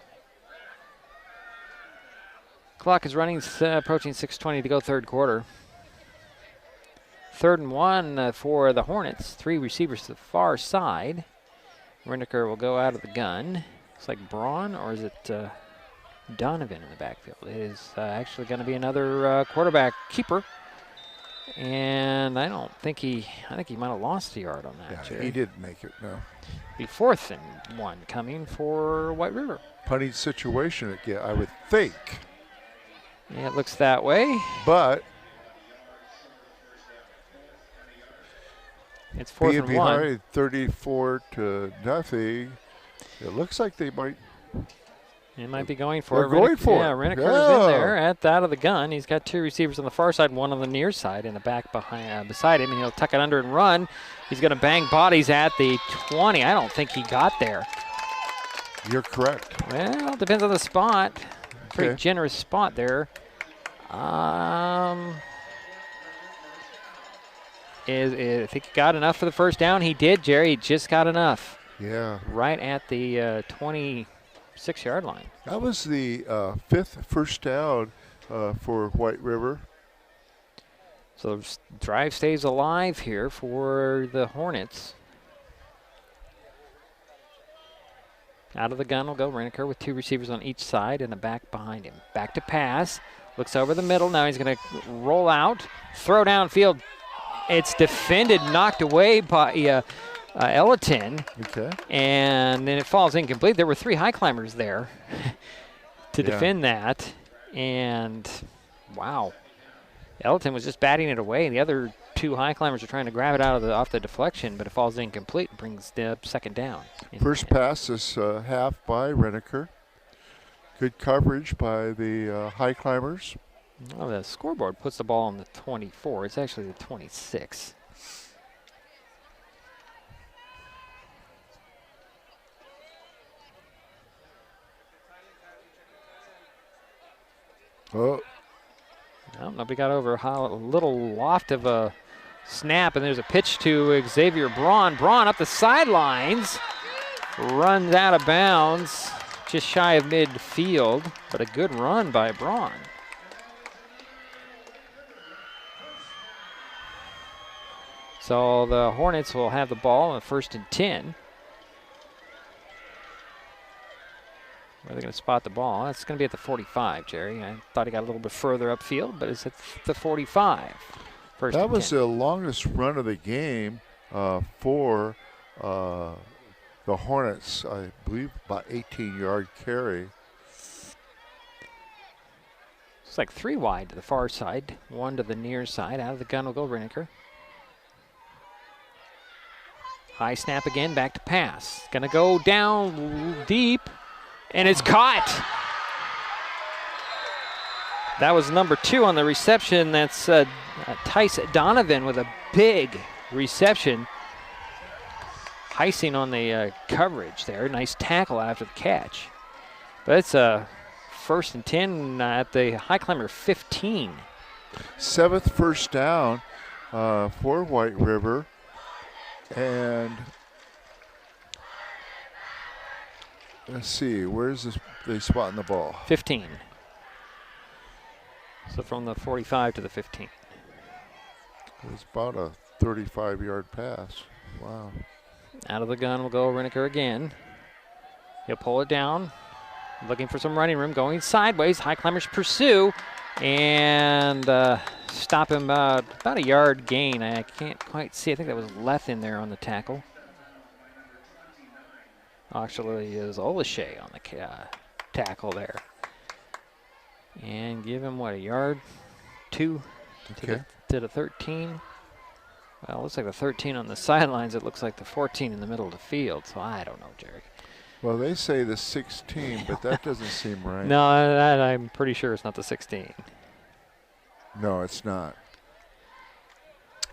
Clock is running, approaching 6:20 to go, third quarter. 3rd and 1 for the Hornets. 3 receivers to the far side. Reneker will go out of the gun. Looks like Braun, or is it Donovan in the backfield? It is actually going to be another quarterback keeper. And I think he might have lost a yard on that. Yeah, he didn't make it, no. Be 4th and 1 coming for White River. Punting situation again, I would think. Yeah, it looks that way. But it's 4th and 1. Behind 34-0. It looks like they might. They might be going for it. Yeah, Reneker's in there out of the gun. He's got 2 receivers on the far side, 1 on the near side, and the back beside him, and he'll tuck it under and run. He's going to bang bodies at the 20. I don't think he got there. You're correct. Well, depends on the spot. Pretty generous spot there. I think he got enough for the first down. He did, Jerry. He just got enough. Yeah. Right at the 26-yard line. That was the 5th first down for White River. So the drive stays alive here for the Hornets. Out of the gun will go Reneker with 2 receivers on each side and a back behind him. Back to pass. Looks over the middle. Now he's going to roll out. Throw downfield. It's defended, knocked away by Ellerton. Okay. And then it falls incomplete. There were 3 Highclimbers there to defend that. And, wow. Ellerton was just batting it away. The other 2 Highclimbers are trying to grab it off the deflection, but it falls incomplete and brings the 2nd down. First pass is half by Reneker. Good coverage by the Highclimbers. Well, the scoreboard puts the ball on the 24. It's actually the 26. Oh. Well, nobody got over a little loft of a snap, and there's a pitch to Xavier Braun. Braun up the sidelines, runs out of bounds, just shy of midfield, but a good run by Braun. So the Hornets will have the ball on 1st and 10. Where are they going to spot the ball? That's going to be at the 45, Jerry. I thought he got a little bit further upfield, but it's at the 45. That was the longest run of the game for the Hornets. I believe about 18-yard carry. It's like 3 wide to the far side, 1 to the near side. Out of the gun will go Reneker. High snap again, back to pass. Gonna go down deep, and it's caught. That was number 2 on the reception. That's Tice Donovan with a big reception. Heising on the coverage there. Nice tackle after the catch. But it's a 1st and 10 at the Highclimber 15. 7th first down for White River. And let's see, where's this, they spotting the ball? 15. So from the 45 to the 15. It's about a 35-yard pass. Wow. Out of the gun will go Reneker again. He'll pull it down. Looking for some running room, going sideways. Highclimbers pursue and stop him about a yard gain. I can't quite see. I think that was Leth in there on the tackle. Actually, it was Olashay on the tackle there. And give him, what, a yard? 2 to the 13. Well, it looks like the 13 on the sidelines. It looks like the 14 in the middle of the field. So I don't know, Jerry. Well, they say the 16, but that doesn't seem right. No, I'm pretty sure it's not the 16. No, it's not.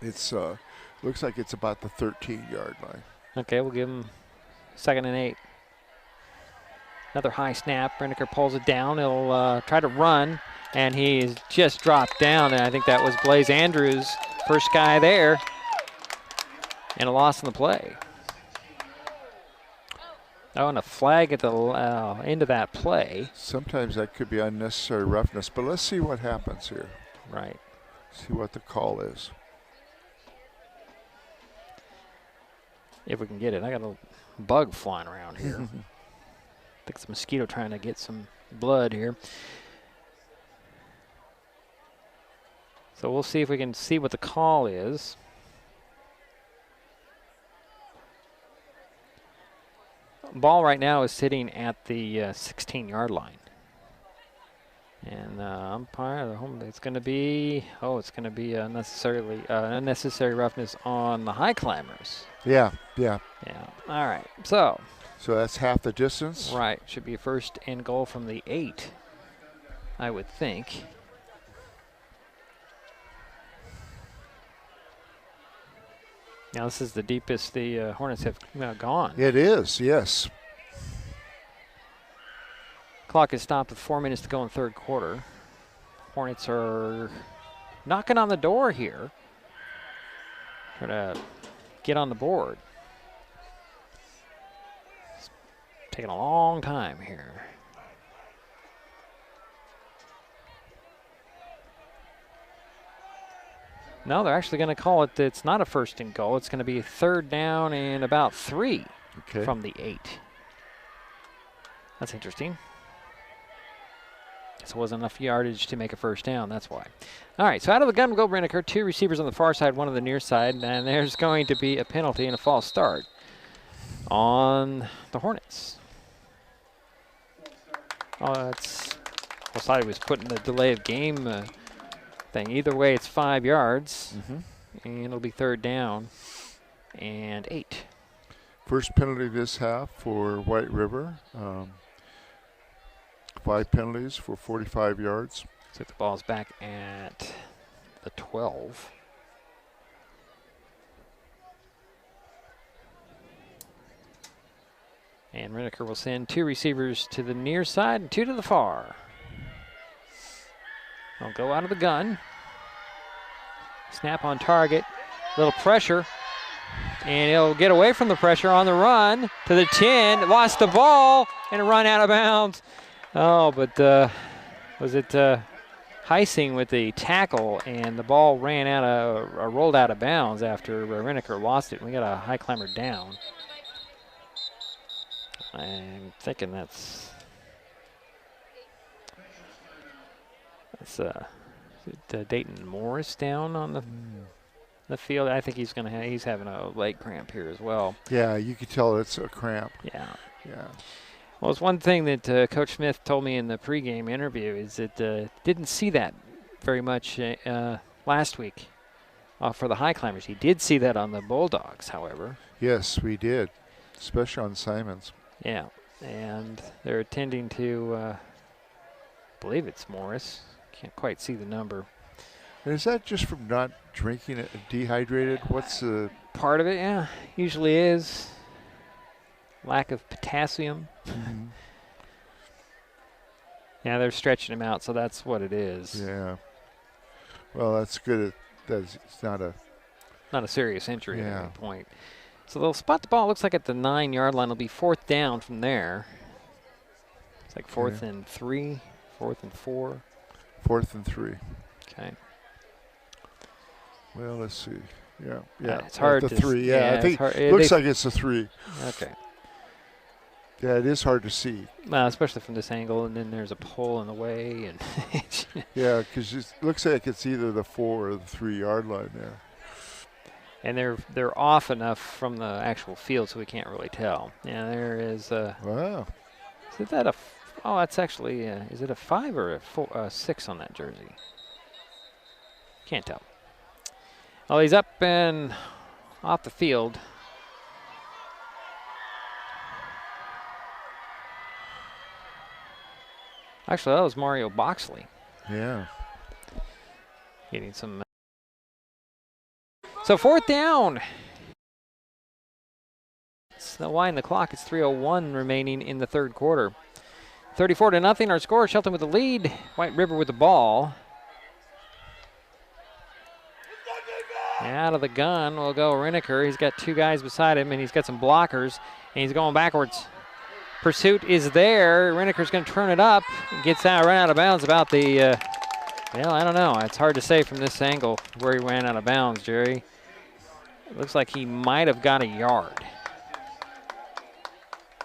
It's looks like it's about the 13-yard line. Okay, we'll give him 2nd and 8. Another high snap. Reneker pulls it down. He'll try to run, and he's just dropped down. And I think that was Blaze Andrews, first guy there, and a loss in the play. Oh, and a flag at the end of that play. Sometimes that could be unnecessary roughness, but let's see what happens here. Right. See what the call is. If we can get it. I got a bug flying around here. I think it's a mosquito trying to get some blood here. So we'll see if we can see what the call is. Ball right now is sitting at the 16-yard line. And umpire, it's going to be, it's going to be unnecessary roughness on the Highclimbers. Yeah. All right. So that's half the distance? Right. Should be 1st and goal from the 8, I would think. Now this is the deepest the Hornets have gone. It is, yes. Clock is stopped with 4 minutes to go in 3rd quarter. Hornets are knocking on the door here. Trying to get on the board. It's taking a long time here. No, they're actually going to call it. It's not a 1st and goal. It's going to be 3rd down and about 3 from the 8. That's interesting. So it wasn't enough yardage to make a 1st down. That's why. All right, so out of the gun will go Reneker. 2 receivers on the far side, 1 on the near side. And there's going to be a penalty and a false start on the Hornets. Oh, that's. I thought he was putting the delay of game thing. Either way, it's 5 yards, and it'll be 3rd down and 8. First penalty this half for White River. 5 penalties for 45 yards. So the ball's back at the 12. And Reneker will send 2 receivers to the near side and 2 to the far. They'll go out of the gun. Snap on target. Little pressure. And he'll get away from the pressure on the run to the 10. Lost the ball and run out of bounds. Oh, but was it Heising with the tackle, and the ball rolled out of bounds after Reneker lost it. We got a Highclimber down. I'm thinking that's Dayton Morris down on the field. I think he's having a leg cramp here as well. Yeah, you could tell it's a cramp. Yeah. Yeah. Well, it's one thing that Coach Smith told me in the pregame interview is that didn't see that very much last week for the Highclimbers. He did see that on the Bulldogs, however. Yes, we did, especially on Simons. Yeah, and they're attending to, I believe it's Morris. Can't quite see the number. And is that just from not drinking it, dehydrated? What's the... Part of it, yeah, usually is. Lack of potassium. Mm-hmm. Yeah, they're stretching him out, so that's what it is. Yeah. Well, that's good. It's not a serious injury at Yeah. any point. So they'll spot the ball. Looks like at the 9-yard line. It'll be 4th down from there. It's like 4th and 3, 4th and 4. 4th and 3. Okay. Well, let's see. Yeah. It's hard the to 3. Yeah, I think it looks like it's a 3. Okay. Yeah, it is hard to see. Especially from this angle, and then there's a pole in the way, and yeah, because it looks like it's either the 4 or the 3-yard line there. And they're off enough from the actual field, so we can't really tell. Yeah, there is. Wow. Is that a? Oh, that's actually. Is it a 5 or a 6 on that jersey? Can't tell. Well, he's up and off the field. Actually, that was Mario Boxley. Yeah. Getting some. So 4th down. They'll wind the clock. It's 3:01 remaining in the 3rd quarter. 34-0 our score. Shelton with the lead. White River with the ball. Out of the gun will go Reneker. He's got 2 guys beside him, and he's got some blockers, and he's going backwards. Pursuit is there. Reneker's going to turn it up. Gets out, ran out of bounds about the, well, I don't know. It's hard to say from this angle where he ran out of bounds, Jerry. It looks like he might have got a yard.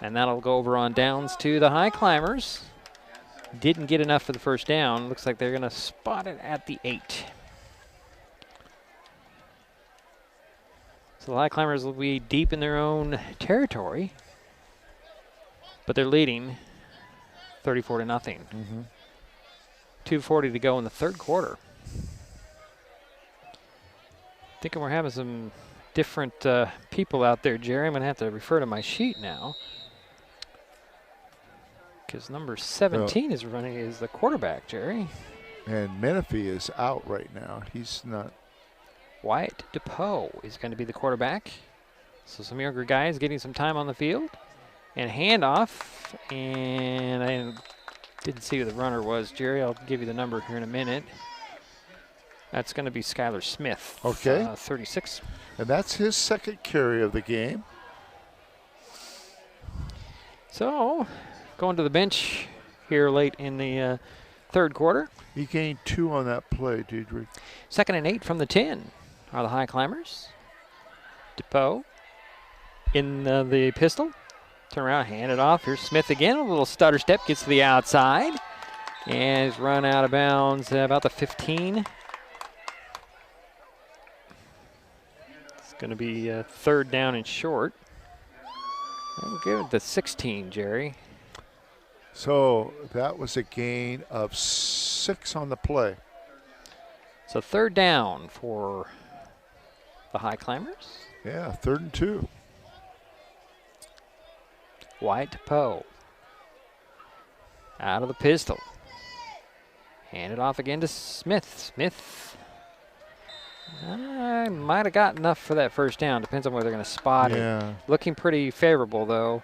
And that'll go over on downs to the Highclimbers. Didn't get enough for the first down. Looks like they're going to spot it at the 8. So the Highclimbers will be deep in their own territory. But they're leading 34-0. 2:40 to go in the 3rd quarter. Thinking we're having some different people out there, Jerry. I'm going to have to refer to my sheet now. Because number 17 is the quarterback, Jerry. And Menifee is out right now. He's not. Wyatt DePoe is going to be the quarterback. So some younger guys getting some time on the field. And handoff. And I didn't see who the runner was, Jerry. I'll give you the number here in a minute. That's going to be Skylar Smith. Okay. 36. And that's his 2nd carry of the game. So, going to the bench here late in the 3rd quarter. He gained 2 on that play, Diedrich. 2nd and 8 from the 10 are the Highclimbers. DePoe in the pistol. Turn around, hand it off. Here's Smith again. A little stutter step, gets to the outside. And is run out of bounds about the 15. It's going to be 3rd down and short. We'll give it the 16, Jerry. So that was a gain of 6 on the play. So 3rd down for the Highclimbers. Yeah, 3rd and 2. White Poe. Out of the pistol. Hand it off again to Smith. Smith. I might have got enough for that first down. Depends on whether they're going to spot it. Looking pretty favorable, though.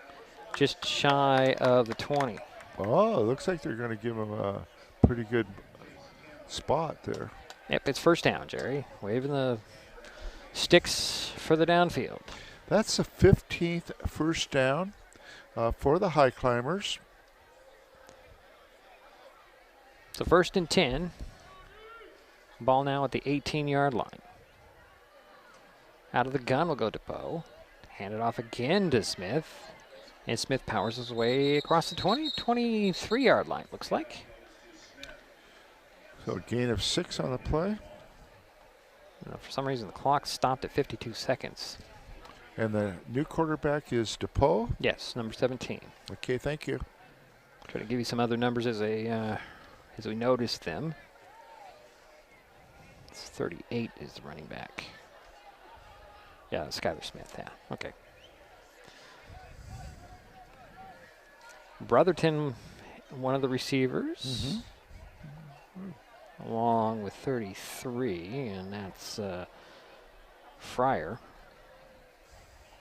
Just shy of the 20. Oh, it looks like they're going to give him a pretty good spot there. Yep, it's first down, Jerry. Waving the sticks further downfield. That's the 15th first down for the Highclimbers. So 1st and 10. Ball now at the 18-yard line. Out of the gun will go DePoe. Hand it off again to Smith. And Smith powers his way across the 23-yard line, looks like. So a gain of 6 on the play. For some reason, the clock stopped at 52 seconds. And the new quarterback is DePoe? Yes, number 17. Okay, thank you. Try to give you some other numbers as we notice them. It's 38 is the running back. Yeah, Skylar Smith, yeah. Okay. Brotherton, one of the receivers, along with 33, and that's Fryer.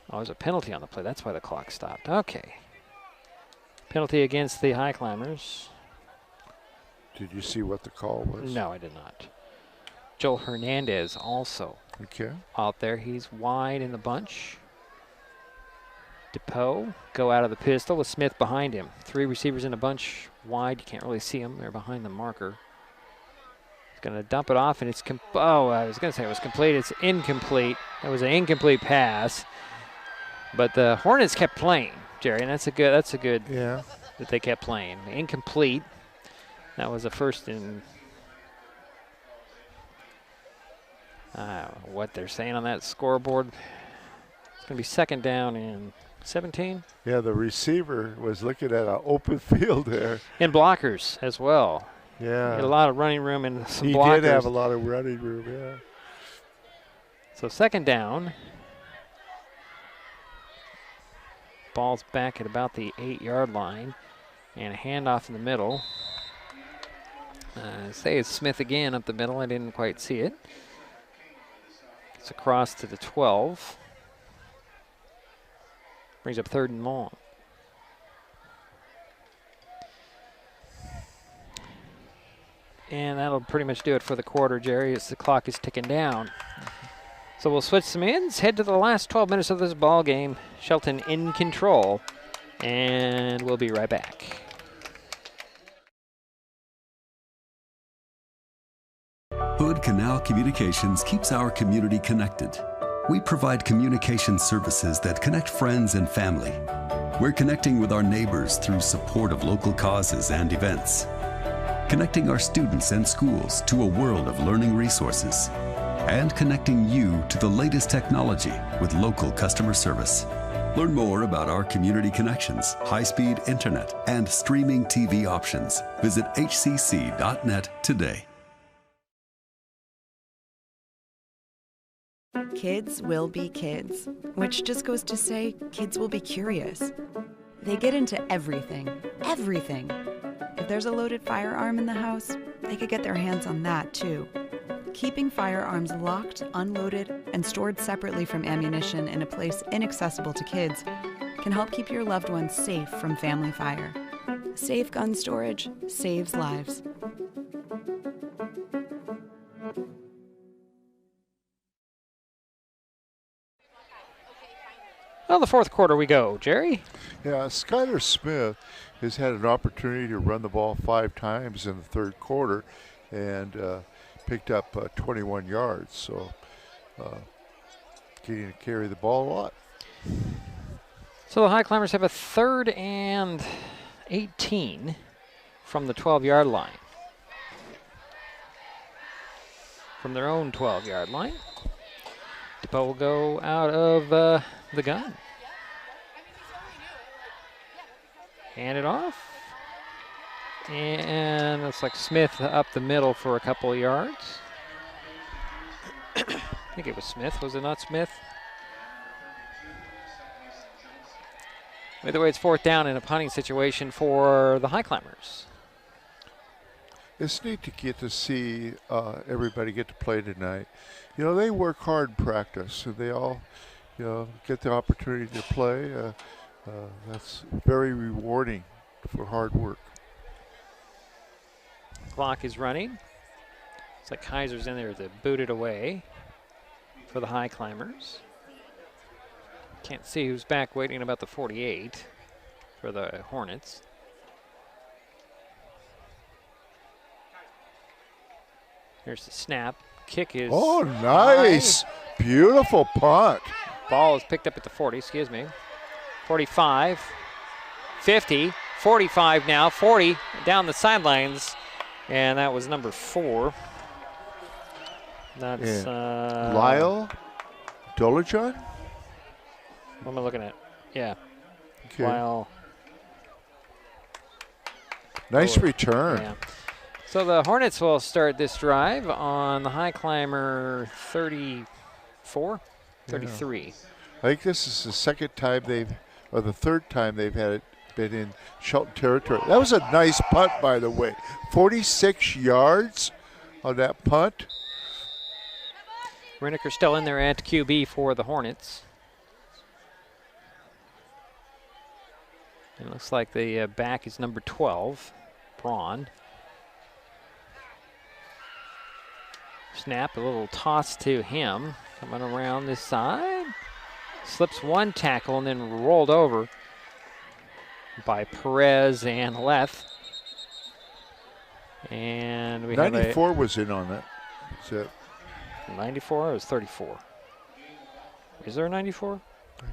Oh, there's a penalty on the play. That's why the clock stopped. Okay. Penalty against the Highclimbers. Did you see what the call was? No, I did not. Joel Hernandez also out there. He's wide in the bunch. DePoe go out of the pistol with Smith behind him. 3 receivers in a bunch wide. You can't really see them. They're behind the marker. He's going to dump it off, and it's I was going to say it was complete. It's incomplete. That was an incomplete pass. But the Hornets kept playing, Jerry, and that's a good that they kept playing. Incomplete. That was a first in what they're saying on that scoreboard. It's going to be second down and 17. Yeah, the receiver was looking at an open field there. And blockers as well. Yeah. He had a lot of running room and some he blockers. He did have a lot of running room, yeah. So second down. Ball's back at about the 8-yard line. And a handoff in the middle. Say it's Smith again up the middle. I didn't quite see it. It's across to the 12. Brings up 3rd and long. And that'll pretty much do it for the quarter, Jerry, as the clock is ticking down. So we'll switch some ends, head to the last 12 minutes of this ball game. Shelton in control, and we'll be right back. Hood Canal Communications keeps our community connected. We provide communication services that connect friends and family. We're connecting with our neighbors through support of local causes and events. Connecting our students and schools to a world of learning resources. And connecting you to the latest technology with local customer service. Learn more about our community connections, high-speed internet, and streaming TV options. Visit hcc.net today. Kids will be kids, which just goes to say kids will be curious. They get into everything, everything. If there's a loaded firearm in the house, they could get their hands on that too. Keeping firearms locked, unloaded, and stored separately from ammunition in a place inaccessible to kids can help keep your loved ones safe from family fire. Safe gun storage saves lives. Well, the fourth quarter we go, Jerry. Yeah, Skylar Smith has had an opportunity to run the ball 5 times in the third quarter and picked up 21 yards. So getting to carry the ball a lot. So the Highclimbers have a 3rd and 18 from the 12-yard line. From their own 12-yard line. DePoe will go out of the gun. Hand it off. And looks like Smith up the middle for a couple of yards. I think it was Smith. Was it not Smith? Either way, it's 4th down in a punting situation for the Highclimbers. It's neat to get to see everybody get to play tonight. You know, they work hard in practice, and they all, you know, get the opportunity to play. That's very rewarding for hard work. Clock is running. It's like Kaiser's in there to boot it away for the Highclimbers. Can't see who's back waiting about the 48 for the Hornets. Here's the snap. Kick is nice. High. Beautiful punt. Ball is picked up at the 40, excuse me. 45, 50, 45 now, 40 down the sidelines. And that was number 4. That's Lyle Dolajon? What am I looking at? Yeah. Okay. Lyle. Nice return. Yeah. So the Hornets will start this drive on the Highclimber 34. 33. I think this is the second time or the third time they've had it been in Shelton territory. That was a nice punt, by the way. 46 yards on that punt. Reneker still in there at QB for the Hornets. It looks like the back is number 12, Braun. Snap, a little toss to him. Coming around this side. Slips one tackle and then rolled over by Perez and Leth. And we 94 was in on that. That's it. 94 or was 34? Is there a 94? Okay.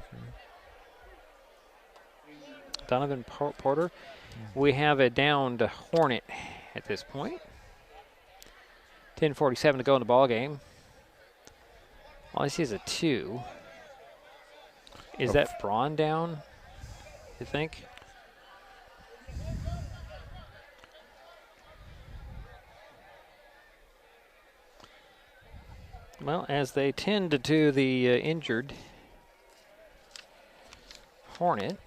Donovan Porter. We have a downed Hornet at this point. 10:47 to go in the ball game. All I see is a 2. Is that Braun down, you think? Well, as they tend to do the injured Hornet.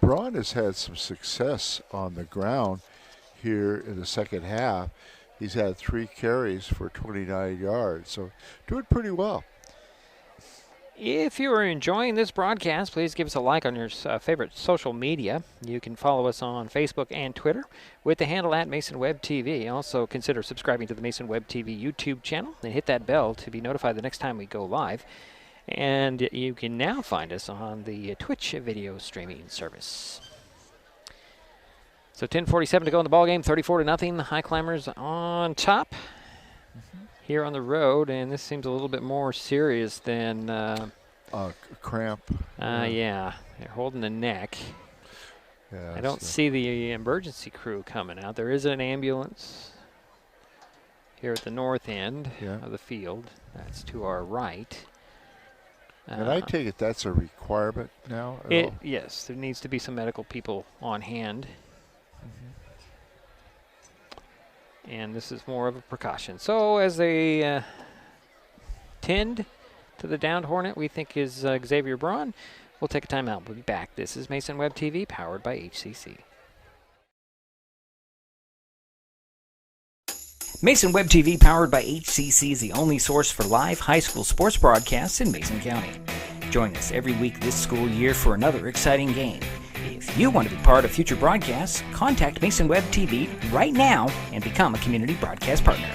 Braun has had some success on the ground here in the second half. He's had 3 carries for 29 yards, so doing pretty well. If you are enjoying this broadcast, please give us a like on your favorite social media. You can follow us on Facebook and Twitter with the handle at Mason Web TV. Also consider subscribing to the Mason Web TV YouTube channel and hit that bell to be notified the next time we go live. And you can now find us on the Twitch video streaming service. So 10:47 to go in the ball game, 34-0. The Highclimbers on top here on the road, and this seems a little bit more serious than cramp. Yeah, they're holding the neck. Yeah, I don't see the emergency crew coming out. There is an ambulance here at the north end of the field. That's to our right. And I take it that's a requirement now? Yes, there needs to be some medical people on hand. And this is more of a precaution. So as they tend to the downed Hornet, we think is Xavier Braun. We'll take a timeout. We'll be back. This is Mason Web TV, powered by HCC. Mason Web TV, powered by HCC, is the only source for live high school sports broadcasts in Mason County. Join us every week this school year for another exciting game. If you want to be part of future broadcasts, contact Mason Web TV right now and become a community broadcast partner.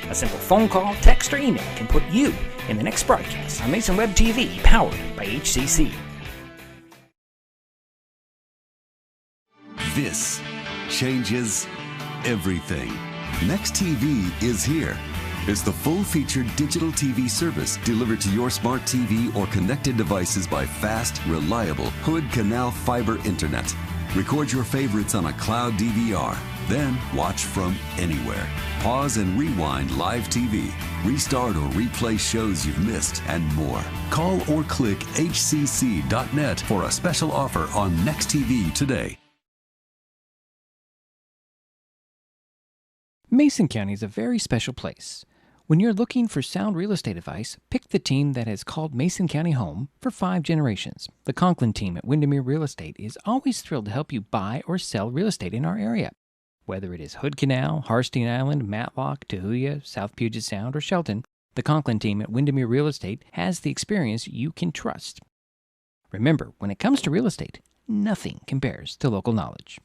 A simple phone call, text, or email can put you in the next broadcast on Mason Web TV, powered by HCC. This changes everything. Next TV is here. It's the full-featured digital TV service delivered to your smart TV or connected devices by fast, reliable Hood Canal fiber internet. Record your favorites on a cloud DVR, then watch from anywhere. Pause and rewind live TV, restart or replay shows you've missed, and more. Call or click hcc.net for a special offer on Next TV today. Mason County is a very special place. When you're looking for sound real estate advice, pick the team that has called Mason County home for 5 generations. The Conklin team at Windermere Real Estate is always thrilled to help you buy or sell real estate in our area. Whether it is Hood Canal, Harstein Island, Matlock, Tahuya, South Puget Sound, or Shelton, the Conklin team at Windermere Real Estate has the experience you can trust. Remember, when it comes to real estate, nothing compares to local knowledge.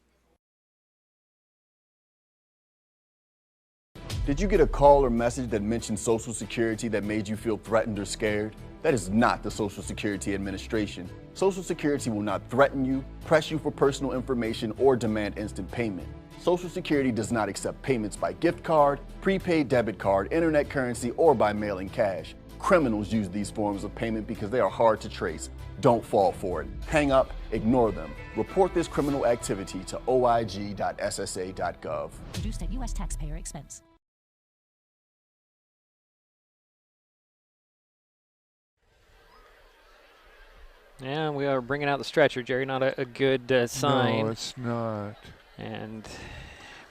Did you get a call or message that mentioned Social Security that made you feel threatened or scared? That is not the Social Security Administration. Social Security will not threaten you, press you for personal information, or demand instant payment. Social Security does not accept payments by gift card, prepaid debit card, internet currency, or by mailing cash. Criminals use these forms of payment because they are hard to trace. Don't fall for it. Hang up, ignore them. Report this criminal activity to oig.ssa.gov. Produced at U.S. taxpayer expense. Yeah, we are bringing out the stretcher, Jerry. Not a good sign. No, it's not. And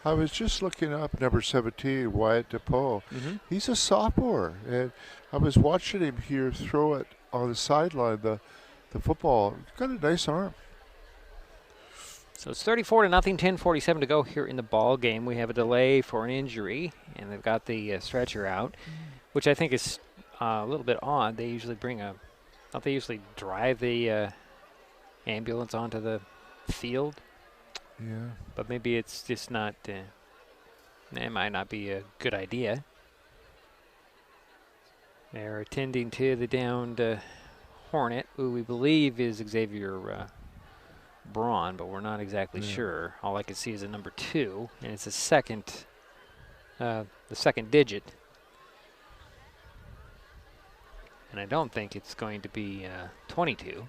I was just looking up number 17, Wyatt DePoe. He's a sophomore, and I was watching him here throw it on the sideline, the football. He's got a nice arm. So it's 34-0, 10:47 to go here in the ball game. We have a delay for an injury, and they've got the stretcher out, which I think is a little bit odd. They usually don't they usually drive the ambulance onto the field? Yeah. But maybe it's just not, it might not be a good idea. They're attending to the downed Hornet, who we believe is Xavier Braun, but we're not exactly sure. All I can see is a number 2, and it's the second digit. And I don't think it's going to be 22.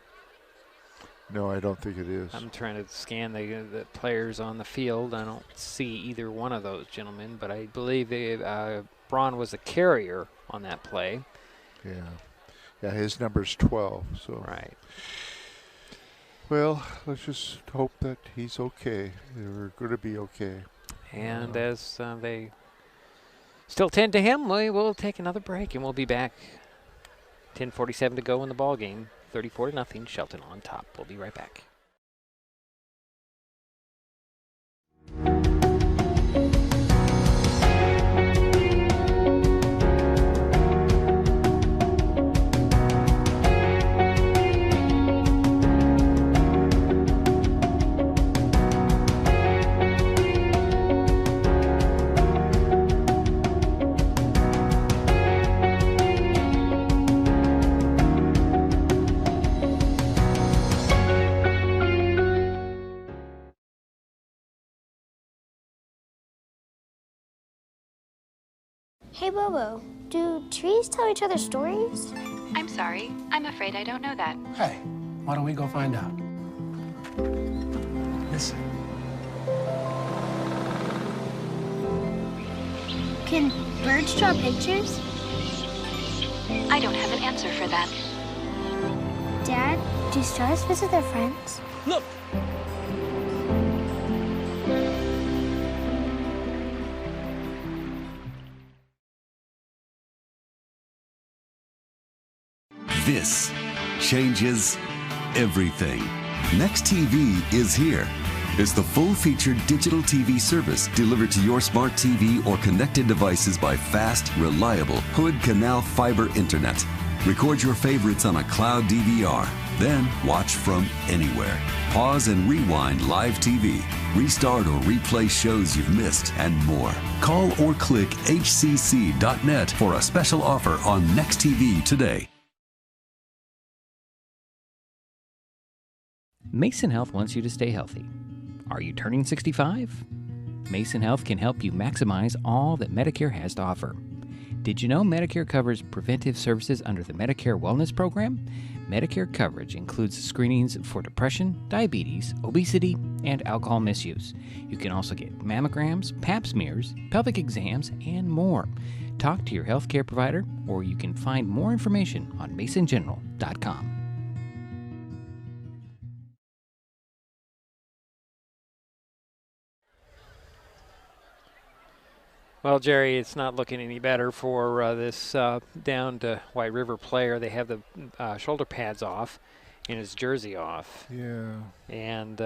No, I don't think it is. I'm trying to scan the players on the field. I don't see either one of those gentlemen, but I believe Braun was a carrier on that play. Yeah, his number's 12. So right. Well, let's just hope that he's okay. They're going to be okay. And as they still tend to him, we will take another break, and we'll be back. 10:47 to go in the ball game. 34-0, Shelton on top. We'll be right back. Hey, Bobo, do trees tell each other stories? I'm sorry. I'm afraid I don't know that. Hey, why don't we go find out? Listen. Can birds draw pictures? I don't have an answer for that. Dad, do stars visit their friends? Look! This changes everything. Next TV is here. It's the full-featured digital TV service delivered to your smart TV or connected devices by fast, reliable Hood Canal fiber internet. Record your favorites on a cloud DVR, then watch from anywhere. Pause and rewind live TV, restart or replay shows you've missed, and more. Call or click hcc.net for a special offer on Next TV today. Mason Health wants you to stay healthy. Are you turning 65? Mason Health can help you maximize all that Medicare has to offer. Did you know Medicare covers preventive services under the Medicare Wellness Program? Medicare coverage includes screenings for depression, diabetes, obesity, and alcohol misuse. You can also get mammograms, pap smears, pelvic exams, and more. Talk to your healthcare provider, or you can find more information on masongeneral.com. Well, Jerry, it's not looking any better for this downed White River player. They have the shoulder pads off and his jersey off. Yeah. And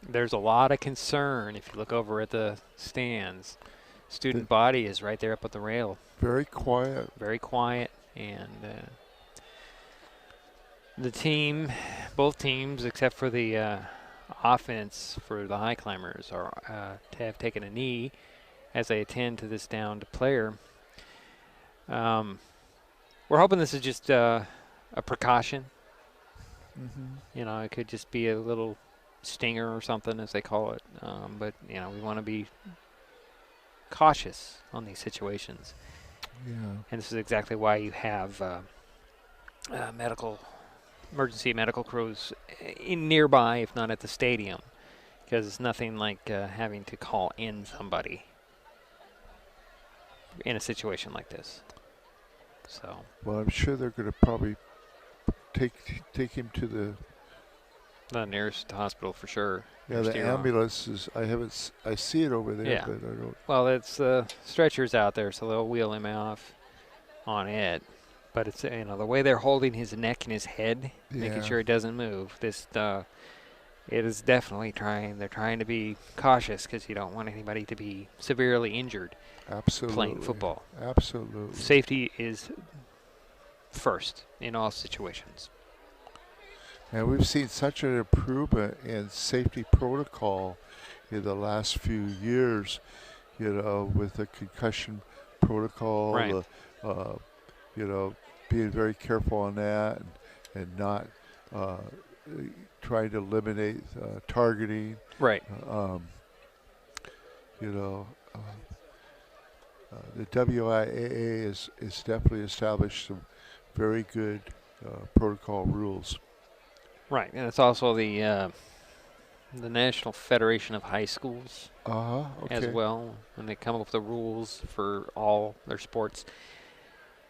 there's a lot of concern if you look over at the stands. Student body is right there up at the rail. Very quiet. Very quiet. And the team, both teams, except for the offense for the Highclimbers, have taken a knee as they attend to this downed player. We're hoping this is just a precaution. You know, it could just be a little stinger or something, as they call it. But, you know, we want to be cautious on these situations. Yeah. And this is exactly why you have emergency medical crews in nearby, if not at the stadium, because it's nothing like having to call in somebody in a situation like this. So. Well, I'm sure they're going to probably take him to The nearest hospital for sure. Yeah, the ambulance is. I see it over there, but I don't. Well, it's stretchers out there, so they'll wheel him off on it. But it's the way they're holding his neck and his head, making sure it doesn't move. It is definitely trying. They're trying to be cautious because you don't want anybody to be severely injured. Absolutely. Playing football. Absolutely. Safety is first in all situations. And we've seen such an improvement in safety protocol in the last few years, with the concussion protocol, right. Being very careful on that and not trying to eliminate targeting. Right. The WIAA is definitely established some very good protocol rules. Right, and it's also the National Federation of High Schools as well, and they come up with the rules for all their sports.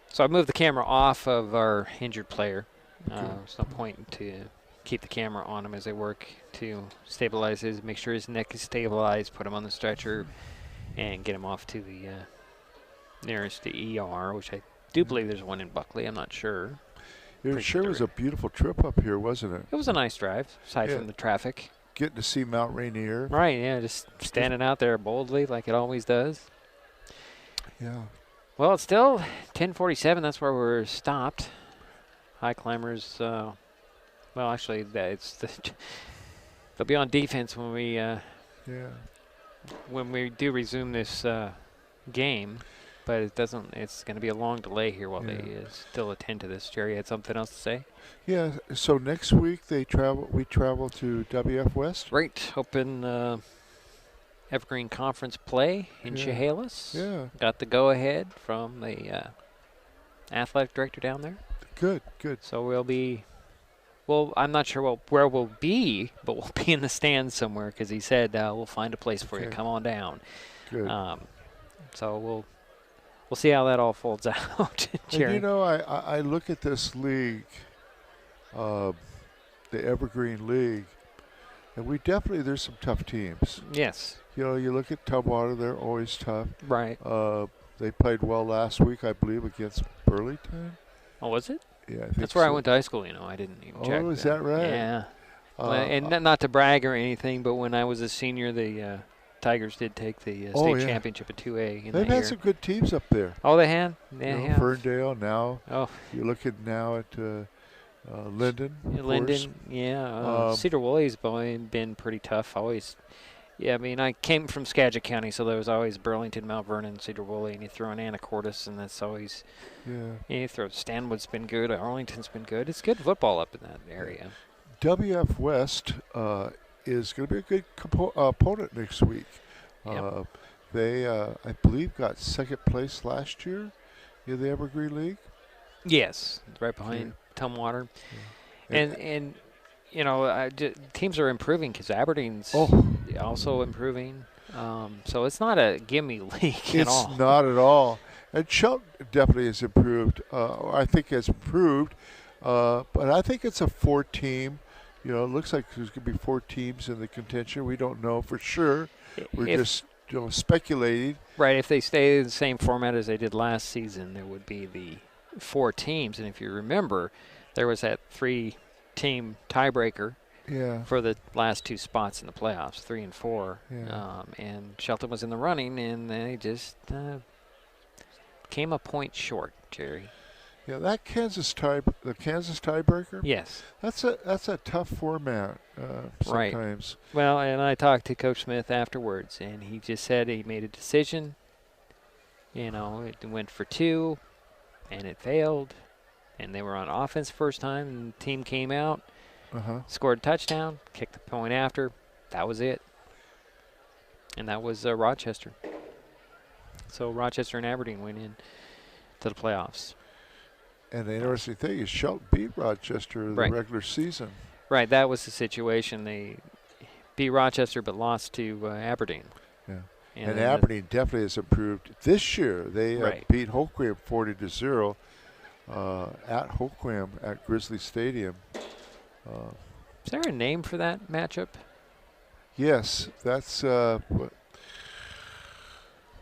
So I moved the camera off of our injured player. There's no point to keep the camera on him as they work to stabilize make sure his neck is stabilized, put him on the stretcher, and get him off to the nearest ER, which I do believe there's one in Buckley. I'm not sure. It sure was a beautiful trip up here, wasn't it? It was a nice drive, aside from the traffic. Getting to see Mount Rainier. Right, yeah, just standing out there boldly like it always does. Yeah. Well, it's still 10:47. That's where we're stopped. Highclimbers, well, actually, they'll be on defense when we do resume this game. But it's going to be a long delay here while they still attend to this. Jerry had something else to say? Yeah, so next week we travel to WF West? Right, open Evergreen Conference play in Chehalis. Yeah. Got the go-ahead from the athletic director down there. Good. So I'm not sure where we'll be, but we'll be in the stands somewhere because he said we'll find a place for you. Come on down. Good. So we'll see how that all folds out, Jerry. And I look at this league, the Evergreen League, and there's some tough teams. Yes. You look at Tumwater, they're always tough. Right. They played well last week, I believe, against Burlington. Oh, was it? Yeah, I think that's where I went to high school, I didn't even check. Oh, is that right? Yeah. And not to brag or anything, but when I was a senior, the Tigers did take the state championship at 2A. They've had some good teams up there. Oh, they had? Yeah. Ferndale now. Oh. You're looking now at Linden. Linden, Cedar Woolley's been pretty tough always. Yeah, I mean, I came from Skagit County, so there was always Burlington, Mount Vernon, Cedar Woolley, and you throw in Anacortes, and that's always you throw Stanwood's been good, Arlington's been good. It's good football up in that area. WF West is going to be a good opponent next week. They, I believe, got second place last year in the Evergreen League. Yes, right behind Tumwater. And teams are improving because Aberdeen's also improving. So it's not a gimme league at all. It's not at all. And Shelton definitely has improved. I think has improved. But I think it's a 4-team. It looks like there's going to be 4 teams in the contention. We don't know for sure. We're just speculating. Right. If they stay in the same format as they did last season, there would be the 4 teams. And if you remember, there was that 3-team tiebreaker for the last 2 spots in the playoffs, 3 and 4. And Shelton was in the running, and they just came a point short, Jerry. Yeah, the Kansas tiebreaker. Yes, that's a tough format sometimes. Right. Well, and I talked to Coach Smith afterwards, and he just said he made a decision. It went for 2, and it failed, and they were on offense first time, and the team came out, scored a touchdown, kicked the point after. That was it, and that was Rochester. So Rochester and Aberdeen went in to the playoffs. And the interesting thing is Shelton beat Rochester in the regular season. Right, that was the situation. They beat Rochester but lost to Aberdeen. Yeah, and Aberdeen definitely has improved this year. They beat Hoquiam 40-0 at Hoquiam at Grizzly Stadium. Is there a name for that matchup? Yes, that's well,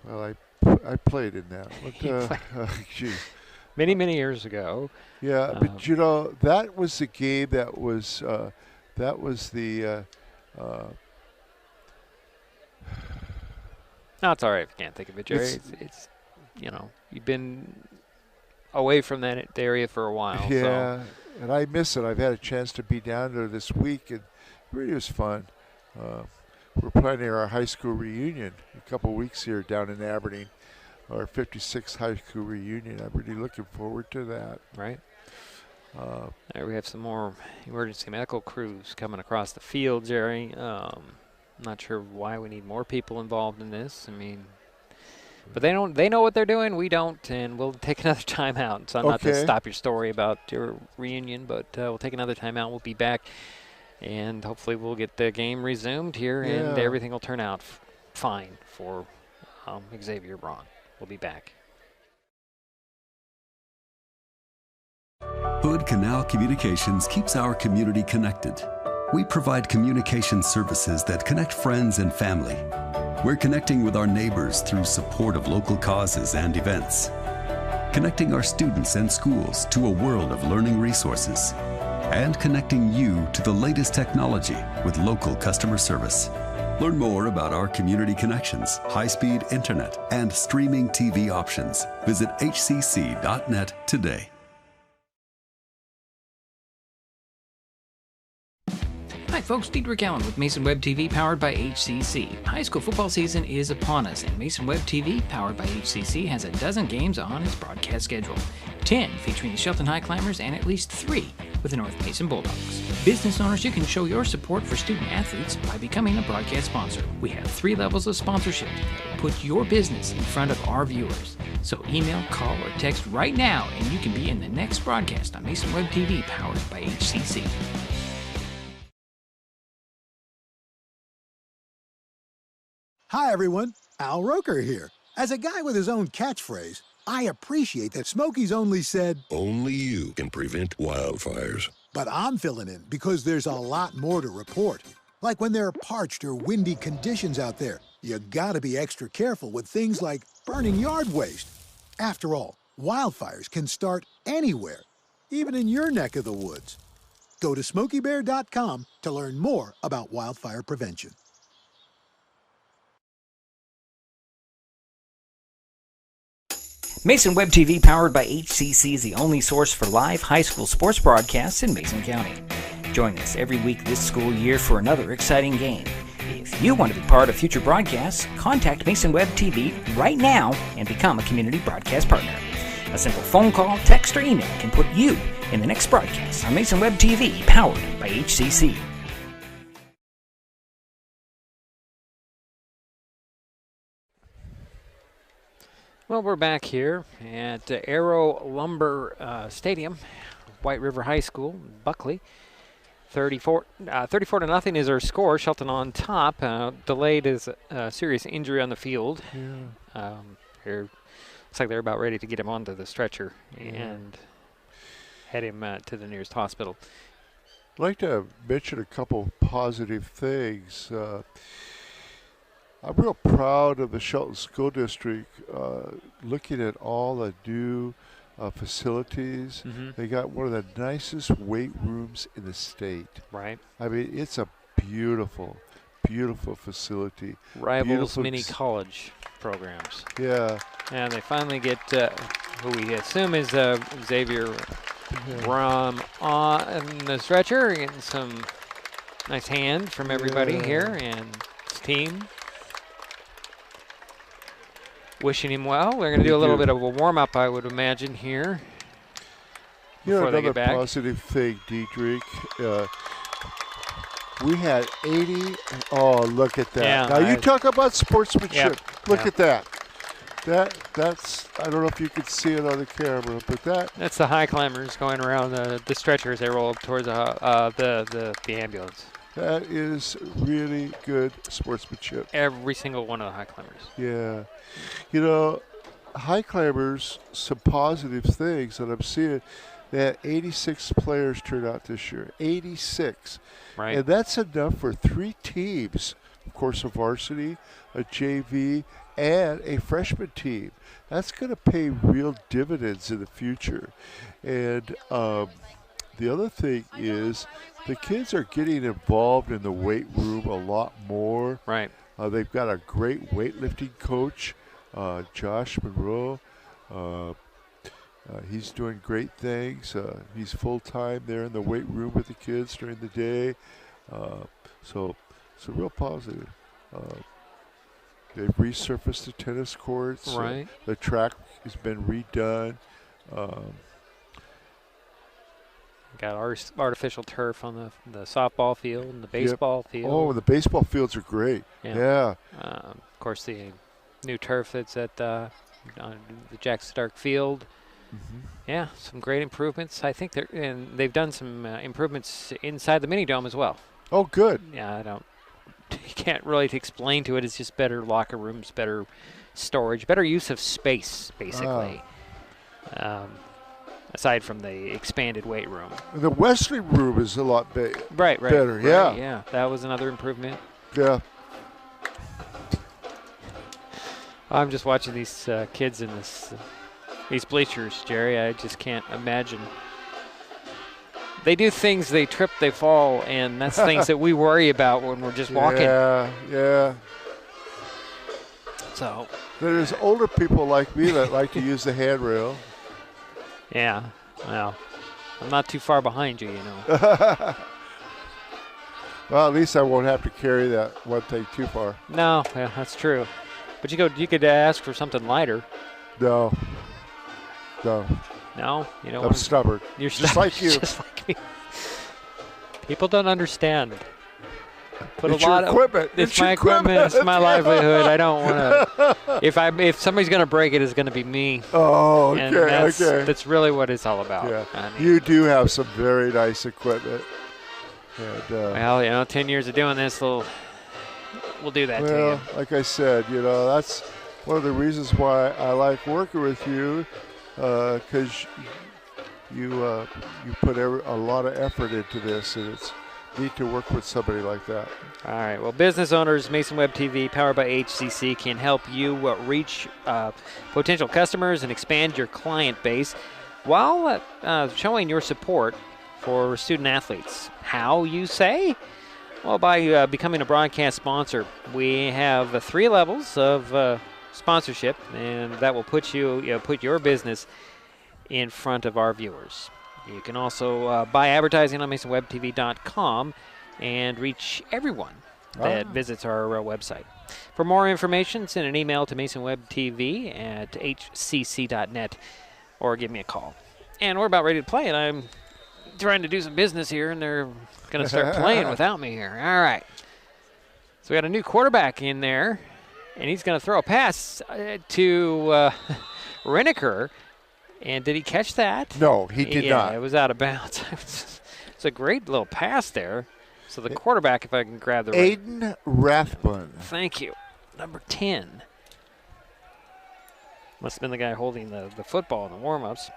I played in that. Geez. Many years ago. Yeah, but you know, that was the game that was the no, it's all right if you can't think of it, Jerry. It's you know, you've been away from that area for a while. Yeah, so. And I miss it. I've had a chance to be down there this week, and it really was fun. We're planning our high school reunion in a couple of weeks here down in Aberdeen, our 56th high school reunion. I'm really looking forward to that. Right. There we have some more emergency medical crews coming across the field, Jerry. I'm not sure why we need more people involved in this. I mean, but they know what they're doing. We don't, and we'll take another time out. So not to stop your story about your reunion, but we'll take another time out. We'll be back, and hopefully we'll get the game resumed here, and everything will turn out fine for Xavier Braun. We'll be back. Hood Canal Communications keeps our community connected. We provide communication services that connect friends and family. We're connecting with our neighbors through support of local causes and events. Connecting our students and schools to a world of learning resources. And connecting you to the latest technology with local customer service. Learn more about our community connections, high-speed internet, and streaming TV options. Visit hcc.net today. Hi folks, Diedrich Allen with Mason Web TV powered by HCC. High school football season is upon us, and Mason Web TV powered by HCC has a dozen games on its broadcast schedule. 10 featuring the Shelton Highclimbers and at least 3 with the North Mason Bulldogs. Business owners, you can show your support for student athletes by becoming a broadcast sponsor. We have 3 levels of sponsorship that will put your business in front of our viewers. So email, call, or text right now and you can be in the next broadcast on Mason Web TV powered by HCC. Hi everyone, Al Roker here. As a guy with his own catchphrase, I appreciate that Smokey's only said, "Only you can prevent wildfires." But I'm filling in because there's a lot more to report. Like when there are parched or windy conditions out there, you gotta be extra careful with things like burning yard waste. After all, wildfires can start anywhere, even in your neck of the woods. Go to SmokeyBear.com to learn more about wildfire prevention. Mason Web TV powered by HCC is the only source for live high school sports broadcasts in Mason County. Join us every week this school year for another exciting game. If you want to be part of future broadcasts, contact Mason Web TV right now and become a community broadcast partner. A simple phone call, text, or email can put you in the next broadcast on Mason Web TV powered by HCC. Well, we're back here at Arrow Lumber Stadium, White River High School, Buckley. 34 to nothing is our score. Shelton on top. Delayed is a serious injury on the field. Yeah. Looks like they're about ready to get him onto the stretcher and head him to the nearest hospital. I'd like to mention a couple positive things. I'm real proud of the Shelton School District looking at all the new facilities. Mm-hmm. They got one of the nicest weight rooms in the state. Right. I mean, it's a beautiful, beautiful facility. Rivals beautiful mini college programs. Yeah. And they finally get who we assume is Xavier Braun on the stretcher. Getting some nice hand from everybody here and his team. Wishing him well. They're going to do a little bit of a warm-up, I would imagine, here. You know, before they another get back. positive thing, Diedrich. We had 80. Oh, look at that. Yeah, now, you talk about sportsmanship. Yep, Look at that. That's, I don't know if you could see it on the camera, but that's the Highclimbers going around the stretcher as they roll up towards the ambulance. That is really good sportsmanship. Every single one of the Highclimbers. Yeah. You know, Highclimbers, some positive things that I'm seeing. They had 86 players turn out this year. 86. Right. And that's enough for 3 teams. Of course, a varsity, a JV, and a freshman team. That's going to pay real dividends in the future. And the other thing is the kids are getting involved in the weight room a lot more. Right. They've got a great weightlifting coach, Josh Monroe. He's doing great things. He's full-time there in the weight room with the kids during the day. So it's a real positive. They've resurfaced the tennis courts. Right. The track has been redone. Got artificial turf on the softball field and the baseball field. Oh, the baseball fields are great. Yeah. Of course, the new turf that's at on the Jack Stark Field. Mm-hmm. Yeah, some great improvements. I think they've done some improvements inside the mini dome as well. Oh, good. Yeah, you can't really explain to it. It's just better locker rooms, better storage, better use of space, basically. Aside from the expanded weight room. The Wesley room is a lot right, better. Right, yeah, that was another improvement. Yeah. I'm just watching these kids in these bleachers, Jerry. I just can't imagine. They do things, they trip, they fall, and that's things that we worry about when we're just walking. Yeah. So there's older people like me that like to use the handrail. Yeah, well, I'm not too far behind you, you know. Well, at least I won't have to carry that one thing too far. No, yeah, that's true. But you could ask for something lighter. No, you know. I'm stubborn. You're just like you. Just like me. People don't understand. It's your equipment. It's my equipment. It's my livelihood. I don't want to. If somebody's going to break it, it's going to be me. Oh, okay, and that's really what it's all about. Yeah. I mean, you do have some very nice equipment. And, well, 10 years of doing this, we'll do that to you. Well, like I said, that's one of the reasons why I like working with you, because you put a lot of effort into this, and it's neat to work with somebody like that. All right. Well, business owners, Mason Web TV, powered by HCC, can help you reach potential customers and expand your client base while showing your support for student athletes. How, you say? Well, by becoming a broadcast sponsor. We have 3 levels of sponsorship, and that will put your business in front of our viewers. You can also buy advertising on MasonWebTV.com and reach everyone that visits our website. For more information, send an email to MasonWebTV at hcc.net or give me a call. And we're about ready to play, and I'm trying to do some business here, and they're going to start playing without me here. All right. So we got a new quarterback in there, and he's going to throw a pass to Reneker. And did he catch that? No, he did not. It was out of bounds. It's a great little pass there. So the quarterback, if I can grab the Aiden Rathbun. Thank you. Number 10. Must have been the guy holding the football in the warm-ups.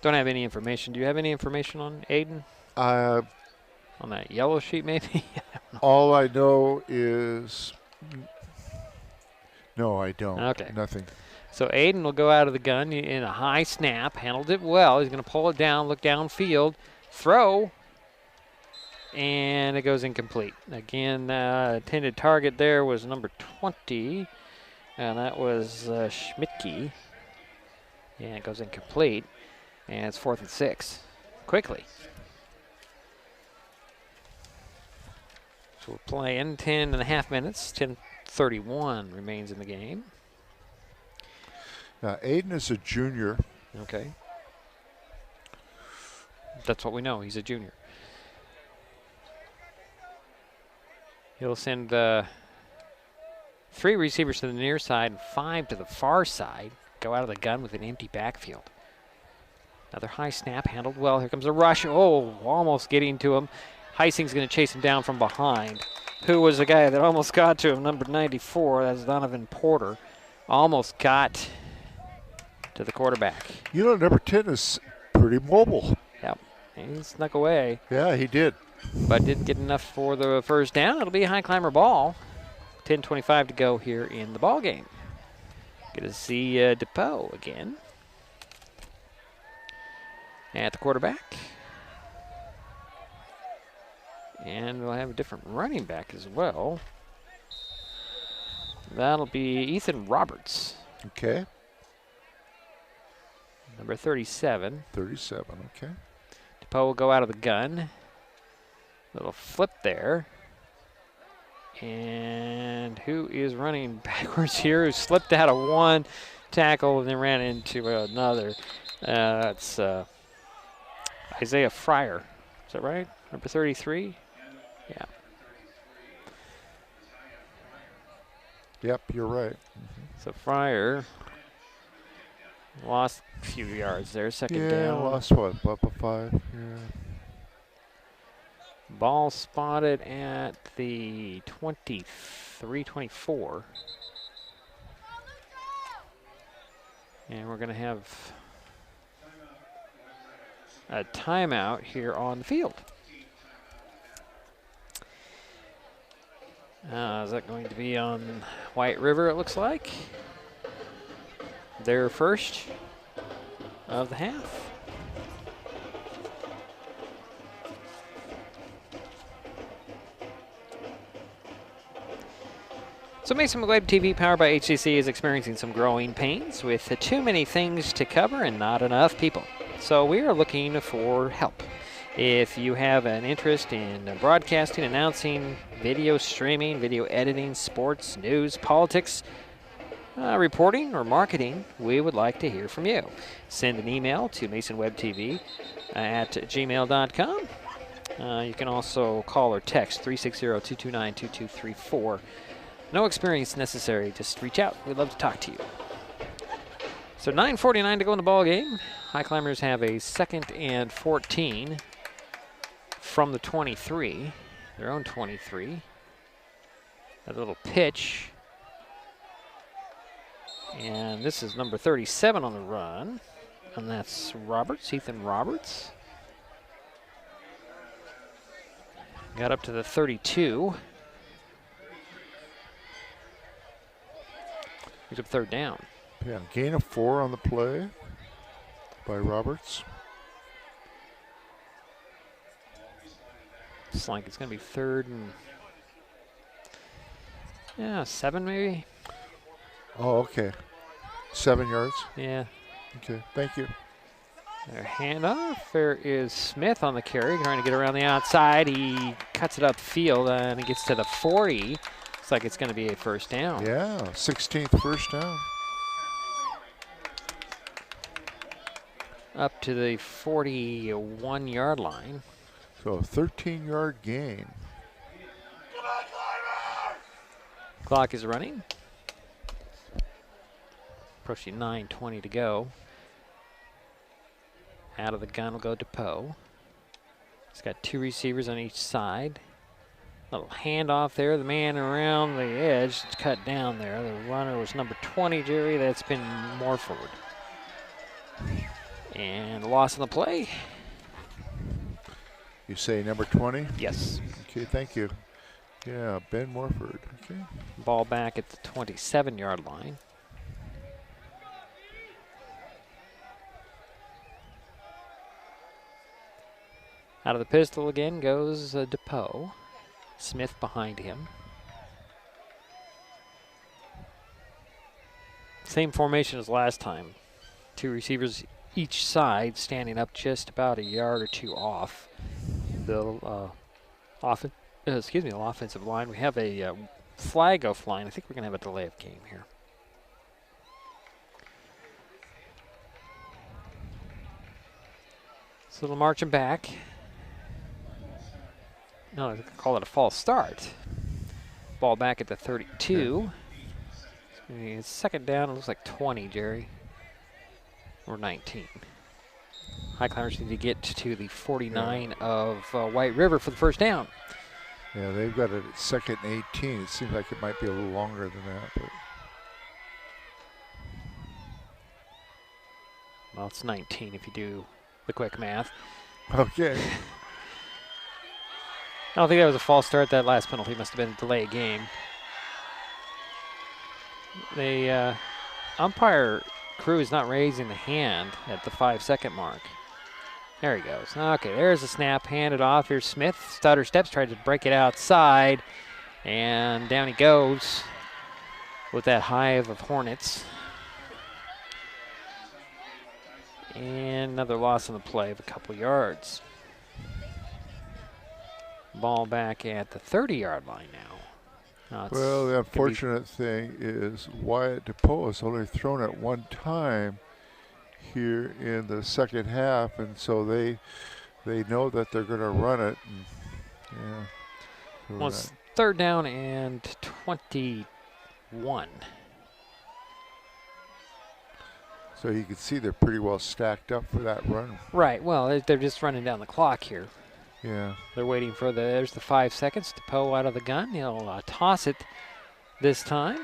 Don't have any information. Do you have any information on Aiden? On that yellow sheet, maybe? All I know is no, I don't. Okay. Nothing. So Aiden will go out of the gun in a high snap, handled it well. He's going to pull it down, look downfield, throw, and it goes incomplete. Again, intended target there was number 20, and that was Schmidtke. Yeah, it goes incomplete, and it's 4th and 6. Quickly. So we're playing 10.5 minutes. 10:31 remains in the game. Now, Aiden is a junior. Okay. That's what we know. He's a junior. He'll send 3 receivers to the near side and 5 to the far side. Go out of the gun with an empty backfield. Another high snap, handled well. Here comes a rush. Oh, almost getting to him. Heising's going to chase him down from behind. Who was the guy that almost got to him? Number 94. That's Donovan Porter. Almost got to the quarterback. Number 10 is pretty mobile. Yep. He snuck away. Yeah, he did. But didn't get enough for the first down. It'll be a Highclimber ball. 10:25 to go here in the ball game. Good to see DePoe again at the quarterback. And we'll have a different running back as well. That'll be Ethan Roberts. Okay. Number 37. 37, okay. DePoe will go out of the gun. Little flip there. And who is running backwards here? Who slipped out of one tackle and then ran into another. That's Isaiah Fryer. Is that right? Number 33? Yeah. Yep, you're right. So Fryer lost a few yards there. Second down. Yeah, lost what? Up a 5? Yeah. Ball spotted at the 23-24. And we're going to have a timeout here on the field. Is that going to be on White River, it looks like? Their first of the half. So Mason Web TV, powered by HCC, is experiencing some growing pains with too many things to cover and not enough people. So we are looking for help. If you have an interest in broadcasting, announcing, video streaming, video editing, sports, news, politics, reporting, or marketing, we would like to hear from you. Send an email to masonwebtv at gmail.com. You can also call or text 360-229-2234. No experience necessary, just reach out. We'd love to talk to you. So 9:49 to go in the ball game. Highclimbers have a 2nd and 14 from the 23, their own 23. A little pitch. And this is number 37 on the run. And that's Roberts, Ethan Roberts. Got up to the 32. He's up 3rd down. Yeah, gain of 4 on the play by Roberts. Looks like it's going to be 3rd and 7 maybe. Oh, okay. 7 yards? Yeah. Okay, thank you. Their handoff. There is Smith on the carry, trying to get around the outside. He cuts it upfield and he gets to the 40. Looks like it's going to be a 1st down. Yeah, 16th first down. Up to the 41-yard line. So a 13-yard gain. Clock is running. Approaching 9:20 to go. Out of the gun will go DePoe. He's got 2 receivers on each side. Little handoff there. The man around the edge. It's cut down there. The runner was number 20, Jerry. That's been Morford. And a loss on the play. You say number 20? Yes. Okay, thank you. Yeah, Ben Morford. Okay. Ball back at the 27-yard line. Out of the pistol again goes DePoe. Smith behind him. Same formation as last time. 2 receivers each side standing up just about a yard or 2 off the offensive line. We have a flag off line. I think we're going to have a delay of game here. So they'll march him back. No, I could call it a false start. Ball back at the 32. It's 2nd down. It looks like 20, Jerry. Or 19. Highclimbers need to get to the 49 of White River for the 1st down. Yeah, they've got it at 2nd and 18. It seems like it might be a little longer than that. But well, it's 19 if you do the quick math. Okay. I don't think that was a false start. That last penalty must have been a delay game. The umpire crew is not raising the hand at the 5-second mark. There he goes. Okay, there's the snap, handed off. Here's Smith. Stutter steps, tried to break it outside, and down he goes with that hive of Hornets. And another loss on the play of a couple yards. Ball back at the 30-yard line now. Well, the unfortunate thing is Wyatt DePoe has only thrown it one time here in the second half, and so they know that they're going to run it. And, yeah. Well, it's 3rd down and 21. So you can see they're pretty well stacked up for that run. Right. Well, they're just running down the clock here. Yeah. They're waiting for there's the 5 seconds. DePoe out of the gun. He'll toss it this time.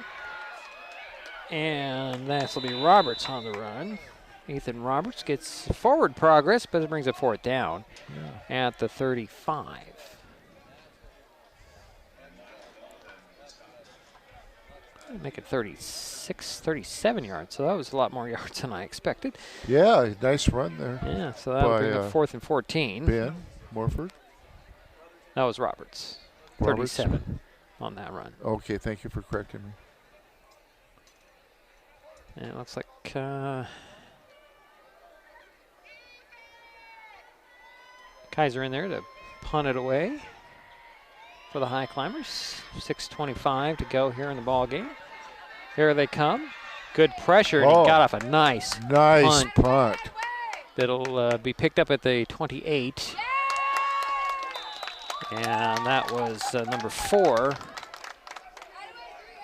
And this will be Roberts on the run. Ethan Roberts gets forward progress, but it brings a 4th down at the 35. Make it 36, 37 yards. So that was a lot more yards than I expected. Yeah, nice run there. Yeah, so that would bring up 4th and 14. Ben Morford. That was Roberts. 37 on that run. Okay, thank you for correcting me. And it looks like Kaiser in there to punt it away for the Highclimbers. 6:25 to go here in the ball game. Here they come. Good pressure. And he got off a nice punt. That'll be picked up at the 28. And that was number 4,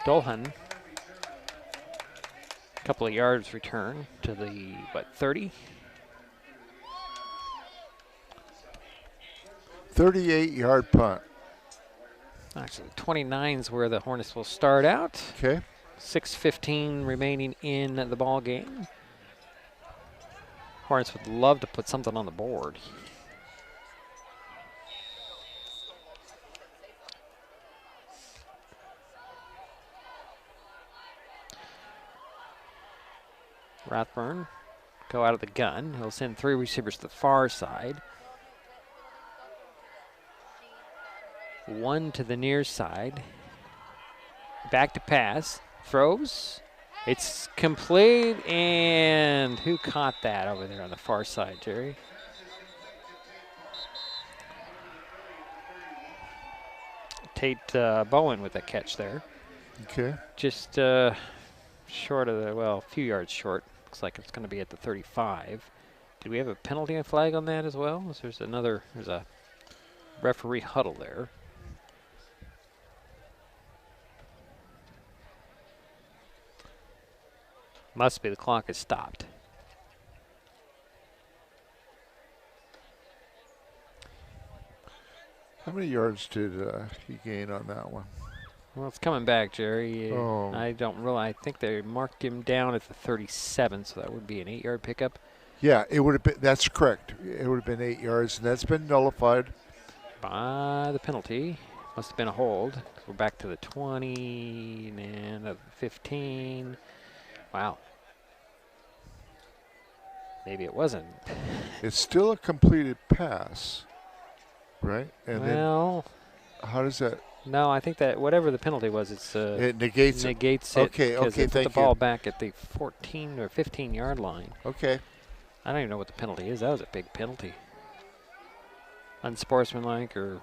Dolhan. A couple of yards return to the, 30? 38-yard punt. Actually, 29 is where the Hornets will start out. Okay. 6:15 remaining in the ball game. Hornets would love to put something on the board. Rathburn go out of the gun. He'll send 3 receivers to the far side. 1 to the near side. Back to pass. Throws. It's complete. And who caught that over there on the far side, Jerry? Tate Bowen with that catch there. Okay. Just short of the, a few yards short. Looks like it's going to be at the 35. Did we have a penalty and flag on that as well? There's a referee huddle there. Must be the clock has stopped. How many yards did he gain on that one? Well, it's coming back, Jerry. Oh. I think they marked him down at the 37, so that would be an 8-yard pickup. Yeah, it would have been. That's correct. It would have been 8 yards, and that's been nullified by the penalty. Must have been a hold. We're back to the 20 and the 15. Wow. Maybe it wasn't. It's still a completed pass, right? And well, then how does that? No, I think that whatever the penalty was, it negates it. Okay, okay, thank you. The ball back at the 14 or 15-yard line. Okay. I don't even know what the penalty is. That was a big penalty. Unsportsmanlike or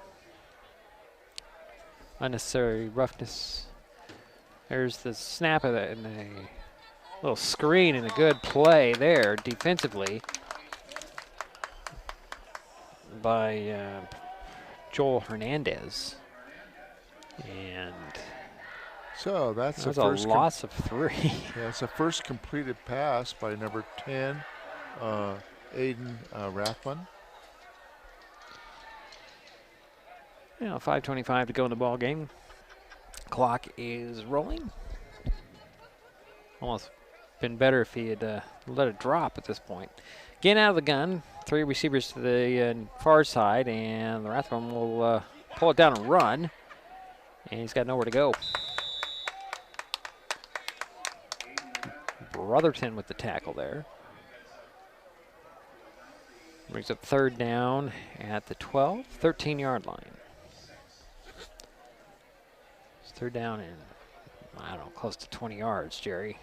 unnecessary roughness. There's the snap of it and a little screen and a good play there defensively by Joel Hernandez. And so that's a loss of 3. Yeah, it's a first completed pass by number 10, Aiden Rathman. 5:25 to go in the ball game. Clock is rolling. Almost been better if he had let it drop at this point. Again out of the gun. 3 receivers to the far side, and the Rathbone will pull it down and run. And he's got nowhere to go. Brotherton with the tackle there. Brings up 3rd down at the 12, 13-yard line. It's 3rd down in, I don't know, close to 20 yards, Jerry.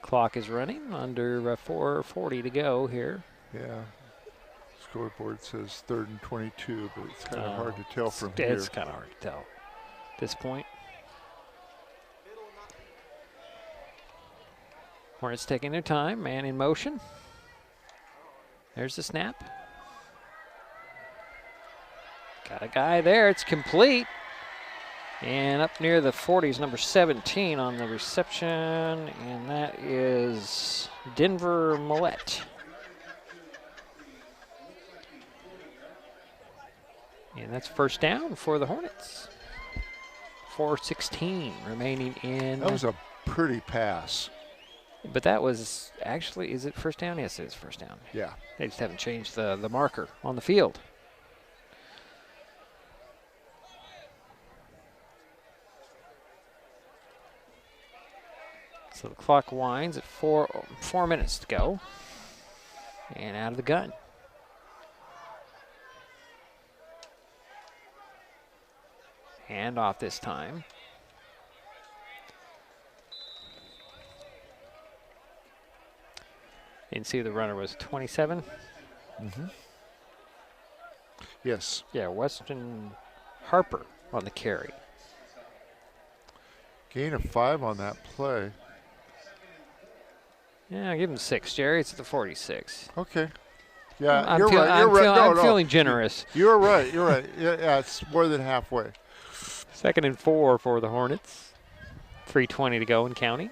Clock is running, under 4:40 to go here. Yeah. Scoreboard says 3rd and 22, but it's kind of hard to tell from here. It's kind of hard to tell at this point. Hornets taking their time, man in motion. There's the snap. Got a guy there, it's complete. And up near the 40s, number 17 on the reception, and that is Denver Millette. And that's 1st down for the Hornets. 4:16 remaining in. That was a pretty pass. But that was actually, is it 1st down? Yes, it is 1st down. Yeah. They just haven't changed the marker on the field. So the clock winds at 4 minutes to go. And out of the gun. Hand off this time. You can see the runner was 27. Mm-hmm. Yes. Yeah, Weston Harper on the carry. Gain of 5 on that play. Yeah, I'll give him 6, Jerry. It's at the 46. Okay. Yeah, I'm you're right. You're right. I'm feeling generous. You're right. You're right. Yeah, it's more than halfway. 2nd and 4 for the Hornets. 3:20 to go in counting.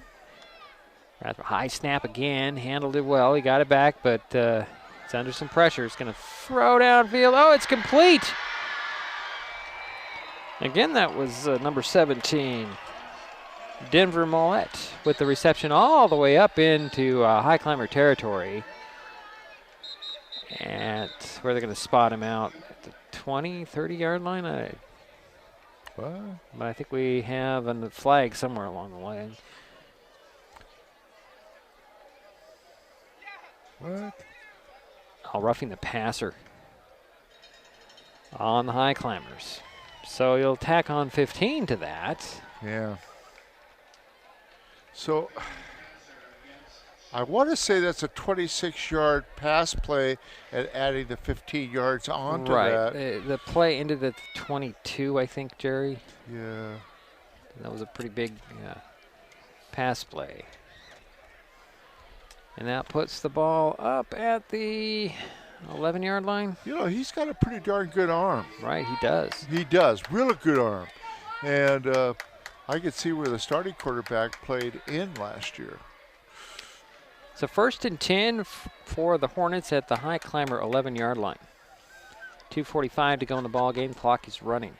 High snap again. Handled it well. He got it back, but it's under some pressure. It's going to throw downfield. Oh, it's complete. Again, that was number 17. Denver Millette with the reception all the way up into Highclimber territory. And where they're going to spot him out at the 20, 30-yard line. But I think we have a flag somewhere along the line. What? Oh, roughing the passer on the Highclimbers. So you'll tack on 15 to that. Yeah. So I want to say that's a 26-yard pass play and adding the 15 yards onto that. The play ended at 22, I think, Jerry. Yeah. That was a pretty big pass play. And that puts the ball up at the 11-yard line. You know, he's got a pretty darn good arm. Right, he does. He does. Really good arm. And I could see where the starting quarterback played in last year. So 1st and 10 for the Hornets at the Highclimber 11-yard line. 2:45 to go in the ball game. Clock is running.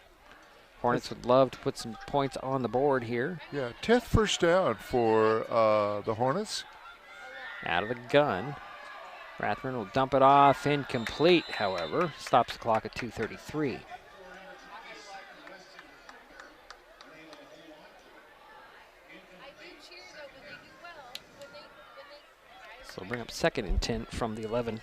Hornets would love to put some points on the board here. Yeah, 10th first down for the Hornets. Out of the gun. Rathburn will dump it off. Incomplete, however. Stops the clock at 2:33. So bring up 2nd and 10 from the 11.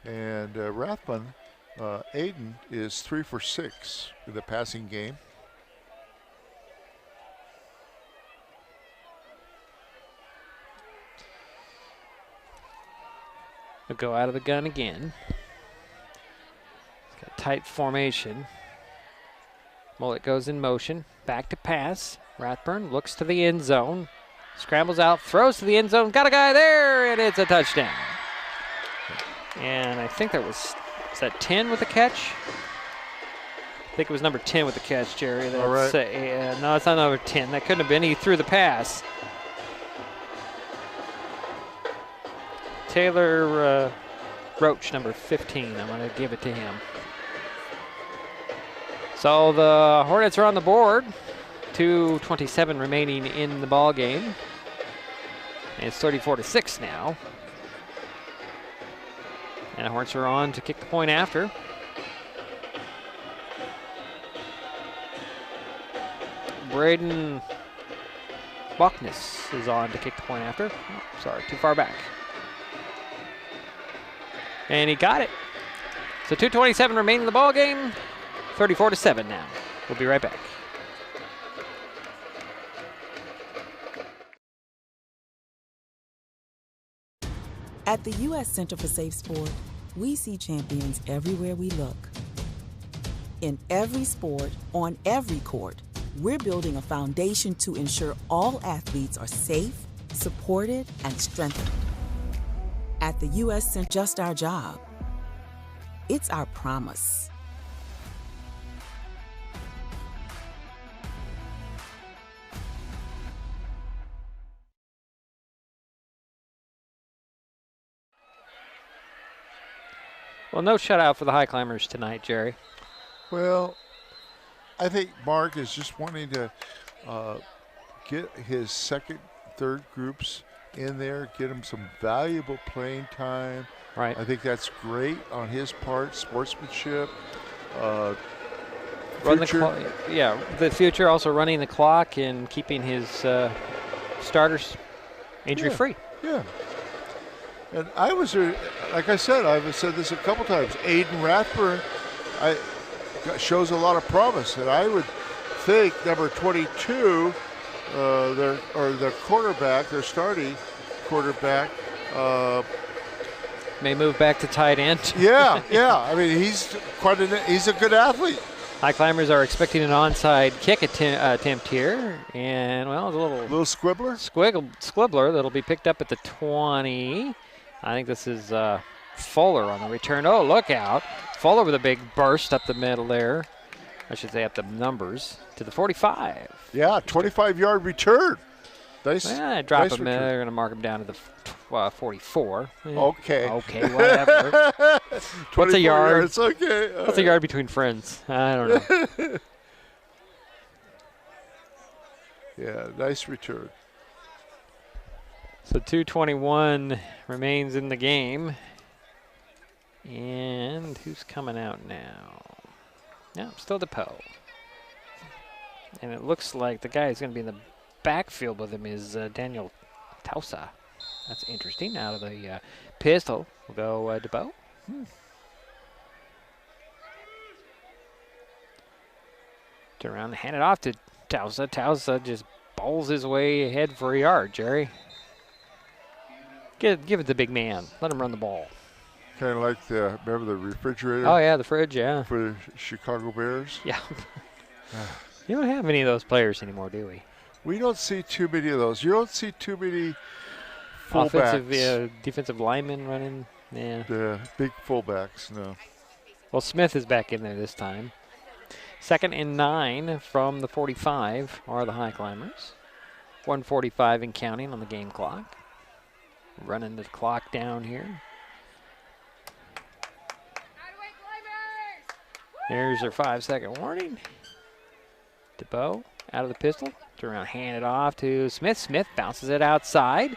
And Rathbun, Aiden is 3 for 6 in the passing game. He'll go out of the gun again. He's got tight formation. Mullet goes in motion. Back to pass. Rathburn looks to the end zone. Scrambles out, throws to the end zone. Got a guy there, and it's a touchdown. And I think that was that 10 with the catch? I think it was number 10 with the catch, Jerry. That's, all right. No, it's not number 10. That couldn't have been. He threw the pass. Taylor Roach, number 15. I'm going to give it to him. So the Hornets are on the board. 2:27 remaining in the ball game. And it's 34-6 now. And the Hornets are on to kick the point after. Braden Buckness is on to kick the point after. Oh, sorry, too far back. And he got it. So 2:27 remaining in the ball game. 34-7 now. We'll be right back. At the U.S. Center for Safe Sport, we see champions everywhere we look. In every sport, on every court, we're building a foundation to ensure all athletes are safe, supported, and strengthened. At the U.S. Center, just our job. It's our promise. Well, no shutout for the Highclimbers tonight, Jerry. Well, I think Mark is just wanting to get his second, third groups in there, get them some valuable playing time. Right. I think that's great on his part, sportsmanship. Run the clock. Yeah, the future, also running the clock and keeping his starters injury-free. Yeah. And I was, like I said, I've said this a couple times, Aiden Rathburn shows a lot of promise. And I would think number 22, their quarterback, their starting quarterback, may move back to tight end. Yeah. I mean, he's a good athlete. Highclimbers are expecting an onside kick attempt here, and well, it's a little squibbler that'll be picked up at the 20. I think this is Fuller on the return. Oh, look out! Fuller with a big burst up the middle there. I should say up the numbers to the 45. Yeah, 25-yard return. Nice. Drop nice him. They're going to mark him down to the 44. Okay. Okay, whatever. What's a yard? It's okay. What's a yard between friends? I don't know. Yeah, nice return. So 2:21 remains in the game. And who's coming out now? Yeah, still DePoe. And it looks like the guy who's going to be in the backfield with him is Daniel Tausa. That's interesting. Out of the pistol, we'll go DePoe. Turn around and hand it off to Tausa. Tausa just bowls his way ahead for a yard, Jerry. Give it to the big man. Let him run the ball. Kind of like remember the refrigerator? Oh, yeah, the fridge, yeah. For the Chicago Bears? Yeah. You don't have any of those players anymore, do we? We don't see too many of those. You don't see too many fullbacks. Defensive linemen running. Yeah. The big fullbacks, no. Well, Smith is back in there this time. 2nd and 9 from the 45 are the Highclimbers. 1:45 and counting on the game clock. Running the clock down here. Here's their 5-second warning. DePoe out of the pistol. Turn around, hand it off to Smith. Smith bounces it outside.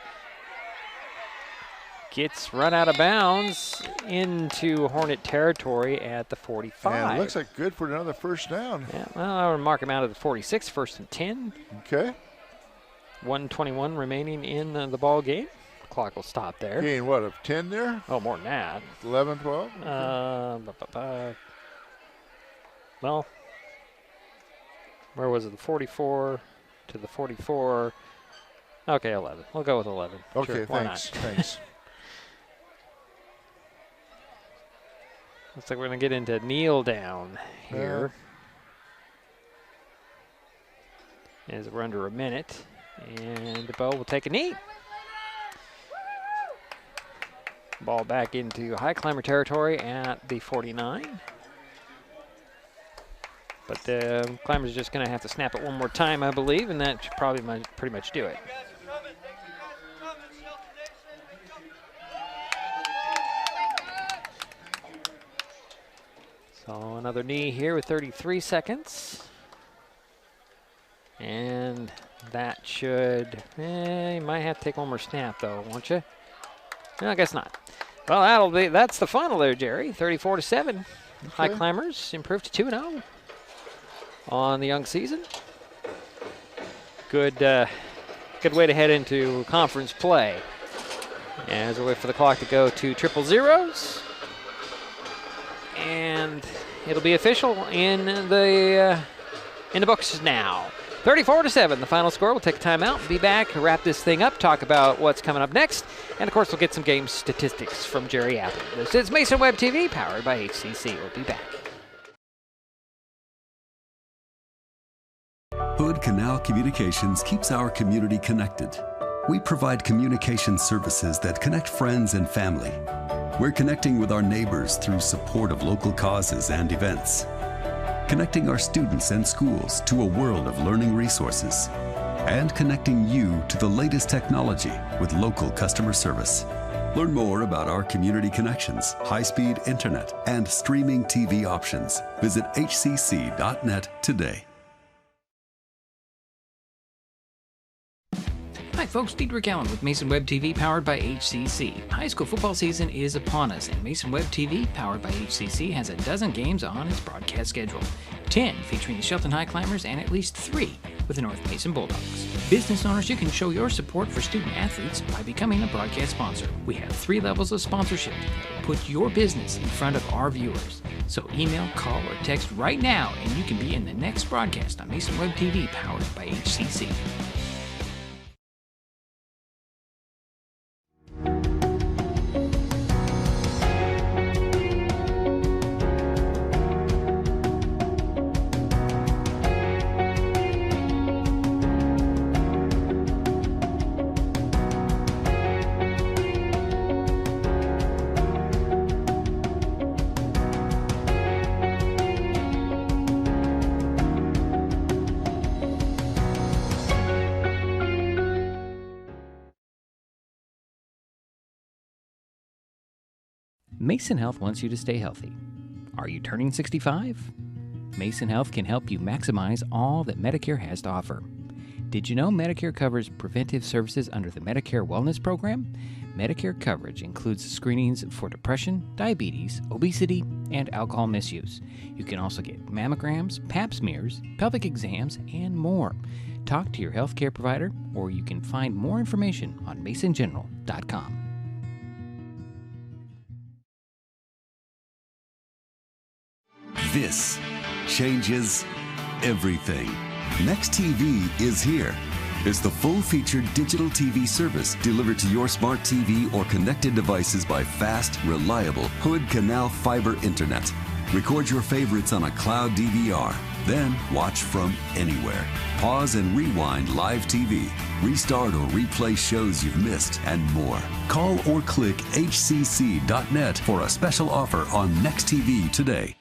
Gets run out of bounds into Hornet territory at the 45. And it looks like good for another first down. Yeah, well, I would mark him out at the 46, 1st and 10. Okay. 1:21 remaining in the ball game. Clock will stop there. Gain what, of 10 there? Oh, more than that. 11, 12? Okay. Well, where was it? The 44 to the 44. Okay, 11. We'll go with 11. Okay, sure, thanks. Thanks. Looks like we're going to get into kneel down here. As we're under a minute. And DePoe will take a knee. Ball back into Highclimber territory at the 49. But the Climbers are just going to have to snap it one more time, I believe, and that should probably pretty much do it. So another knee here with 33 seconds. And that should, you might have to take one more snap though, won't you? No, I guess not. Well, that's the final there, Jerry. 34-7. Okay. Highclimbers improved to 2-0 on the young season. Good way to head into conference play. As we wait for the clock to go to triple zeros. And it'll be official in the books now. 34-7, the final score. We'll take a timeout, be back, wrap this thing up, talk about what's coming up next, and of course we'll get some game statistics from Jerry Apple. This is Mason Web TV, powered by HCC. We'll be back. Hood Canal Communications keeps our community connected. We provide communication services that connect friends and family. We're connecting with our neighbors through support of local causes and events. Connecting our students and schools to a world of learning resources. And connecting you to the latest technology with local customer service. Learn more about our community connections, high-speed internet, and streaming TV options. Visit hcc.net today. Hi folks, Diedrich Allen with Mason Web TV powered by HCC. High school football season is upon us, and Mason Web TV powered by HCC has a dozen games on its broadcast schedule. 10 featuring the Shelton Highclimbers and at least 3 with the North Mason Bulldogs. Business owners, you can show your support for student athletes by becoming a broadcast sponsor. We have 3 levels of sponsorship that will put your business in front of our viewers. So email, call, or text right now and you can be in the next broadcast on Mason Web TV powered by HCC. Mason Health wants you to stay healthy. Are you turning 65? Mason Health can help you maximize all that Medicare has to offer. Did you know Medicare covers preventive services under the Medicare Wellness Program? Medicare coverage includes screenings for depression, diabetes, obesity, and alcohol misuse. You can also get mammograms, pap smears, pelvic exams, and more. Talk to your healthcare provider, or you can find more information on masongeneral.com. This changes everything. Next TV is here. It's the full-featured digital TV service delivered to your smart TV or connected devices by fast, reliable Hood Canal Fiber Internet. Record your favorites on a cloud DVR, then watch from anywhere. Pause and rewind live TV, restart or replay shows you've missed, and more. Call or click hcc.net for a special offer on Next TV today.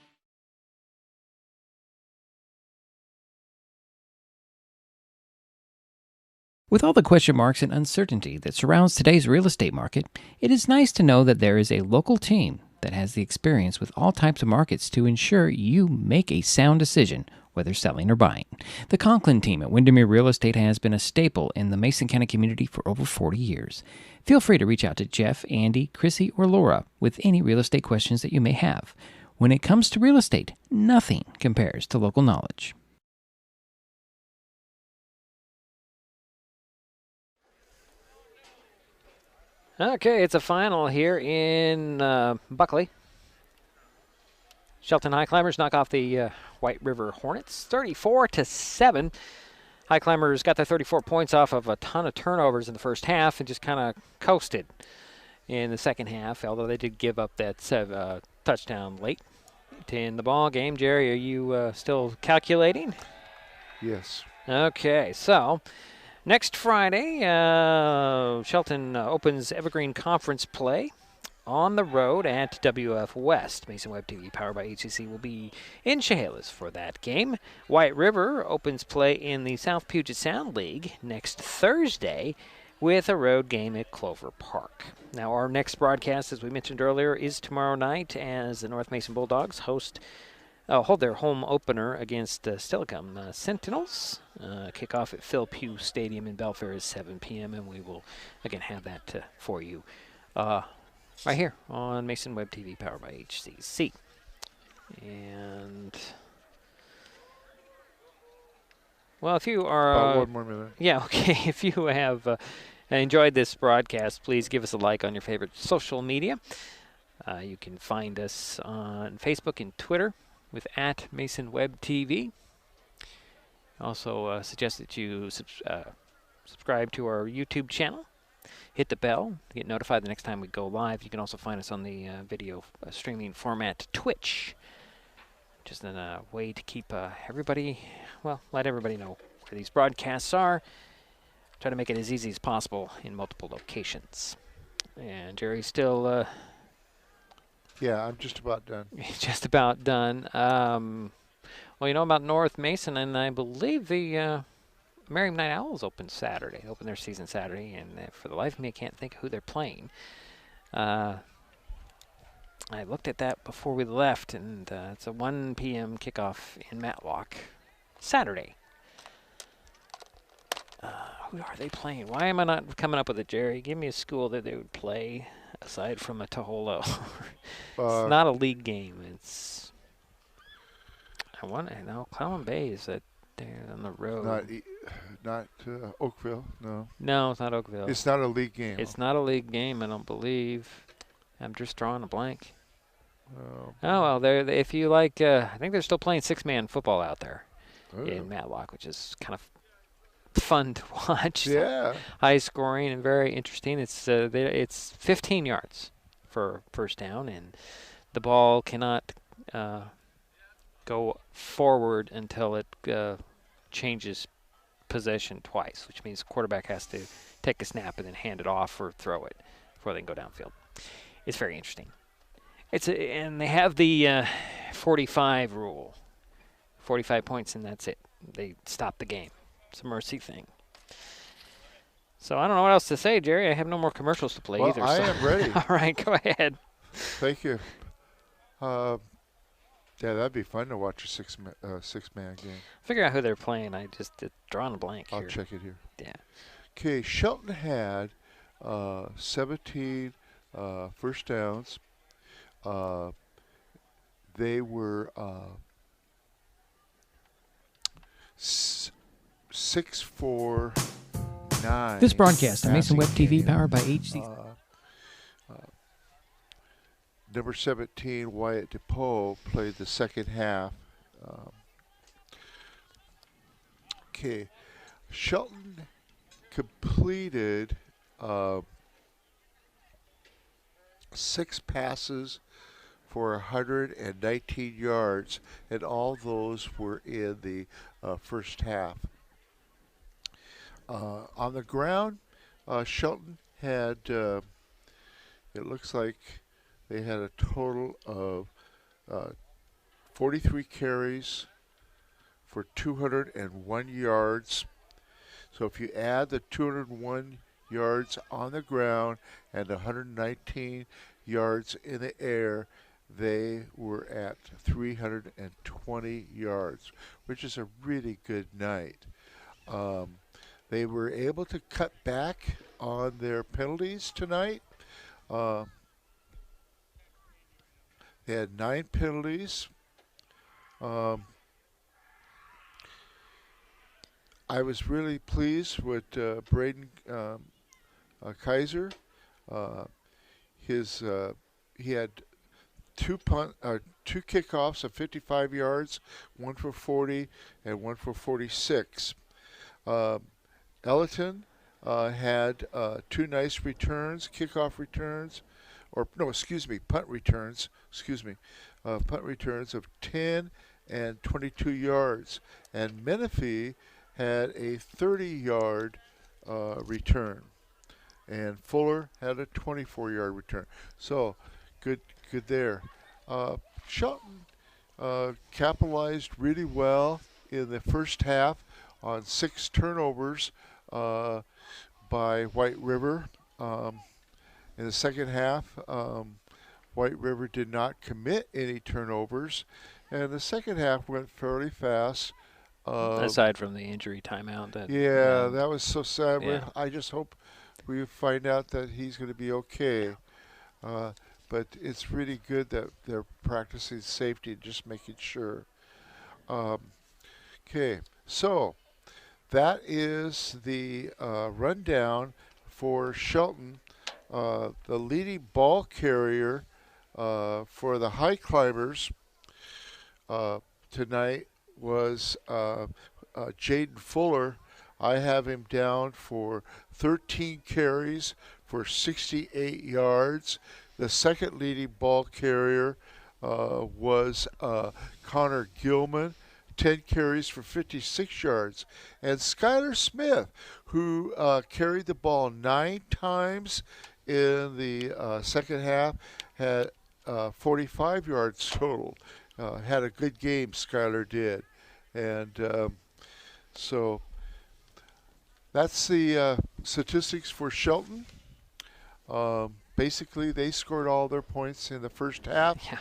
With all the question marks and uncertainty that surrounds today's real estate market, it is nice to know that there is a local team that has the experience with all types of markets to ensure you make a sound decision, whether selling or buying. The Conklin team at Windermere Real Estate has been a staple in the Mason County community for over 40 years. Feel free to reach out to Jeff, Andy, Chrissy, or Laura with any real estate questions that you may have. When it comes to real estate, nothing compares to local knowledge. Okay, it's a final here in Buckley. Shelton Highclimbers knock off the White River Hornets, 34-7. Highclimbers got their 34 points off of a ton of turnovers in the first half and just kind of coasted in the second half, although they did give up that touchdown late in the ball game. Jerry, are you still calculating? Yes. Okay, so next Friday, Shelton opens Evergreen Conference play on the road at WF West. Mason Web TV, powered by HCC, will be in Chehalis for that game. White River opens play in the South Puget Sound League next Thursday with a road game at Clover Park. Now, our next broadcast, as we mentioned earlier, is tomorrow night as the North Mason Bulldogs host hold their home opener against Stillicum Sentinels. Kickoff at Phil Pugh Stadium in Belfair is 7 p.m., and we will, again, have that for you right here on Mason Web TV, powered by HCC. And, well, if you are... About 1 more minute. Yeah, okay. If you have enjoyed this broadcast, please give us a like on your favorite social media. You can find us on Facebook and Twitter with @MasonWebTV. Also suggest that you subscribe to our YouTube channel. Hit the bell to get notified the next time we go live. You can also find us on the video streaming format Twitch. Just a way to keep everybody, well, let everybody know where these broadcasts are. Try to make it as easy as possible in multiple locations. And Jerry's still... yeah, I'm just about done. Just about done. Well, you know about North Mason, and I believe the Merriam Night Owls open Saturday. They open their season Saturday, and for the life of me, I can't think of who they're playing. I looked at that before we left, and it's a 1 p.m. kickoff in Matlock Saturday. Who are they playing? Why am I not coming up with it, Jerry? Give me a school that they would play aside from a Toholo. It's not a league game. It's... I want to know. Clallam Bay is that there on the road. Not Oakville, no. No, it's not Oakville. It's not a league game. It's not a league game, I don't believe. I'm just drawing a blank. Oh well, if you like, I think they're still playing 6-man football out there in Matlock, which is kind of fun to watch. Yeah. High scoring and very interesting. It's 15 yards for first down, and the ball cannot go forward until it changes possession twice, which means the quarterback has to take a snap and then hand it off or throw it before they can go downfield. It's very interesting. And they have the 45 rule. 45 points and that's it. They stop the game. It's a mercy thing. So I don't know what else to say, Jerry. I have no more commercials to play either. I am ready. All right, go ahead. Thank you. Yeah, that'd be fun to watch a six-man game. Figure out who they're playing. I just drawing a blank here. I'll check it here. Yeah. Okay, Shelton had 17 first downs. They were 6, 4, 9. This broadcast on Mason Web TV, powered by HC. Number 17, Wyatt DePoe, played the second half. Okay, Shelton completed 6 passes for 119 yards, and all those were in the first half. On the ground, Shelton had, it looks like they had a total of 43 carries for 201 yards. So if you add the 201 yards on the ground and 119 yards in the air, they were at 320 yards, which is a really good night. They were able to cut back on their penalties tonight. They had 9 penalties. I was really pleased with Braden Kaiser. He had 2 kickoffs of 55 yards, 1 for 40 and 1 for 46. Ellerton had 2 nice returns, kickoff returns, punt returns. Punt returns of 10 and 22 yards. And Menifee had a 30-yard return. And Fuller had a 24-yard return. So, good there. Shelton capitalized really well in the first half on 6 turnovers by White River. In the second half, White River did not commit any turnovers, And the second half went fairly fast. Aside from the injury timeout. That was so sad. Yeah. I just hope we find out that he's going to be okay. But it's really good that they're practicing safety, just making sure. Okay, so that is the rundown for Shelton. The leading ball carrier for the Highclimbers tonight was Jaden Fuller. I have him down for 13 carries for 68 yards. The second leading ball carrier was Connor Gilman, 10 carries for 56 yards. And Skylar Smith, who carried the ball 9 times in the second half, had 45 yards total. Had a good game, Skylar did. And so that's the statistics for Shelton. Basically, they scored all their points in the first half. Yeah.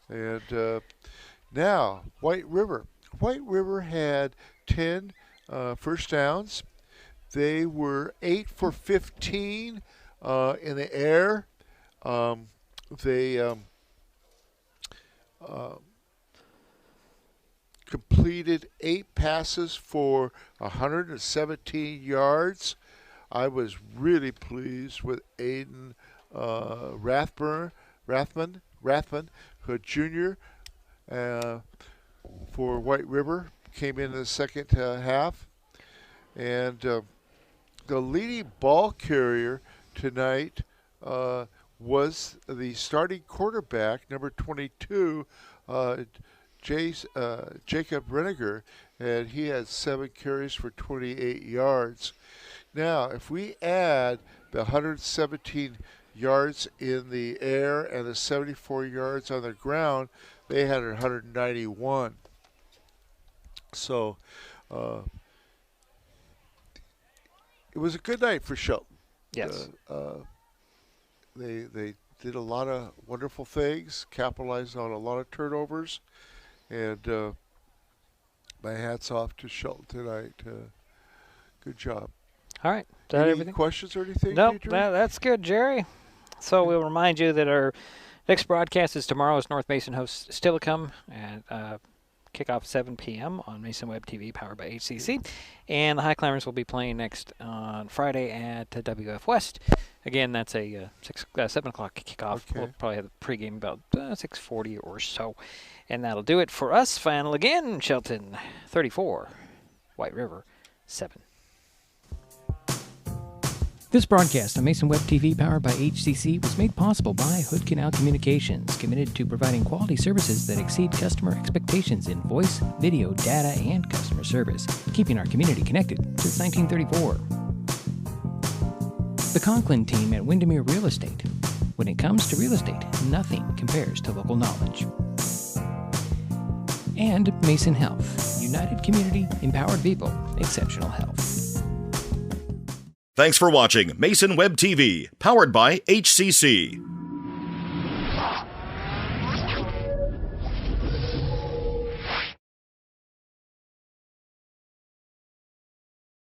And now, White River. White River had 10 first downs. They were 8 for 15 in the air. They completed 8 passes for 117 yards. I was really pleased with Aiden Rathman, who junior for White River, came in the second half. And the leading ball carrier tonight was the starting quarterback, number 22, Jacob Reniger, and he had 7 carries for 28 yards. Now, if we add the 117 yards in the air and the 74 yards on the ground, they had 191. So it was a good night for Shelton. Yes. They did a lot of wonderful things, capitalized on a lot of turnovers, and my hat's off to Shelton tonight. Good job. All right. Is that Any everything? questions or anything? Nope. That's good, Jerry. So we'll remind you that our next broadcast is tomorrow as North Mason hosts Stillicum at kickoff 7 p.m. on Mason Web TV, powered by HCC. And the Highclimbers will be playing next on Friday at WF West. Again, that's a 7 o'clock kickoff. Okay. We'll probably have a pregame about 6:40 or so. And that'll do it for us. Final again, Shelton 34, White River 7. This broadcast on Mason Web TV, powered by HCC, was made possible by Hood Canal Communications, committed to providing quality services that exceed customer expectations in voice, video, data, and customer service, keeping our community connected since 1934. The Conklin team at Windermere Real Estate. When it comes to real estate, nothing compares to local knowledge. And Mason Health. United community, empowered people, exceptional health. Thanks for watching Mason Web TV, powered by HCC.